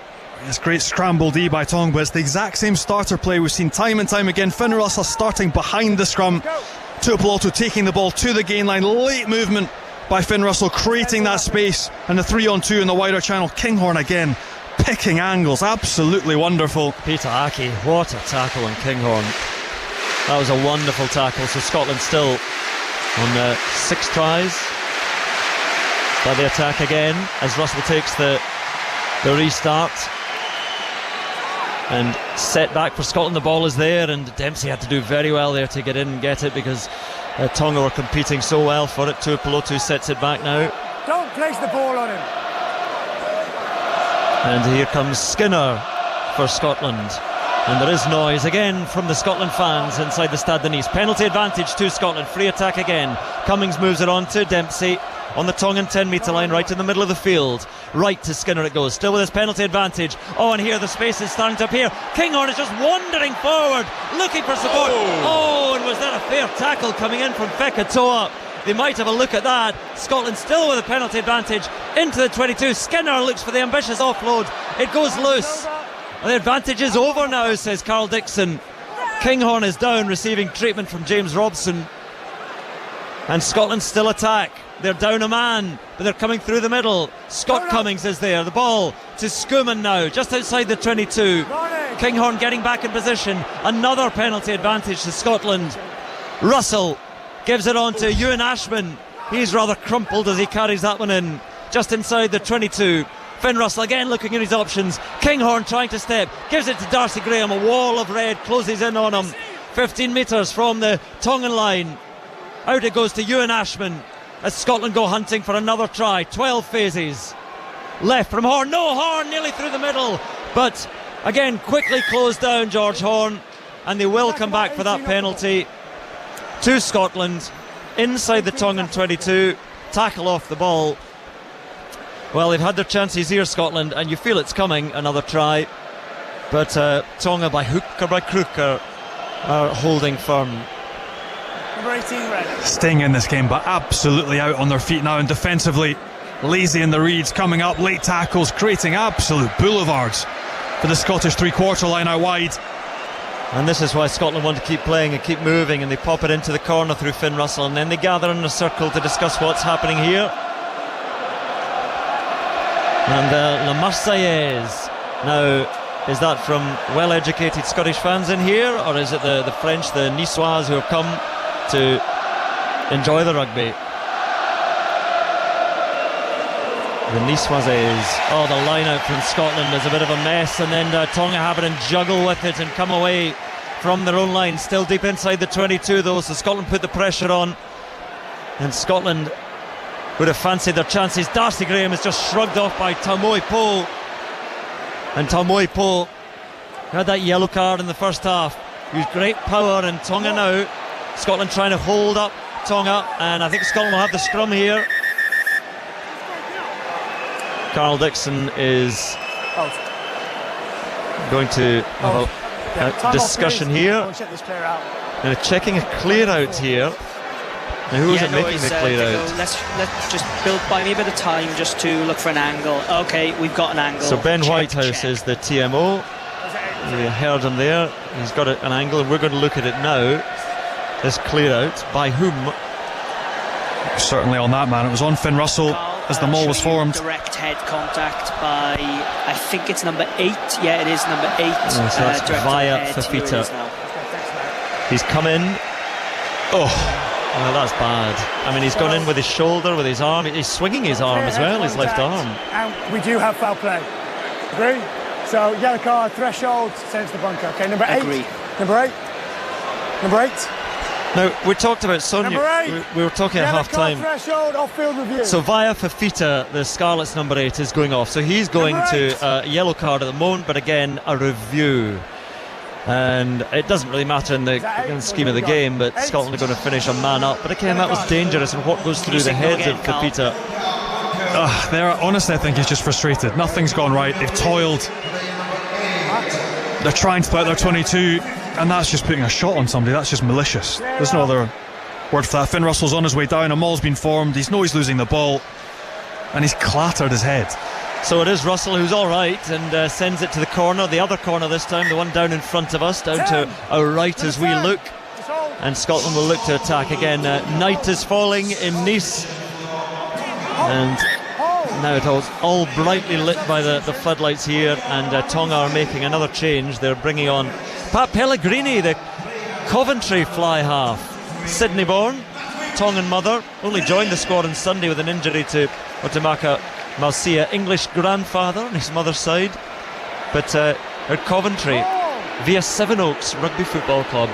Speaker 3: It's great scramble D by Tonga, but it's the exact same starter play we've seen time and time again. Finn Russell starting behind the scrum, Tuipulotu taking the ball to the gain line. Late movement by Finn Russell, creating that space, and the 3-on-2 in the wider channel. Kinghorn again picking angles, absolutely wonderful.
Speaker 1: Peter Aki, what a tackle on Kinghorn. That was a wonderful tackle. So Scotland still on 6 tries by the attack again, as Russell takes the restart. And set back for Scotland. The ball is there, and Dempsey had to do very well there to get in and get it, because Tonga were competing so well for it. Tuipulotu sets it back now.
Speaker 2: Don't place the ball on him.
Speaker 1: And here comes Skinner for Scotland. And there is noise again from the Scotland fans inside the Stade de Nice. Penalty advantage to Scotland. Free attack again. Cummings moves it on to Dempsey on the Tongan 10-metre line, right in the middle of the field. Right to Skinner it goes, still with his penalty advantage. Oh, and here the space is starting to appear. Kinghorn is just wandering forward, looking for support. Oh, and was that a fair tackle coming in from Fekitoa? They might have a look at that. Scotland still with a penalty advantage into the 22. Skinner looks for the ambitious offload. It goes loose. And the advantage is over now, says Carl Dixon. Kinghorn is down, receiving treatment from James Robson. And Scotland still attack. They're down a man, but they're coming through the middle. Scott Cummings is there. The ball to Skuman now, just outside the 22. Kinghorn getting back in position. Another penalty advantage to Scotland. Russell gives it on to Ewan Ashman. He's rather crumpled as he carries that one in, just inside the 22. Finn Russell again looking at his options. Kinghorn trying to step, gives it to Darcy Graham. A wall of red closes in on him. 15 metres from the Tongan line. Out it goes to Ewan Ashman as Scotland go hunting for another try. 12 phases left from Horn. No, Horn nearly through the middle, but again quickly closed down George Horn, and they will come back for that penalty to Scotland inside the Tongan 22. tackle off the ball. Well, they've had their chances here, Scotland, and you feel it's coming, another try. But Tonga, by hook or by crook, are holding firm.
Speaker 2: Number 18, red.
Speaker 3: Staying in this game, but absolutely out on their feet now, and defensively lazy in the reads, coming up, late tackles, creating absolute boulevards for the Scottish three-quarter line out wide.
Speaker 1: And this is why Scotland want to keep playing and keep moving, and they pop it into the corner through Finn Russell, and then they gather in a circle to discuss what's happening here. And La Marseillaise. Now, is that from well-educated Scottish fans in here, or is it the French, the Niçois, who have come to enjoy the rugby? The Niçoises. Oh, the line out from Scotland is a bit of a mess, and then Tonga have it and juggle with it and come away from their own line, still deep inside the 22 though, so Scotland put the pressure on, and Scotland would have fancied their chances. Darcy Graham is just shrugged off by Taumoi Po, and Taumoi Po had that yellow card in the first half. Used great power, and Tonga now, Scotland trying to hold up Tonga, and I think Scotland will have the scrum here. Carl Dixon is going to have a discussion here. Checking a clear out here. Now, who is it making the clear out?
Speaker 4: Let's just buy me a bit of time just to look for an angle. Okay, we've got an angle.
Speaker 1: So Ben Whitehouse is the TMO. We heard him there. He's got an angle, and we're going to look at it now. This clear out by whom?
Speaker 3: Certainly on that man. It was on Finn Russell as the maul was formed.
Speaker 4: Direct head contact by, I think it's number 8. Yeah, it is number 8.
Speaker 1: So that's via Fafita. He's come in. Oh, well, that's bad. I mean, he's gone in with his shoulder, with his arm. He's swinging his arm as well, his left arm.
Speaker 2: And we do have foul play. Agree? So, yellow card, threshold, sends the bunker. Okay, number 8.
Speaker 4: Agree.
Speaker 2: Number 8. Number 8.
Speaker 1: Now, we talked about Sonia. We were talking at half time.
Speaker 2: Threshold, off-field review.
Speaker 1: So via Fafita, the Scarlets number 8 is going off. So he's going to a yellow card at the moment, but again, a review. And it doesn't really matter in the scheme of the game, but Scotland are going to finish a man up. But again, that was dangerous, and what goes through the head of Fafita?
Speaker 3: Honestly, I think he's just frustrated. Nothing's gone right. They've toiled. They're trying to play out their 22. And that's just putting a shot on somebody. That's just malicious. There's no other word for that. Finn Russell's on his way down. A maul's been formed. He knows he's losing the ball, and he's clattered his head.
Speaker 1: So it is Russell who's all right, and sends it to the corner, the other corner this time, the one down in front of us, down to our right as we look. And Scotland will look to attack again. Night is falling in Nice, and now it's all brightly lit by the floodlights here, and Tonga are making another change. They're bringing on Pat Pellegrini, the Coventry fly half, Sydney born, Tongan mother, only joined the squad on Sunday with an injury to Otamaka Malsia, English grandfather on his mother's side, but at Coventry via Sevenoaks Rugby Football Club.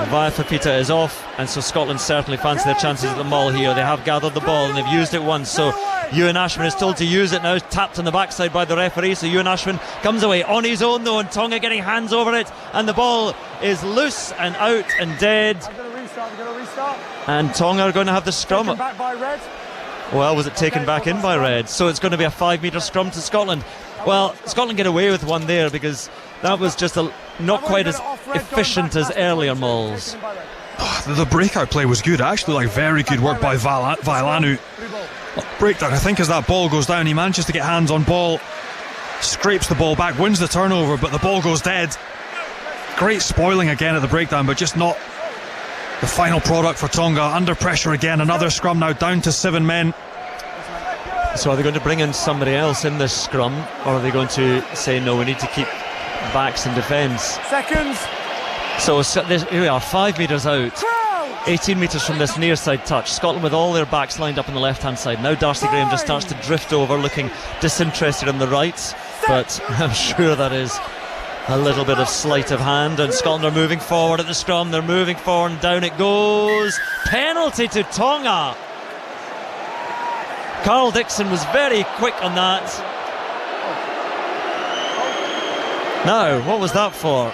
Speaker 1: Via Fafita is off, and so Scotland certainly fancy their chances at the maul here. They have gathered the ball and they've used it once, so Ewan Ashman is told to use it now, tapped on the backside by the referee, so Ewan Ashman comes away on his own though, and Tonga getting hands over it, and the ball is loose and out and dead. And Tonga are going to have the scrum.
Speaker 2: Back by Red.
Speaker 1: Well, was it taken back in by Red? So it's going to be a 5-metre scrum to Scotland. Well, Scotland get away with one there because that was just not quite as efficient as earlier mauls.
Speaker 3: The breakout play was good, actually, like very good work by Vailanu. Breakdown, I think, as that ball goes down, he manages to get hands on ball, scrapes the ball back, wins the turnover, but the ball goes dead. Great spoiling again at the breakdown, but just not the final product for Tonga. Under pressure again, another scrum now, down to 7 men.
Speaker 1: So are they going to bring in somebody else in this scrum, or are they going to say no, we need to keep backs in defence?
Speaker 2: Seconds.
Speaker 1: So here we are, 5 metres out, 18 metres from this near side touch. Scotland with all their backs lined up on the left hand side. Now Darcy Graham just starts to drift over, looking disinterested on the right, but I'm sure that is a little bit of sleight of hand, and Scotland are moving forward at the scrum. They're moving forward, and down it goes. Penalty to Tonga. Carl Dixon was very quick on that. Now, what was that for?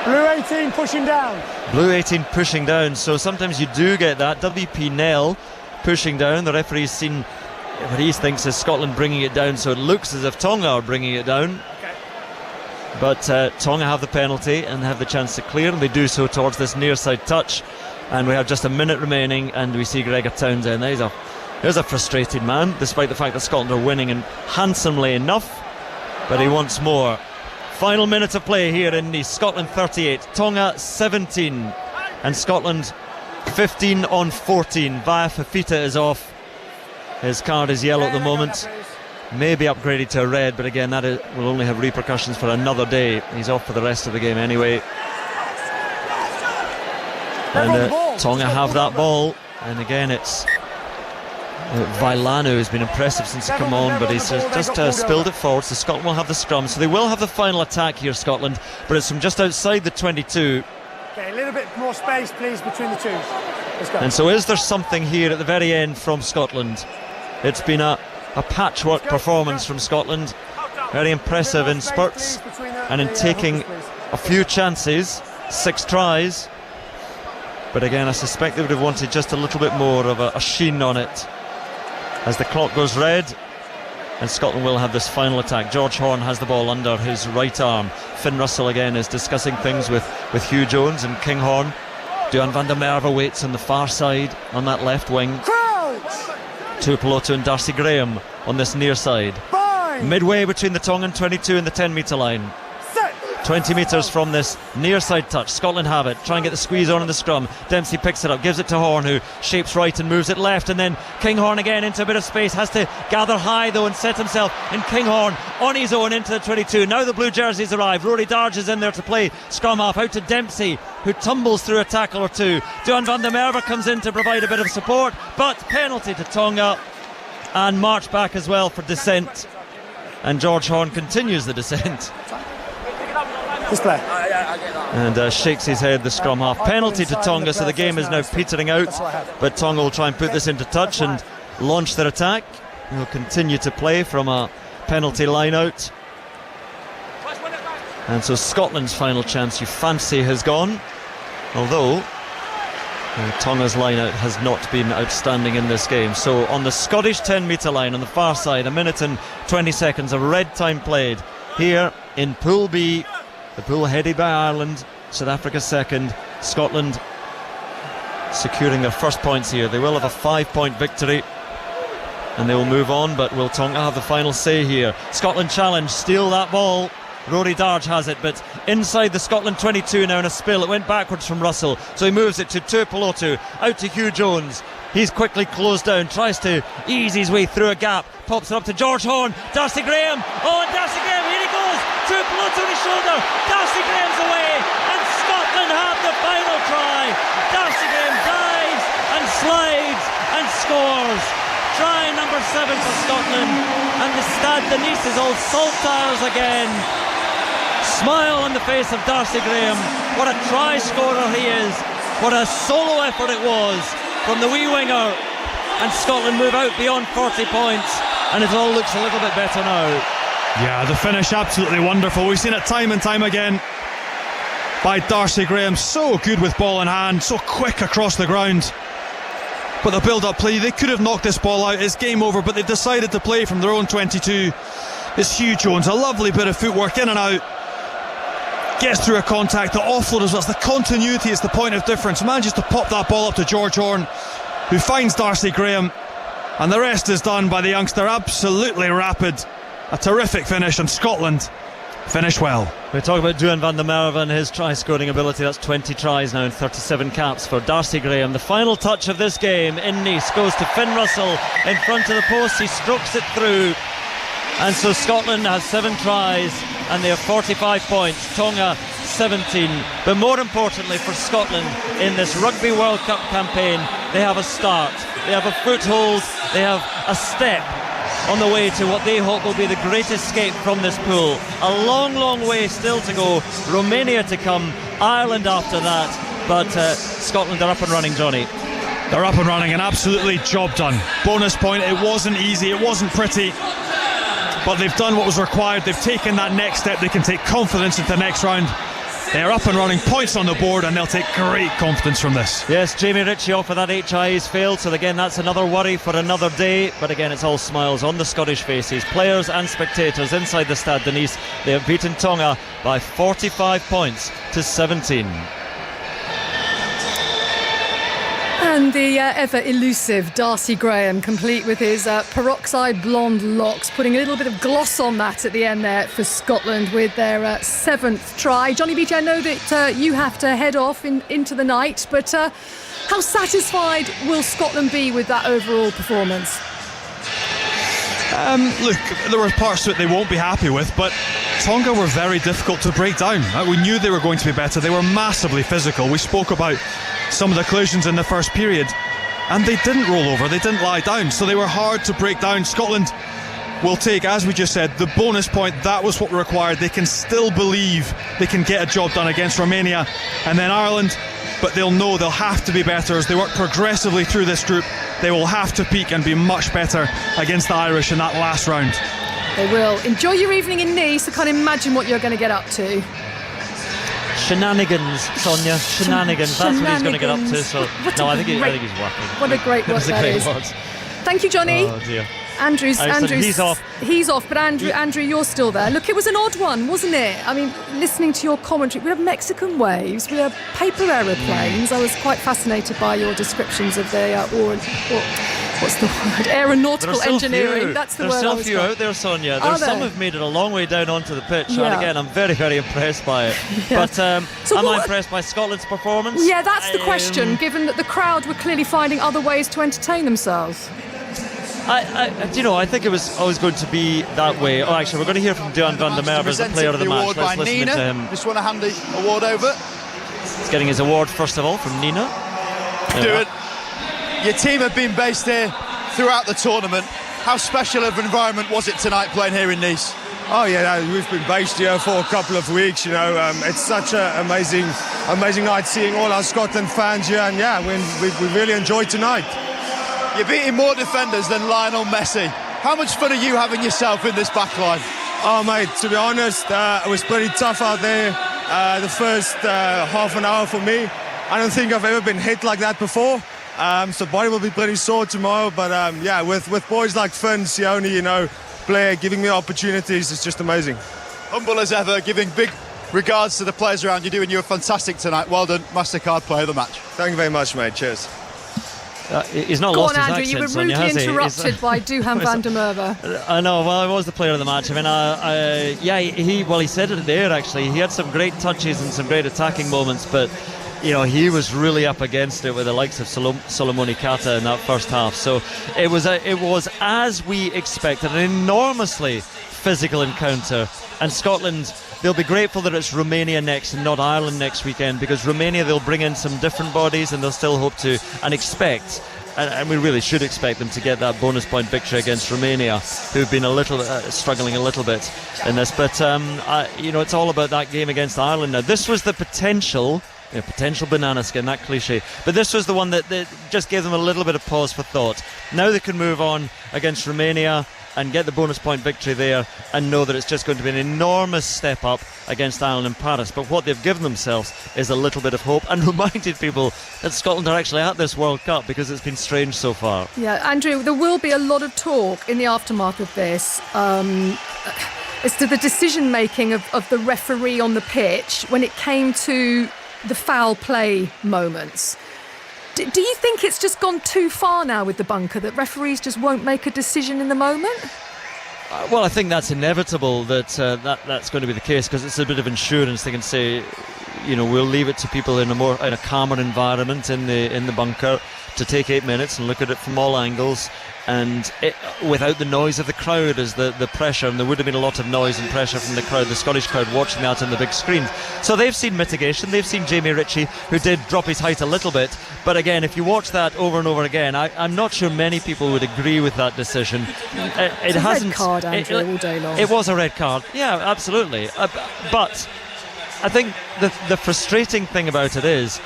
Speaker 2: Blue 18 pushing down.
Speaker 1: Blue 18 pushing down, so sometimes you do get that. WP Nell pushing down. The referee's seen what he thinks is Scotland bringing it down, so it looks as if Tonga are bringing it down. But Tonga have the penalty and have the chance to clear, and they do so towards this near side touch. And we have just a minute remaining, and we see Gregor Townsend. There's a frustrated man, despite the fact that Scotland are winning and handsomely enough, but he wants more. Final minute of play here in Nice. Scotland 38, Tonga 17, and Scotland 15 on 14. Vaya Fafita is off. His card is yellow at the moment. May be upgraded to a red, but again, that will only have repercussions for another day. He's off for the rest of the game anyway. And Tonga have that ball, and again it's Vailanu who's been impressive since he come on, but he's just spilled it forward, so Scotland will have the scrum. So they will have the final attack here, Scotland, but it's from just outside the 22.
Speaker 2: Okay, a little bit more space please between the twos. Let's go.
Speaker 1: And so is there something here at the very end from Scotland? It's been a patchwork performance from Scotland, very impressive in spurts and in taking a few chances, 6 tries, but again I suspect they would have wanted just a little bit more of a sheen on it as the clock goes red, and Scotland will have this final attack. George Horne has the ball under his right arm. Finn Russell again is discussing things with Hugh Jones and Kinghorn. Duan van der Merwe waits on the far side on that left wing. Tuipulotu and Darcy Graham on this near side. Midway between the Tongan 22 and the 10 metre line. 20 metres from this near side touch. Scotland have it. Try and get the squeeze on in the scrum. Dempsey picks it up, gives it to Horne, who shapes right and moves it left, and then Kinghorn again into a bit of space. Has to gather high though and set himself. And Kinghorn on his own into the 22. Now the blue jerseys arrive. Rory Darge is in there to play scrum half. Out to Dempsey, who tumbles through a tackle or two. Duan van der Merwe comes in to provide a bit of support, but penalty to Tonga, and march back as well for dissent. And George Horne continues the descent. And shakes his head, the scrum half. Penalty to Tonga, so the game is now petering out, but Tonga will try and put this into touch and launch their attack. They'll continue to play from a penalty line out, and so Scotland's final chance, you fancy, has gone, although Tonga's line out has not been outstanding in this game. So on the Scottish 10 metre line on the far side, 1 minute and 20 seconds of red time played here in Pool B, the pool headed by Ireland, South Africa second, Scotland securing their first points here. They will have a 5-point victory and they will move on, but will Tonga have the final say here? Scotland challenge, steal that ball. Rory Darge has it, but inside the Scotland 22 now in a spill. It went backwards from Russell, so he moves it to Tuipulotu, out to Hugh Jones. He's quickly closed down, tries to ease his way through a gap, pops it up to George Horne. Darcy Graham, and Darcy Graham, here he goes. Tuipulotu on his shoulder, Darcy Graham's away, and Scotland have the final try. Darcy Graham dives and slides and scores. Try number 7 for Scotland, and the Stade de Nice is all saltires again. Smile on the face of Darcy Graham. What a try scorer he is. What a solo effort it was from the wee winger. And Scotland move out beyond 40 points, and it all looks a little bit better now.
Speaker 3: Yeah, the finish absolutely wonderful. We've seen it time and time again by Darcy Graham. So good with ball in hand, so quick across the ground. But the build-up play, they could have knocked this ball out. It's game over, but they've decided to play from their own 22. It's Hugh Jones, a lovely bit of footwork in and out. Gets through a contact, the offload as well. It's the continuity, it's the point of difference. Manages to pop that ball up to George Horne, who finds Darcy Graham, and the rest is done by the youngster. Absolutely rapid, a terrific finish, and Scotland finish well.
Speaker 1: We talk about Duan van der Merwe and his try scoring ability. That's 20 tries now and 37 caps for Darcy Graham. The final touch of this game in Nice goes to Finn Russell in front of the post. He strokes it through, and so Scotland has 7 tries and they have 45 points. Tonga 17. But more importantly for Scotland in this Rugby World Cup campaign, they have a start, they have a foothold, they have a step on the way to what they hope will be the great escape from this pool. A long, long way still to go. Romania to come, Ireland after that, but Scotland are up and running, Johnny.
Speaker 3: They're up and running, and absolutely job done. Bonus point, it wasn't easy, it wasn't pretty, but they've done what was required. They've taken that next step. They can take confidence into the next round, They're up and running, points on the board, and they'll take great confidence from this.
Speaker 1: Yes, Jamie Ritchie off with that HIA has failed, so again that's another worry for another day, but again it's all smiles on the Scottish faces. Players and spectators inside the Stade de Nice, they have beaten Tonga by 45 points to 17.
Speaker 5: And the ever elusive Darcy Graham, complete with his peroxide blonde locks, putting a little bit of gloss on that at the end there for Scotland with their 7th try. Johnny Beattie, I know that you have to head off into the night, but how satisfied will Scotland be with that overall performance?
Speaker 3: Look, there were parts of it they won't be happy with, but Tonga were very difficult to break down. We knew they were going to be better. They were massively physical. We spoke about some of the collisions in the first period, and they didn't roll over, they didn't lie down, so they were hard to break down. Scotland will take, as we just said, the bonus point. That was what required. They can still believe they can get a job done against Romania and then Ireland, but they'll know they'll have to be better as they work progressively through this group. They will have to peak and be much better against the Irish in that last round.
Speaker 5: They will. Enjoy your evening in Nice. I can't imagine what you're going to get up to.
Speaker 1: Shenanigans, Sonia. Shenanigans. That's what he's going to get up to. So no, I think he's working.
Speaker 5: What a great word that is. Thank you, Johnny.
Speaker 1: Oh dear.
Speaker 5: Andrew's
Speaker 1: he's off.
Speaker 5: He's off, but Andrew, you're still there. Look, it was an odd one, wasn't it? I mean, listening to your commentary, we have Mexican waves, we have paper aeroplanes. I was quite fascinated by your descriptions of the what's the word? Aeronautical engineering. That's the word.
Speaker 1: There's still a few out there, Sonia. Some have made it a long way down onto the pitch, and again, I'm very, very impressed by it. Yeah. But am I impressed by Scotland's performance?
Speaker 5: Yeah, that's the question. Given that the crowd were clearly finding other ways to entertain themselves.
Speaker 1: I think it was always going to be that way. Oh, actually, we're going to hear from Duan van der Merwe as the player of the match. Let's listen to him.
Speaker 8: Just want to hand the award over.
Speaker 1: He's getting his award first of all from Nina.
Speaker 8: Stuart, your team have been based here throughout the tournament. How special of an environment was it tonight playing here in Nice?
Speaker 9: Oh yeah, we've been based here for a couple of weeks. It's such an amazing night seeing all our Scotland fans here, and we really enjoyed tonight.
Speaker 8: You're beating more defenders than Lionel Messi. How much fun are you having yourself in this back line?
Speaker 9: Oh mate, to be honest, it was pretty tough out there. The first half an hour for me. I don't think I've ever been hit like that before. So body will be pretty sore tomorrow. But with boys like Finn, Sione, Blair giving me opportunities, it's just amazing.
Speaker 8: Humble as ever, giving big regards to the players around you. You were fantastic tonight. Well done, MasterCard player of the match.
Speaker 9: Thank you very much, mate. Cheers.
Speaker 1: He's not lost his accent,
Speaker 5: you were rudely
Speaker 1: Sonia,
Speaker 5: interrupted by Duhan van der Merwe.
Speaker 1: I know. Well, I was the player of the match. I mean, he said it there. Actually, he had some great touches and some great attacking moments, but he was really up against it with the likes of Solomone Kata in that first half. So it was as we expected, an enormously physical encounter. And Scotland, they'll be grateful that it's Romania next and not Ireland next weekend, because Romania, they'll bring in some different bodies and they'll still hope to and expect, and we really should expect them to get that bonus point victory against Romania, who've been a little struggling a little bit in this. But it's all about that game against Ireland now. This was the potential banana skin, that cliche, but this was the one that just gave them a little bit of pause for thought. Now they can move on against Romania and get the bonus point victory there and know that it's just going to be an enormous step up against Ireland in Paris. But what they've given themselves is a little bit of hope and reminded people that Scotland are actually at this World Cup, because it's been strange so far. Yeah,
Speaker 5: Andrew, there will be a lot of talk in the aftermath of this as to the decision making of the referee on the pitch when it came to the foul play moments. Do you think it's just gone too far now with the bunker, that referees just won't make a decision in the moment?
Speaker 1: Well, I think that's inevitable that's going to be the case, because it's a bit of insurance. They can say, we'll leave it to people in a calmer environment in the bunker to take 8 minutes and look at it from all angles, and without the noise of the crowd as the pressure, and there would have been a lot of noise and pressure from the crowd, the Scottish crowd watching that on the big screen. So they've seen mitigation. They've seen Jamie Ritchie, who did drop his height a little bit, but again, if you watch that over and over again, I'm not sure many people would agree with that decision.
Speaker 5: It hasn't. Red card, Andrew, all day long.
Speaker 1: It was a red card, yeah, absolutely. But I think the frustrating thing about it is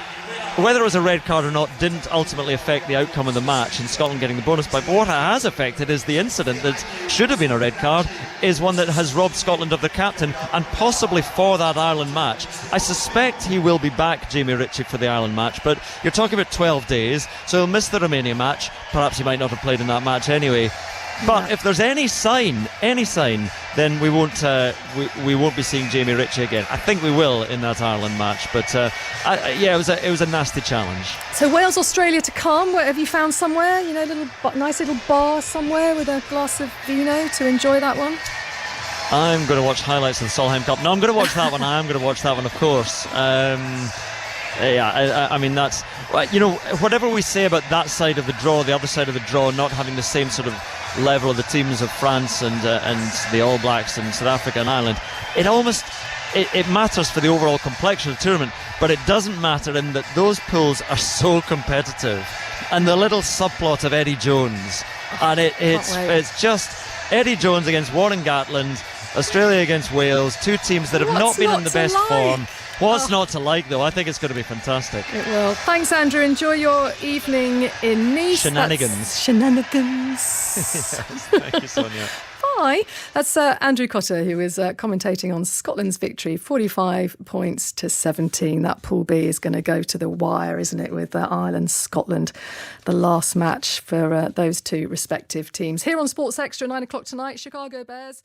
Speaker 1: whether it was a red card or not didn't ultimately affect the outcome of the match and Scotland getting the bonus point. But what it has affected is the incident that should have been a red card is one that has robbed Scotland of their captain, and possibly for that Ireland match. I suspect he will be back, Jamie Ritchie, for the Ireland match, but you're talking about 12 days, so he'll miss the Romania match. Perhaps he might not have played in that match anyway. But if there's any sign, then we won't be seeing Jamie Ritchie again. I think we will in that Ireland match. But it was a nasty challenge.
Speaker 5: So Wales, Australia to come. Where have you found somewhere? You know, nice little bar somewhere with a glass of vino to enjoy that one.
Speaker 1: I'm going to watch highlights of the Solheim Cup. No, I'm going to watch that one. I am going to watch that one, of course. I mean, that's, you know, whatever we say about that side of the draw, the other side of the draw not having the same sort of level of the teams of France and the All Blacks and South Africa and Ireland, it matters for the overall complexion of the tournament, but it doesn't matter in that those pools are so competitive. And the little subplot of Eddie Jones, and it's just Eddie Jones against Warren Gatland, Australia against Wales, two teams that have not been in the best form. What's not to like, though? I think it's going to be fantastic.
Speaker 5: It will. Thanks, Andrew. Enjoy your evening in Nice.
Speaker 1: Shenanigans.
Speaker 5: Yes,
Speaker 1: thank you, Sonia.
Speaker 5: Bye. That's Andrew Cotter, who is commentating on Scotland's victory, 45 points to 17. That Pool B is going to go to the wire, isn't it, with Ireland, Scotland, the last match for those two respective teams. Here on Sports Extra, 9 o'clock tonight, Chicago Bears.